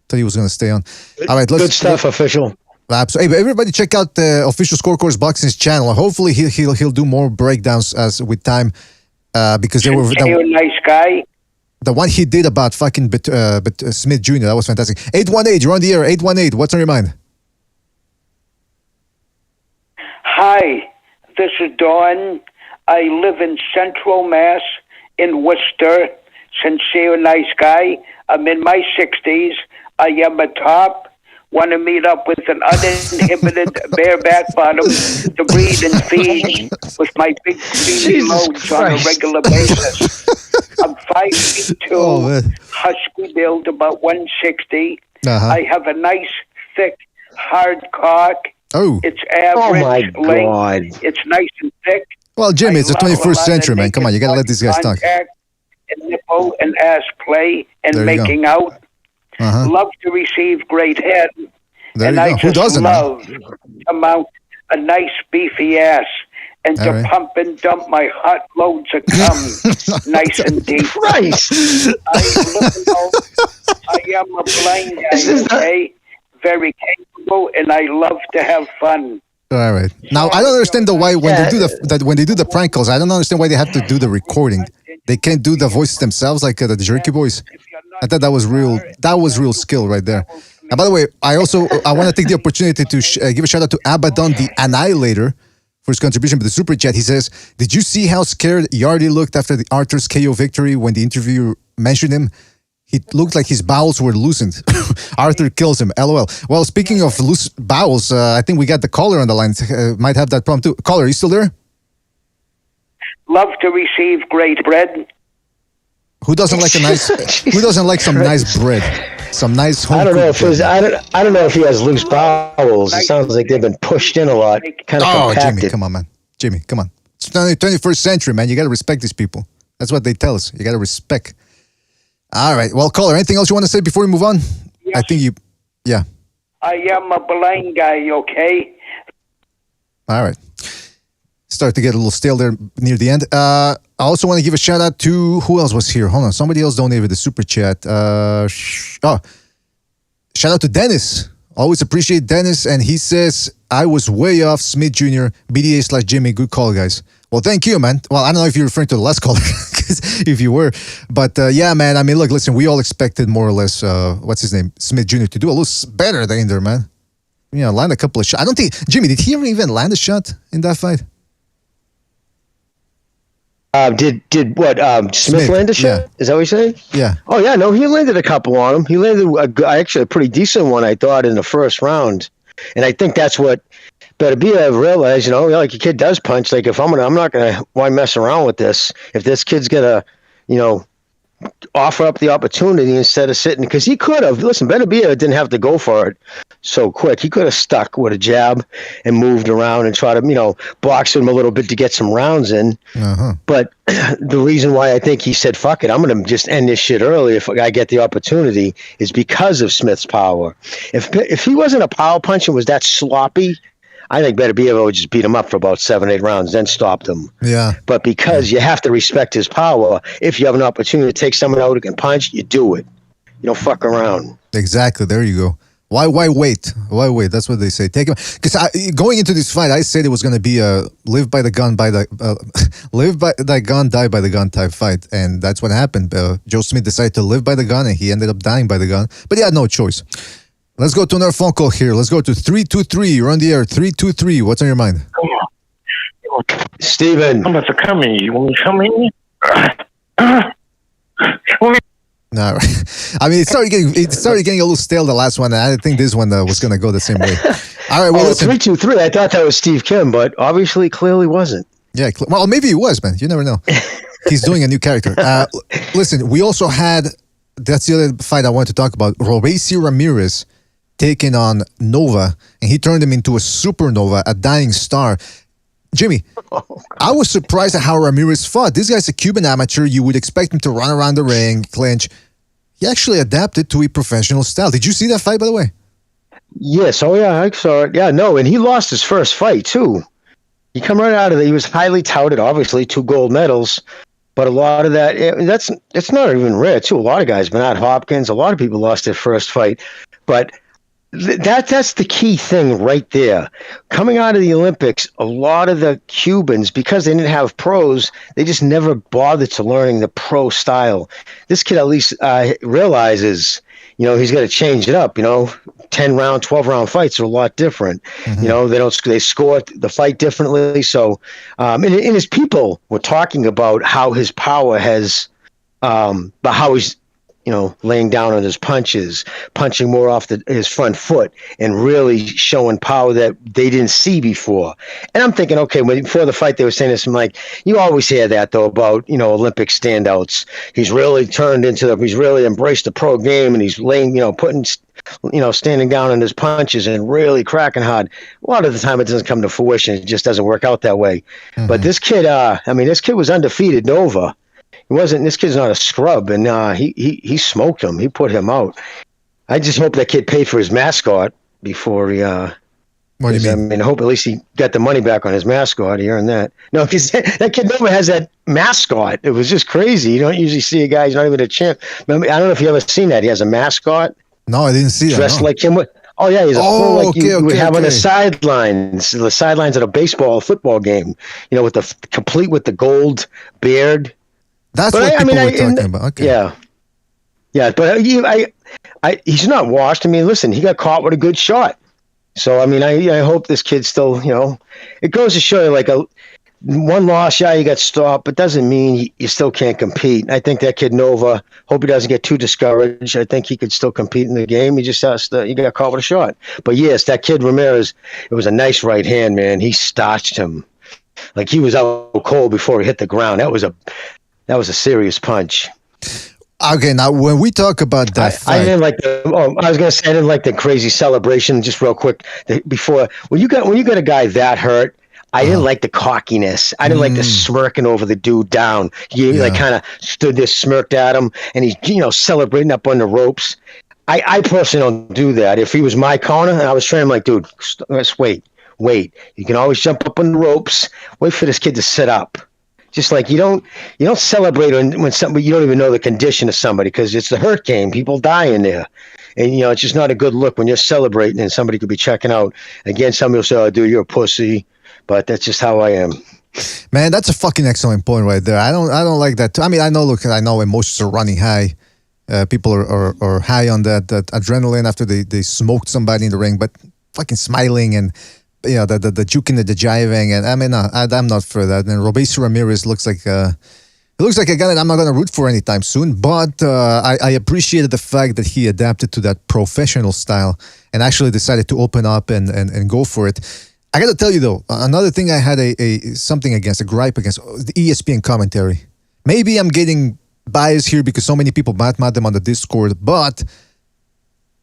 Thought he was going to stay on. All right, good stuff, official. Absolutely. Hey, everybody, check out the official Scorecards Boxing's channel. Hopefully, he'll do more breakdowns as with time, because they were. You're a nice guy. The one he did about fucking Smith Jr. That was fantastic. 818, you're on the air. 818, what's on your mind? Hi, this is Dawn. I live in Central Mass in Worcester. Sincere, nice guy. I'm in my 60s. I am a top. Want to meet up with an uninhibited bareback bottom to breed and feed with my big feeding loads on a regular basis. I'm 5'2", husky build, about 160. I have a nice, thick, hard cock. Oh. It's average length. God. It's nice and thick. Well, Jimmy, it's the 21st century, man. Come on, you got to let these guys talk. And nipple and ass play and making out. Love to receive great head. There and you go. Who doesn't? Love to mount a nice beefy ass and to pump and dump my hot loads of cum nice and deep. Christ! I am a blind guy, okay? Very capable, and I love to have fun. All right. Now I don't understand why when they do the prank calls. I don't understand why they have to do the recording. They can't do the voices themselves like the Jerky Boys. I thought that was real. That was real skill right there. And by the way, I want to take the opportunity to give a shout out to Abaddon the Annihilator for his contribution to the Super Chat. He says, "Did you see how scared Yardy looked after the Artur's KO victory when the interviewer mentioned him? He looked like his bowels were loosened. Arthur kills him. LOL. Well, speaking of loose bowels, I think we got the caller on the line. Might have that problem too. Caller, are you still there? Love to receive great bread. Who doesn't like a nice? Who doesn't like some nice bread? Some nice home. I don't know if I don't know if he has loose bowels. It sounds like they've been pushed in a lot. Kind of compacted. Jimmy, come on, man. Jimmy, come on. It's the 21st century, man. You got to respect these people. That's what they tell us. You got to respect. All right. Well, caller, anything else you want to say before we move on? Yes. I think yeah. I am a blind guy, okay? All right. Start to get a little stale there near the end. I also want to give a shout out to, who else was here? Hold on. Somebody else donated the super chat. Shout out to Dennis. Always appreciate Dennis. And he says, I was way off. Smith Jr., BDA/Jimmy. Good call, guys. Well, thank you, man. Well, I don't know if you're referring to the last caller, if you were. But yeah, man, I mean, look, listen, we all expected more or less, what's his name, Smith Jr. to do a little better than there, man. You know, land a couple of shots. I don't think, Jimmy, did he ever even land a shot in that fight? Did what? Smith land a shot? Yeah. Is that what you're saying? Yeah. Oh, yeah, no, he landed a couple on him. He landed actually a pretty decent one, I thought, in the first round. And I think that's what Beterbiev realized, you know, like a kid does punch. Like, I'm not going to, why mess around with this? If this kid's going to, you know, offer up the opportunity instead of sitting, because he could have, listen, Beterbiev didn't have to go for it so quick. He could have stuck with a jab and moved around and try to, you know, box him a little bit to get some rounds in. Uh-huh. But the reason why I think he said, fuck it, I'm going to just end this shit early if I get the opportunity is because of Smith's power. If he wasn't a power puncher, was that sloppy, I think Beterbiev would just beat him up for about 7-8 rounds, then stopped him. Yeah. But because you have to respect his power, if you have an opportunity to take someone out who can punch, you do it. You don't fuck around. Exactly. There you go. Why wait? Why wait? That's what they say. Take him, because going into this fight, I said it was going to be a live by the gun, live by the gun, die by the gun type fight, and that's what happened. Joe Smith decided to live by the gun, and he ended up dying by the gun, but he had no choice. Let's go to another phone call here. Let's go to 323. You're on the air. 323. What's on your mind? Come on. Steven. I'm about to come in. You want me to come in? No, I mean, it started getting a little stale, the last one, and I think this one was going to go the same way. All right, well, listen. 323. I thought that was Steve Kim, but obviously, clearly wasn't. Yeah, well, maybe he was, man. You never know. He's doing a new character. Listen, we also had, that's the other fight I wanted to talk about, Robeisy Ramirez taking on Nova, and he turned him into a supernova, a dying star. Jimmy, I was surprised at how Ramirez fought. This guy's a Cuban amateur. You would expect him to run around the ring, clinch. He actually adapted to a professional style. Did you see that fight, by the way? Yes. Oh, yeah, I saw it. Yeah, no, and he lost his first fight, too. He come right out of it. He was highly touted, obviously, 2 gold medals. But a lot of that, it's not even rare, too. A lot of guys, Bernard Hopkins, a lot of people lost their first fight. But that's the key thing right there. Coming out of the Olympics, a lot of the Cubans, because they didn't have pros, they just never bothered to learning the pro style. This kid at least realizes, you know, he's got to change it up. You know, 10-round, 12-round fights are a lot different. Mm-hmm. You know, they score the fight differently. So, and his people were talking about how his power has, but how he's, you know, laying down on his punches, punching more off his front foot, and really showing power that they didn't see before. And I'm thinking, okay, before the fight, they were saying this. I'm like, you always hear that, though, about, you know, Olympic standouts. He's really he's really embraced the pro game, and he's laying, you know, putting, you know, standing down on his punches and really cracking hard. A lot of the time, it doesn't come to fruition. It just doesn't work out that way. Mm-hmm. But this kid, this kid was undefeated, Nova. This kid's not a scrub, and he smoked him. He put him out. I just hope that kid paid for his mascot before he. What do you mean? I mean, I hope at least he got the money back on his mascot. He earned that. No, because that kid never has that mascot. It was just crazy. You don't usually see a guy who's not even a champ. I don't know if you ever seen that. He has a mascot. No, I didn't see that. Dressed like him. Oh yeah, he's a you would have on the sidelines of a baseball, or football game. You know, complete with the gold beard. That's what people were talking about. Okay. Yeah, but he's not washed. I mean, listen, he got caught with a good shot. So I mean, I hope this kid still, you know, it goes to show you, like one loss, yeah, you got stopped, but doesn't mean you still can't compete. I think that kid Nova, hope he doesn't get too discouraged. I think he could still compete in the game. He just has to, you got caught with a shot. But yes, that kid Ramirez, it was a nice right hand, man. He starched him. Like he was out cold before he hit the ground. That was a serious punch. Okay, now when we talk about that fight, I didn't like I was gonna say I didn't like the crazy celebration. Just real quick, before when you got a guy that hurt, I didn't like the cockiness. I didn't like the smirking over the dude down. He like kind of stood there, smirked at him, and he's celebrating up on the ropes. I personally don't do that. If he was my corner and I was training, I'm like, dude, let's wait. You can always jump up on the ropes. Wait for this kid to sit up. Just like you don't celebrate when somebody you don't even know the condition of somebody because it's the hurt game. People die in there, and it's just not a good look when you're celebrating and somebody could be checking out. Again, somebody will say, "Oh, dude, you're a pussy," but that's just how I am. Man, that's a fucking excellent point right there. I don't like that. I mean, I know emotions are running high. People are high on that adrenaline after they smoked somebody in the ring, but fucking smiling and. The juking and the jiving, and I mean, I'm not for that. And Robeisy Ramirez looks like a guy that I'm not gonna root for anytime soon. But I appreciated the fact that he adapted to that professional style and actually decided to open up and go for it. I got to tell you though, another thing I had a gripe against the ESPN commentary. Maybe I'm getting biased here because so many people mad them on the Discord, but.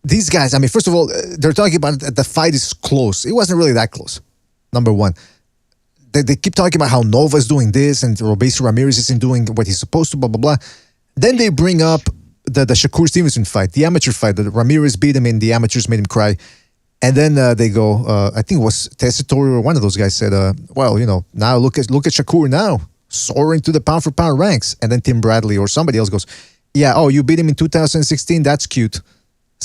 These guys, I mean, first of all, they're talking about the fight is close. It wasn't really that close, number one. They keep talking about how Nova's doing this and Robeisy Ramirez isn't doing what he's supposed to, blah, blah, blah. Then they bring up the Shakur Stevenson fight, the amateur fight, that Ramirez beat him and the amateurs made him cry. And then they go, I think it was Tessitore or one of those guys said, now look at Shakur now, soaring to the pound-for-pound ranks. And then Tim Bradley or somebody else goes, you beat him in 2016, that's cute.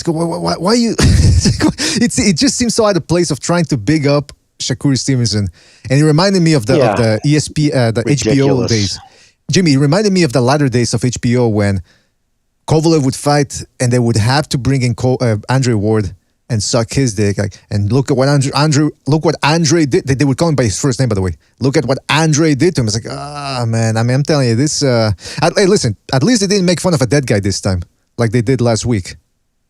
Why you? It just seems so out of place of trying to big up Shakur Stevenson, and it reminded me of the ESP, the HBO days. Jimmy, it reminded me of the latter days of HBO when Kovalev would fight and they would have to bring in Andre Ward and suck his dick. And look at what Andre did. They would call him by his first name, by the way. Look at what Andre did to him. It's like, man. I mean, I'm telling you this. Hey, listen. At least they didn't make fun of a dead guy this time, like they did last week.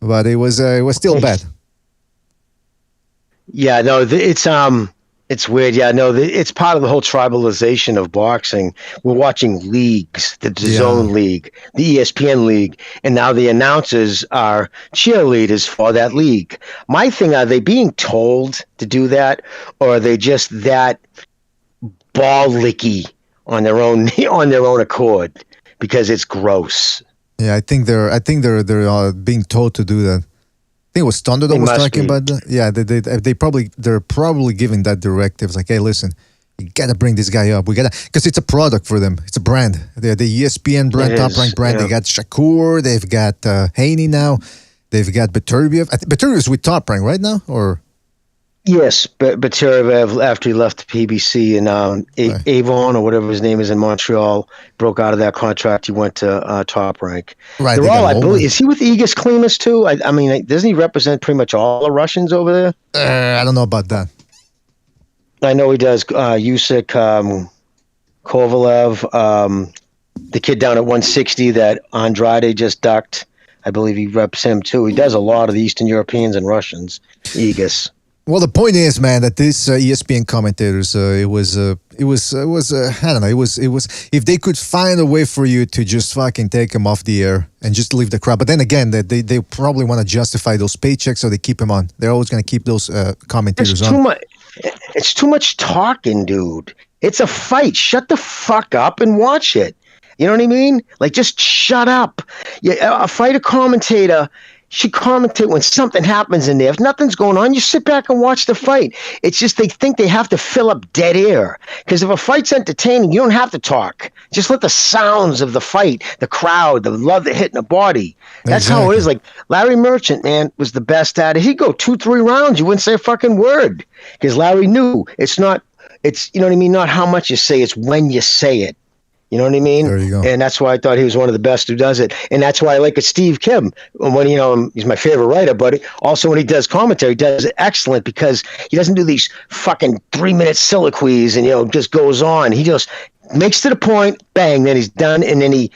But it was still bad. Yeah, no, it's weird. Yeah, no, it's part of the whole tribalization of boxing. We're watching leagues, the DAZN league, the ESPN league, and now the announcers are cheerleaders for that league. My thing, are they being told to do that, or are they just that ball licky on their own accord because it's gross? Yeah, I think they're being told to do that. I think it was Thunder that was talking about that. Yeah, they're probably giving that directive. It's like, hey, listen, you gotta bring this guy up. We gotta, because it's a product for them. It's a brand. They're the ESPN brand, top ranked brand. Yeah. They got Shakur. They've got Haney now. They've got Beterbiev. Beterbiev is with Top Rank right now, or? Yes, but Beterbiev, after he left the PBC and Avon or whatever his name is in Montreal, broke out of that contract. He went to Top Rank. Right. They're all, I believe, is he with Aegis Klimas too? I mean, doesn't he represent pretty much all the Russians over there? I don't know about that. I know he does. Usyk, Kovalev, the kid down at 160 that Andrade just ducked. I believe he reps him too. He does a lot of the Eastern Europeans and Russians. Aegis. Well, the point is, man, that this ESPN commentators, it was I don't know, it was if they could find a way for you to just fucking take him off the air and just leave the crowd. But then again, they probably want to justify those paychecks, so they keep him on. They're always going to keep those commentators on. It's too much talking, dude. It's a fight. Shut the fuck up and watch it. You know what I mean? Like, just shut up. A fighter commentator should commentate when something happens in there. If nothing's going on, you sit back and watch the fight. It's just they think they have to fill up dead air. Because if a fight's entertaining, you don't have to talk. Just let the sounds of the fight, the crowd, the love that hit in the body. That's how it is. Like, Larry Merchant, man, was the best at it. He'd go 2-3 rounds. You wouldn't say a fucking word. Because Larry knew it's, you know what I mean? Not how much you say, it's when you say it. You know what I mean? There you go. And that's why I thought he was one of the best who does it. And that's why I like Steve Kim. When he's my favorite writer, but also when he does commentary, he does it excellent because he doesn't do these fucking 3-minute soliloquies and just goes on. He just makes to the point, bang, then he's done, and then he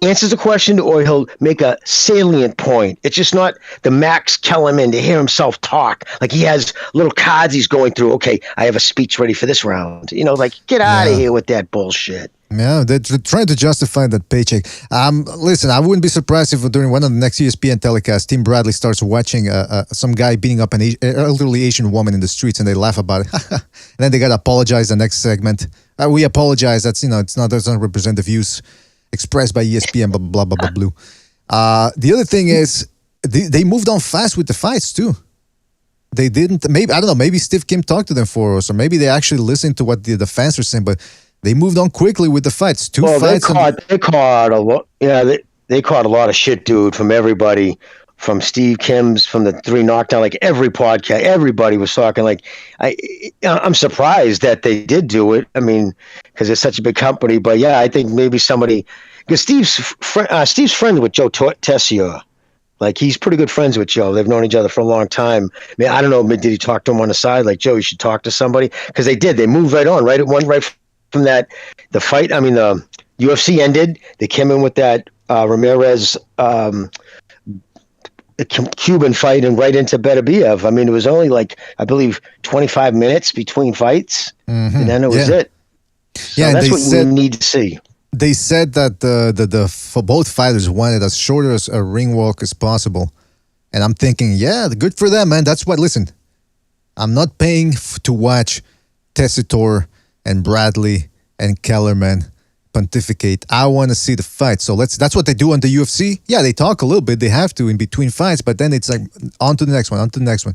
answers a question or he'll make a salient point. It's just not the Max Kellerman to hear himself talk. Like he has little cards he's going through. Okay, I have a speech ready for this round. Get out of here with that bullshit. Yeah, they're trying to justify that paycheck. Listen, I wouldn't be surprised if during one of the next ESPN telecasts, Tim Bradley starts watching some guy beating up an elderly Asian woman in the streets, and they laugh about it. And then they gotta apologize the next segment. We apologize. That's doesn't represent the views expressed by ESPN. Blah blah blah blah blue. The other thing is they moved on fast with the fights too. They didn't. Maybe I don't know. Maybe Steve Kim talked to them for us, or maybe they actually listened to what the fans are saying, but. They moved on quickly with the fights. Two fights. They caught a lot. Yeah, they caught a lot of shit, dude, from everybody, from Steve Kim's, from the 3 Knockdown. Like every podcast, everybody was talking. Like I'm surprised that they did do it. I mean, because it's such a big company. But yeah, I think maybe somebody because Steve's friends with Joe Tessio. Like he's pretty good friends with Joe. They've known each other for a long time. I mean, I don't know. Did he talk to him on the side? Like Joe, you should talk to somebody because they did. They moved right on. Right from that, the fight. I mean, the UFC ended. They came in with that Ramirez Cuban fight and right into Beterbiev. I mean, it was only I believe 25 minutes between fights, and then it was it. So that's what we need to see. They said that the for both fighters wanted as short as a ring walk as possible, and I'm thinking, yeah, good for them, man. That's what. Listen, I'm not paying to watch Tessitore and Bradley and Kellerman pontificate. I want to see the fight. So that's what they do on the UFC. Yeah, they talk a little bit. They have to in between fights, but then it's like on to the next one, on to the next one.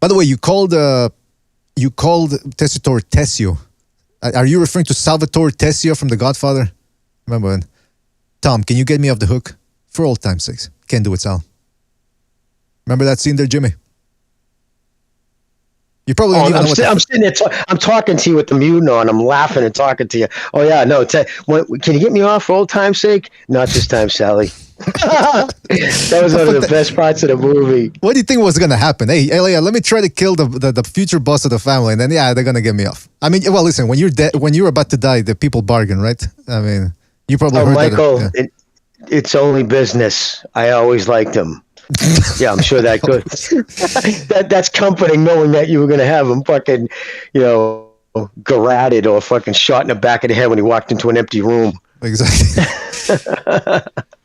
By the way, you called Tessitore Tessio. Are you referring to Salvatore Tessio from The Godfather? Remember when? Tom, can you get me off the hook? For old time's sakes. Can't do it, Sal. Remember that scene there, Jimmy? You probably don't even know I'm sitting there. I'm talking to you with the mute on. I'm laughing and talking to you. Oh yeah, no. Can you get me off for old time's sake? Not this time, Sally. That was one of the best parts of the movie. What do you think was gonna happen? Hey, Elia, let me try to kill the future boss of the family, and then they're gonna get me off. I mean, well, listen, when you're about to die, the people bargain, right? I mean, you probably heard Michael, that. It's only business. I always liked him. Yeah, I'm sure that good. That's comforting knowing that you were going to have him fucking, garroted or fucking shot in the back of the head when he walked into an empty room. Exactly.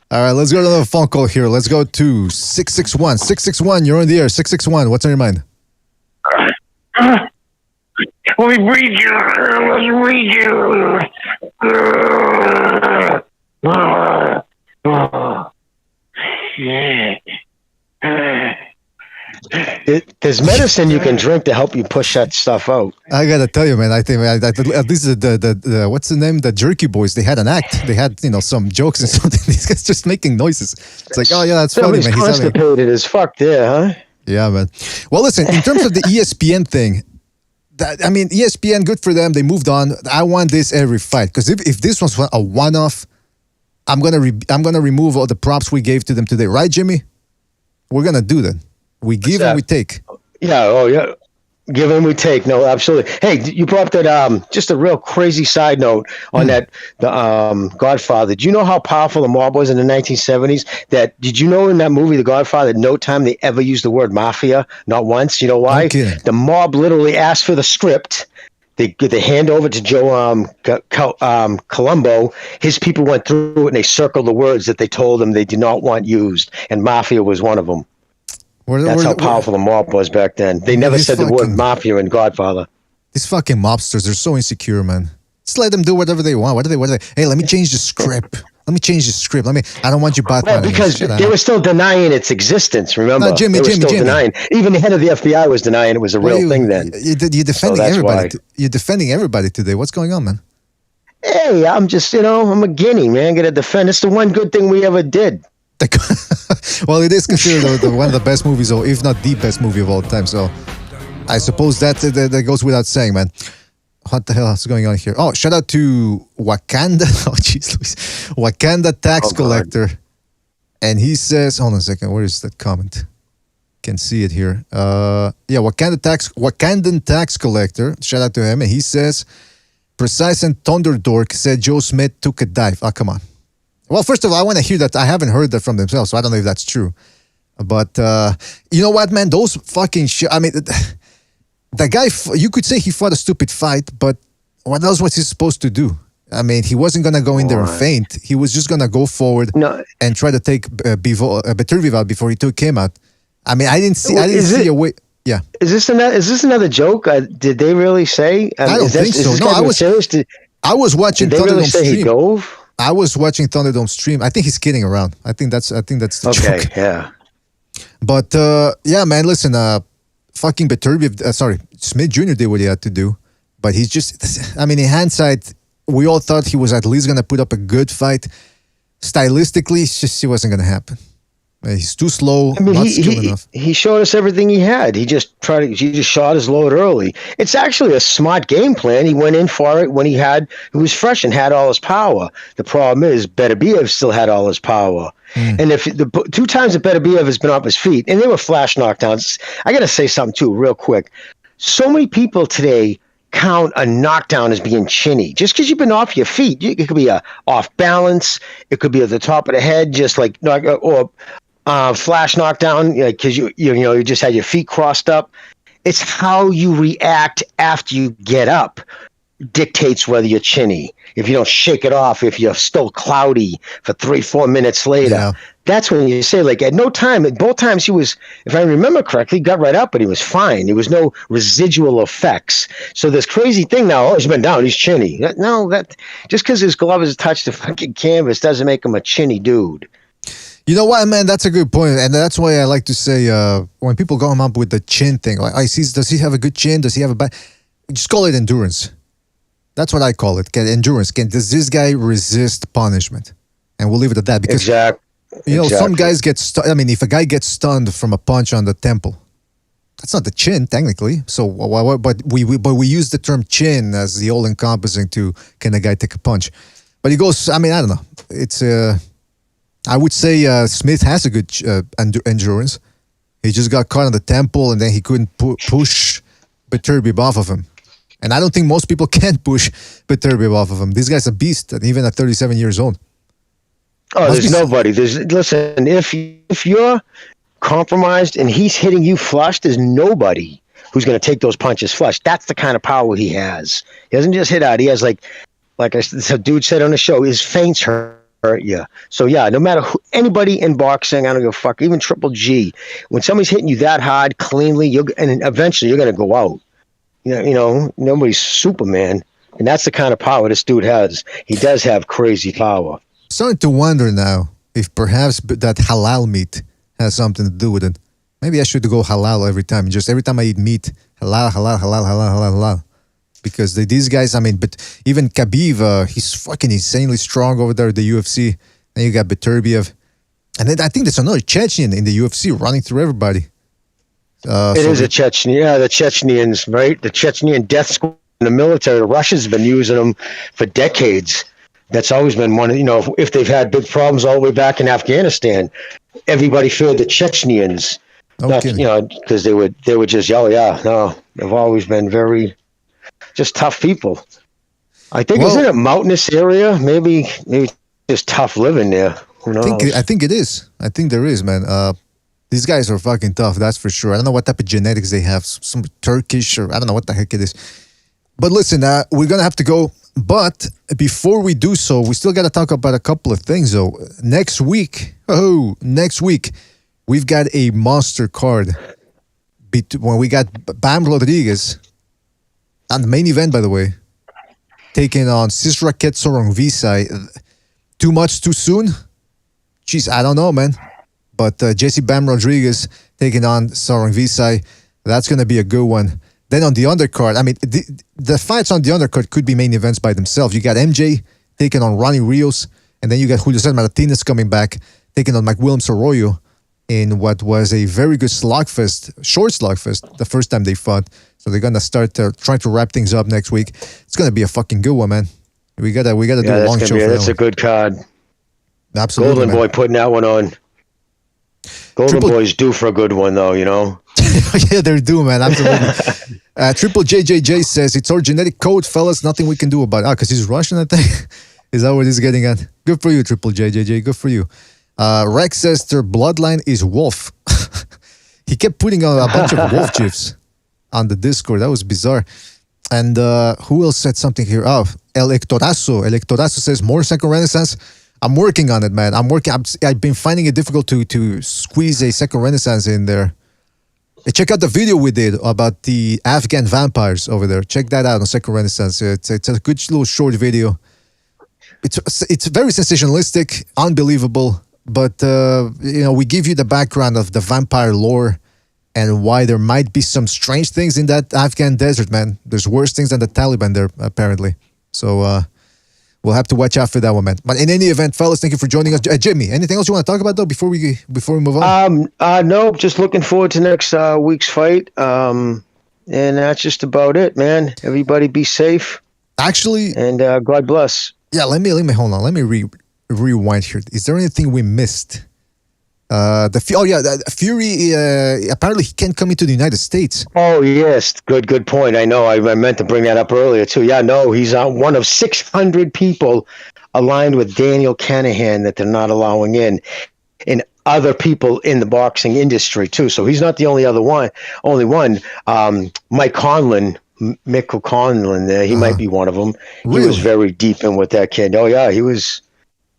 All right, let's go to another phone call here. Let's go to 661. 661, you're on the air. 661, what's on your mind? Let me read you. Shit. There's medicine you can drink to help you push that stuff out. I gotta tell you, man. I think at least the what's the name? The Jerky Boys. They had an act. They had some jokes and something. These guys just making noises. It's like, oh yeah, that's funny, man. He's constipated as fuck there, huh? Yeah, man. Well, listen. In terms of the ESPN thing, ESPN, good for them. They moved on. I want this every fight because if this was a one-off, I'm gonna remove all the props we gave to them today, right, Jimmy? We're gonna do that. We give and we take. Yeah. Oh, yeah. Give and we take. No, absolutely. Hey, you brought up that. Just a real crazy side note on the Godfather. Do you know how powerful the mob was in the 1970s? Did you know in that movie, The Godfather, no time they ever used the word mafia? Not once. You know why? Okay. The mob literally asked for the script. They hand over to Joe Colombo. His people went through it and they circled the words that they told him they did not want used, and mafia was one of them. That's how powerful the mob was back then. They never said the word mafia in Godfather. These fucking mobsters, they're so insecure, man. Just let them do whatever they want. What do they? Hey, let me change the script. I don't want you Batman. Because they were still denying its existence, remember? No, Jimmy. Denying. Even the head of the FBI was denying it was a real thing then. You're defending everybody. You're defending everybody today. What's going on, man? Hey, I'm just, I'm a guinea, man. Got to defend. It's the one good thing we ever did. Well, it is considered one of the best movies, or if not the best movie of all time. So I suppose that goes without saying, man. what the hell is going on here? Oh, shout out to Wakanda. Oh, jeez, Luis. Wakanda Tax Collector. And he says, hold on a second, where is that comment? Can see it here. Wakandan Tax Collector. Shout out to him. And he says, Precise and Thunderdork said Joe Smith took a dive. Oh, come on. Well, first of all, I want to hear that. I haven't heard that from themselves, so I don't know if that's true. But you know what, man? Those fucking shit. I mean, the guy, you could say he fought a stupid fight, but what else was he supposed to do? I mean, he wasn't going to go in there and faint. He was just going to go forward and try to take Beterbiev out before he took him out. I mean, I didn't see a way. Yeah. Is this another joke? Did they really say? I don't think so. No, I was watching Thunderdome really say stream. He dove? I was watching Thunderdome stream. I think he's kidding around. I think that's the joke. Okay, yeah. But yeah, man, listen, fucking Beterbiev, Smith Jr. did what he had to do. But he's just, I mean, in hindsight, we all thought he was at least going to put up a good fight. Stylistically, it wasn't going to happen. He's too slow, not skilled enough. He showed us everything he had. He just shot his load early. It's actually a smart game plan. He went in for it when he was fresh and had all his power. The problem is Beterbiev still had all his power. And if the 2 times that Beterbiev has been off his feet, and they were flash knockdowns. I got to say something too, real quick. So many people today count a knockdown as being chinny. Just because you've been off your feet, it could be off balance. It could be at the top of the head, just like flash knockdown, because you just had your feet crossed up. It's how you react after you get up dictates whether you're chinny. If you don't shake it off, if you're still cloudy for 3-4 minutes later, that's when you say, like, at no time, at both times he was, if I remember correctly, got right up, but he was fine. There was no residual effects. So this crazy thing now, he's been down, he's chinny. That just because his glove has touched the fucking canvas doesn't make him a chinny dude. You know what, man? That's a good point. And that's why I like to say, when people go up with the chin thing, like, does he have a good chin? Does he have a bad? Just call it endurance. That's what I call it. Endurance. Does this guy resist punishment? And we'll leave it at that. Because, some guys get if a guy gets stunned from a punch on the temple, that's not the chin, technically. So, but we use the term chin as the all-encompassing to, can a guy take a punch? But he goes, I don't know. It's, I would say Smith has a good endurance. He just got caught on the temple, and then he couldn't push Beterbiev off of him. And I don't think most people can push Beterbiev off of him. This guy's a beast, even at 37 years old. Oh, there's nobody. Listen, if you're compromised and he's hitting you flush, there's nobody who's going to take those punches flush. That's the kind of power he has. He doesn't just hit out. He has, like a dude said on the show, his feints hurt you. So yeah, no matter anybody in boxing, I don't give a fuck, even Triple G, when somebody's hitting you that hard, cleanly, and eventually you're going to go out. Nobody's Superman, and that's the kind of power this dude has. He does have crazy power. Starting to wonder now if perhaps that halal meat has something to do with it. Maybe I should go halal every time. Just every time I eat meat, halal, halal, halal, halal, halal, halal. Because these guys, but even Khabib, he's fucking insanely strong over there at the UFC. Then you got Beterbiev. And then I think there's another Chechen in the UFC running through everybody. It is a Chechen. Yeah, the Chechenians, right? The Chechenyan death squad in the military. The Russians have been using them for decades. That's always been one, if they've had big problems all the way back in Afghanistan, everybody feared the Chechenians. Because they would just yell, they've always been very just tough people. I think, isn't it mountainous area? Maybe just tough living there. Who knows? I think it is. I think there is, man. These guys are fucking tough, that's for sure. I don't know what type of genetics they have. Some Turkish or I don't know what the heck it is. But listen, we're going to have to go. But before we do so, we still got to talk about a couple of things, though. Next week, we've got a monster card. When we got Bam Rodriguez, on the main event, by the way, taking on Sisraket Sorongvisai. Too much too soon? Jeez, I don't know, man. But Jesse Bam Rodriguez taking on Sorongvisai, that's going to be a good one. Then on the undercard, the fights on the undercard could be main events by themselves. You got MJ taking on Ronnie Rios, and then you got Julio Cesar Martinez coming back, taking on McWilliams Arroyo in what was a very good slugfest, short slugfest, the first time they fought. So they're gonna start trying to wrap things up next week. It's gonna be a fucking good one, man. We gotta do a long show. That's a good card. Absolutely, Golden man. Boy putting that one on. Golden Boy's due for a good one, though. You know. Yeah, they're due, man. Absolutely. Triple JJJ says it's our genetic code, fellas. Nothing we can do about it. Because he's Russian, I think. Is that what he's getting at? Good for you, Triple JJJ. Good for you. Rex says their bloodline is wolf. He kept putting a bunch of wolf gifs on the Discord. That was bizarre. And who else said something here? Oh, Electorazo. Electorazo says more Second Renaissance. I'm working on it, man. I've been finding it difficult to squeeze a Second Renaissance in there. Check out the video we did about the Afghan vampires over there. Check that out on Second Renaissance. It's a good little short video. It's very sensationalistic, unbelievable, but we give you the background of the vampire lore and why there might be some strange things in that Afghan desert, man. There's worse things than the Taliban there, apparently. So we'll have to watch out for that one, man. But in any event, fellas, thank you for joining us. Jimmy, anything else you want to talk about, though, before we move on? No, just looking forward to next week's fight. And that's just about it, man. Everybody be safe. Actually. And God bless. Yeah, let me hold on. Let me rewind here. Is there anything we missed? Fury, apparently he can't come into the United States. Oh, yes. Good point. I know. I meant to bring that up earlier, too. Yeah, no, he's one of 600 people aligned with Daniel Kanahan that they're not allowing in. And other people in the boxing industry, too. So he's not the only one. Mike Conlon, Mikko Conlon there, he might be one of them. Really? He was very deep in with that kid. Oh, yeah, he was...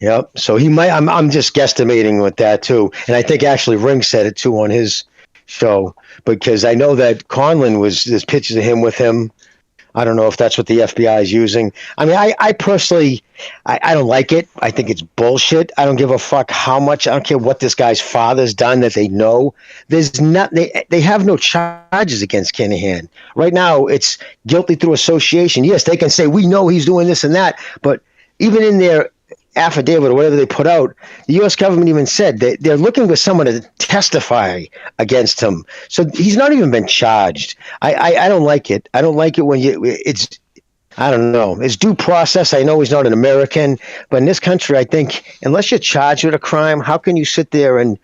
Yep. So he might. I'm just guesstimating with that too, and I think actually Ring said it too on his show because I know that Conlon there's pictures of him with him. I don't know if that's what the FBI is using. I mean, I personally, I don't like it. I think it's bullshit. I don't give a fuck how much. I don't care what this guy's father's done that they know. There's not. They have no charges against Kinahan right now. It's guilty through association. Yes, they can say we know he's doing this and that, but even in their affidavit or whatever they put out, the U.S. government even said they're looking for someone to testify against him. So he's not even been charged. I don't like it. I don't like it when I don't know. It's due process. I know he's not an American, but in this country, I think unless you're charged with a crime, how can you sit there and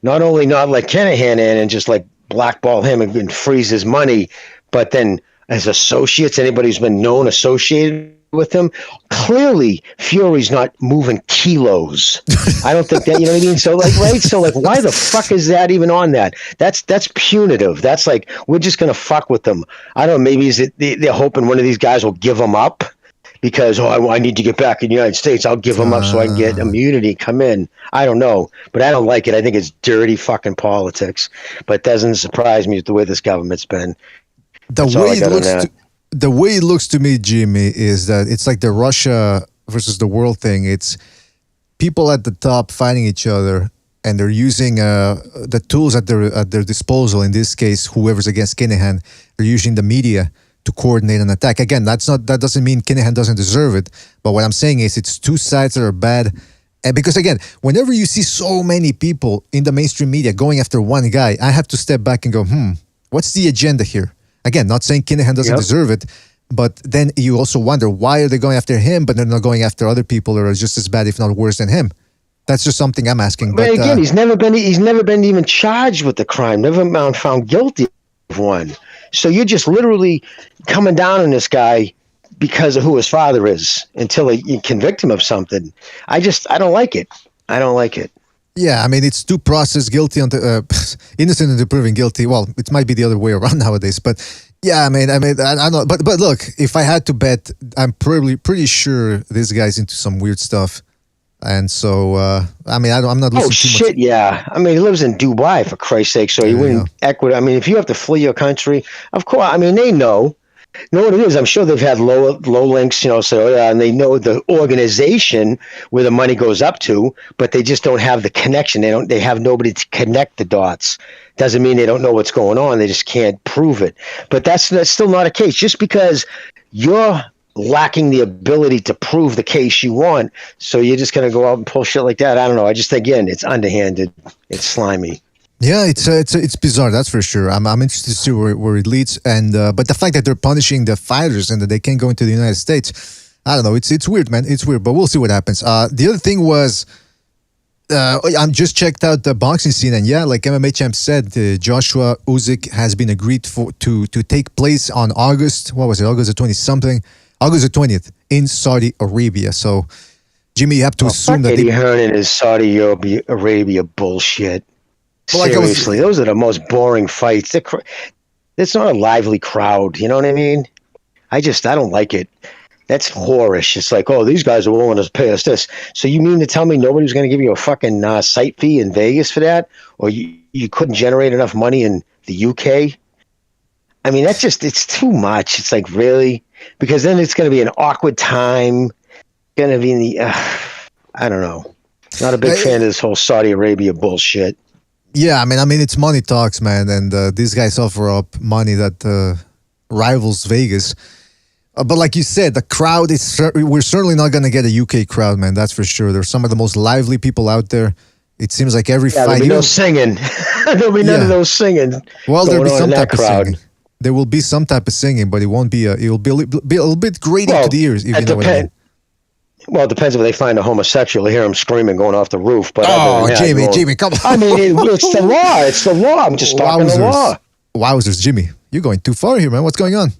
not only not let Kinahan in and just blackball him and freeze his money, but then as associates, anybody who's been known associated with him, clearly Fury's not moving kilos. I don't think that, you know what I mean? So right? So why the fuck is that even on that? That's punitive. That's we're just going to fuck with them. I don't know, maybe they're hoping one of these guys will give them up because, I need to get back in the United States. I'll give them up so I can get immunity, come in. I don't know, but I don't like it. I think it's dirty fucking politics, but it doesn't surprise me the way this government's been. The way it looks to me, Jimmy, is that it's like the Russia versus the world thing. It's people at the top fighting each other, and they're using the tools at their disposal. In this case, whoever's against Kinahan, they're using the media to coordinate an attack. Again, that doesn't mean Kinahan doesn't deserve it. But what I'm saying is, it's two sides that are bad. And because again, whenever you see so many people in the mainstream media going after one guy, I have to step back and go, what's the agenda here? Again, not saying Kinahan doesn't deserve it, but then you also wonder, why are they going after him, but they're not going after other people that are just as bad, if not worse than him? That's just something I'm asking. But again, he's never been even charged with the crime, never been found guilty of one. So you're just literally coming down on this guy because of who his father is until you convict him of something. I don't like it. I don't like it. Yeah, I mean, it's due process, guilty until innocent until proven guilty. Well, it might be the other way around nowadays, but yeah, I mean, I don't know. But look, if I had to bet, I'm probably pretty sure this guy's into some weird stuff, and so I mean, I'm not. Oh shit! Yeah, I mean, he lives in Dubai, for Christ's sake, so he wouldn't equity. I mean, if you have to flee your country, of course. I mean, they know what it is. I'm sure they've had low links, and they know the organization where the money goes up to, but they just don't have the connection. They have nobody to connect the dots. Doesn't mean they don't know what's going on. They just can't prove it. But that's still not a case. Just because you're lacking the ability to prove the case you want. So you're just going to go out and pull shit like that. I don't know. I just, again, it's underhanded. It's slimy. Yeah, it's bizarre. That's for sure. I'm interested to see where it leads. And but the fact that they're punishing the fighters and that they can't go into the United States, I don't know. It's weird, man. It's weird. But we'll see what happens. The other thing was, I'm just checked out the boxing scene, and yeah, like MMA champ said, Joshua Usyk has been agreed to take place on August. What was it? August the 20th, August the 20th in Saudi Arabia. So, Jimmy, you have to assume that Eddie Hearn and his Saudi Arabia bullshit. Well, Seriously, those are the most boring fights. It's not a lively crowd. You know what I mean? I don't like it. That's whorish. It's like, oh, these guys are willing to pay us this. So you mean to tell me nobody's going to give you a fucking site fee in Vegas for that? Or you couldn't generate enough money in the UK? I mean, it's too much. It's like, really? Because then it's going to be an awkward time. Going to be in the, I don't know. Not a big fan of this whole Saudi Arabia bullshit. Yeah, I mean, it's money talks, man, and these guys offer up money that rivals Vegas. But like you said, the crowd we're certainly not going to get a UK crowd, man. That's for sure. There's some of the most lively people out there. It seems like every fight. There'll be no singing. There'll be none of those singing. Well, there'll be some type of singing. There will be some type of singing, but it won't be. It'll be a little bit grating to the ears, if you know what I mean. Well, it depends if they find a homosexual. You hear them screaming going off the roof. But Jamie, come on. I mean, it's the law. It's the law. I'm just talking the law. Wowzers, Jimmy. You're going too far here, man. What's going on?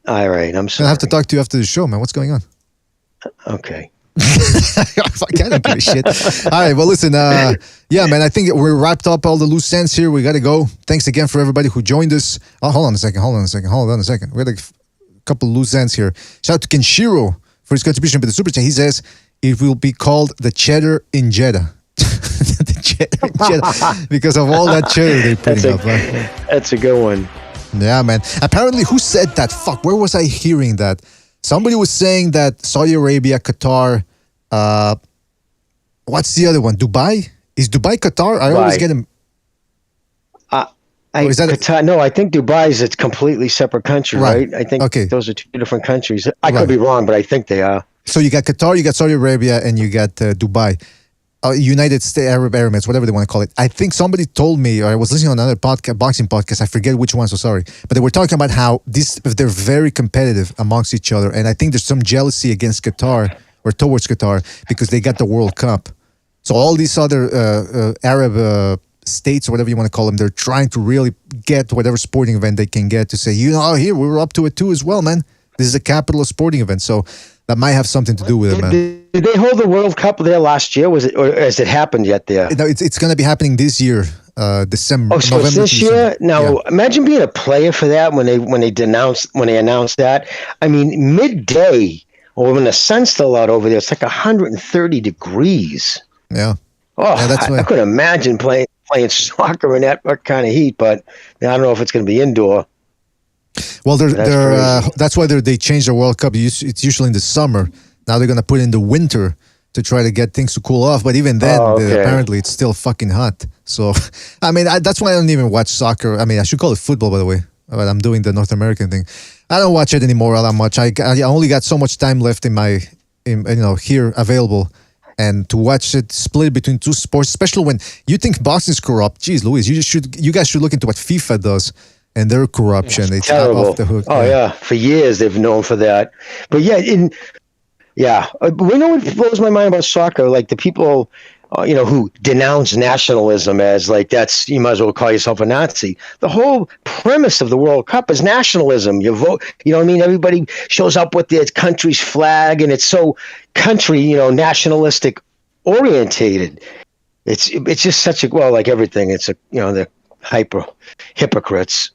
All right, I'm sorry. I have to talk to you after the show, man. What's going on? Okay. I don't give a shit. All right, well, listen. Yeah, man, I think we're wrapped up all the loose ends here. We got to go. Thanks again for everybody who joined us. Oh, hold on a second. We got a couple loose ends here. Shout out to Kenshiro for his contribution to the Super Chat. He says it will be called the Cheddar in Jeddah. The Cheddar in Jeddah. Because of all that cheddar they're putting up. Right? That's a good one. Yeah, man. Apparently, who said that? Fuck, where was I hearing that? Somebody was saying that Saudi Arabia, Qatar, what's the other one? Dubai? Is Dubai Qatar? I always get them. Qatar, no, I think Dubai is a completely separate country, right? I think those are two different countries. I could be wrong, but I think they are. So you got Qatar, you got Saudi Arabia, and you got Dubai. United States Arab Emirates, whatever they want to call it. I think somebody told me, or I was listening to another boxing podcast, I forget which one, so sorry. But they were talking about how they're very competitive amongst each other. And I think there's some jealousy against Qatar, or towards Qatar, because they got the World Cup. So all these other Arab states, or whatever you want to call them, they're trying to really get whatever sporting event they can get to say, here, we were up to it too as well, man. This is a capital of sporting event. So that might have something to do with it, man. Did they hold the World Cup there last year? Was it, or has it happened yet there? No, it's going to be happening this year, December. Oh, so November, it's this year? Now, imagine being a player for that when they announced that. I mean, midday, or when the sun's still out over there, it's like 130 degrees. Yeah. Oh, I couldn't imagine playing soccer in that kind of heat, but I don't know if it's going to be indoor. Well, that's why they changed the World Cup. It's usually in the summer. Now they're going to put it in the winter to try to get things to cool off. But even then, apparently it's still fucking hot. So, I mean, that's why I don't even watch soccer. I mean, I should call it football, by the way. But I'm doing the North American thing. I don't watch it anymore all that much. I only got so much time left here available. And to watch it split between two sports, especially when you think boxing's corrupt. Jeez, Louise, you guys should look into what FIFA does. And their corruption, it's terrible. Off the hook. Oh yeah, for years they've known for that. But we know what blows my mind about soccer. Like the people, who denounce nationalism as like you might as well call yourself a Nazi. The whole premise of the World Cup is nationalism. You vote. You know what I mean? Everybody shows up with their country's flag, and it's so country, nationalistic orientated. It's just such like everything. It's they're hypocrites.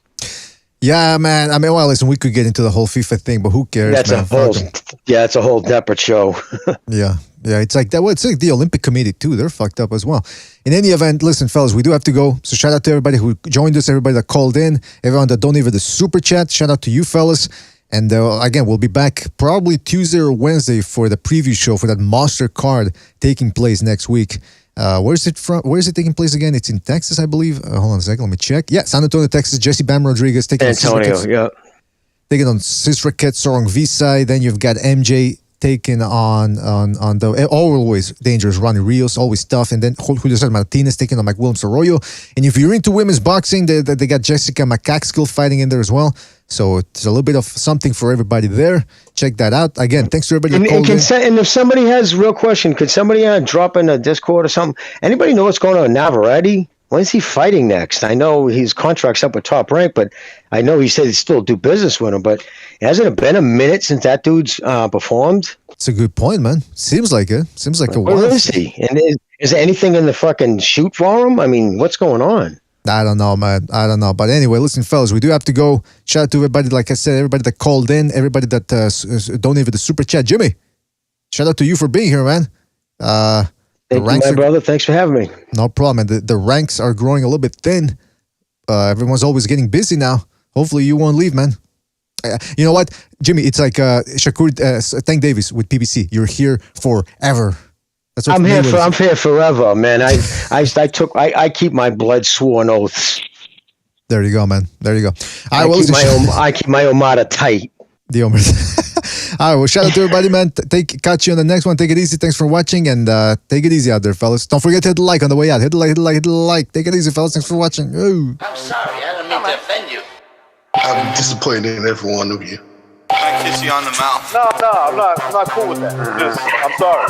Yeah, man. I mean, well, listen, we could get into the whole FIFA thing, but who cares? It's a whole Deppert show. Yeah. It's like that. Well, it's like the Olympic Committee too. They're fucked up as well. In any event, listen, fellas, we do have to go. So shout out to everybody who joined us, everybody that called in, everyone that donated the super chat. Shout out to you, fellas. And again, we'll be back probably Tuesday or Wednesday for the preview show for that monster card taking place next week. Where is it from? Where is it taking place again? It's in Texas, I believe. Hold on a second. Let me check. Yeah, San Antonio, Texas. Jesse Bam Rodriguez taking Antonio, taking on Sistraket, Sorong Visay. Then you've got MJ taking on the always dangerous Ronnie Rios, always tough. And then Julio Cesar Martinez taking on Mike Williams Arroyo. And if you're into women's boxing, they got Jessica McCaskill fighting in there as well. So it's a little bit of something for everybody there. Check that out. Again, thanks to everybody. And if somebody has real question, could somebody drop in a Discord or something? Anybody know what's going on with Navarrete? When's he fighting next? I know his contract's up with Top Rank, but I know he said he'd still do business with him. But hasn't it been a minute since that dude's performed? It's a good point, man. Seems like it. Seems like a while. Where is he? And is there anything in the fucking shoot for him? I mean, what's going on? I don't know, man. I don't know. But anyway, listen, fellas, we do have to go. Shout out to everybody, like I said, everybody that called in, everybody that donated the super chat. Jimmy, shout out to you for being here, man. Thank you, my brother. Thanks for having me. No problem. And the ranks are growing a little bit thin. Everyone's always getting busy now. Hopefully you won't leave, man. You know what, Jimmy? It's like Shakur Tank Davis with PBC. You're here forever. That's what I'm here forever, man. I keep my blood sworn oaths. There you go, man. There you go. I keep my Omada tight. The Omada. All right, well, shout out to everybody, man. Catch you on the next one. Take it easy. Thanks for watching, and take it easy out there, fellas. Don't forget to hit the like on the way out. Hit the like. Take it easy, fellas. Thanks for watching. Ooh. I'm sorry. I don't mean to offend you. I'm disappointed in every one of you. I kiss you on the mouth. No, I'm not cool with that. I'm sorry.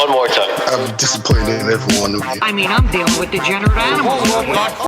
One more time. I'm disappointed in every one of you. I mean, I'm dealing with degenerate animals.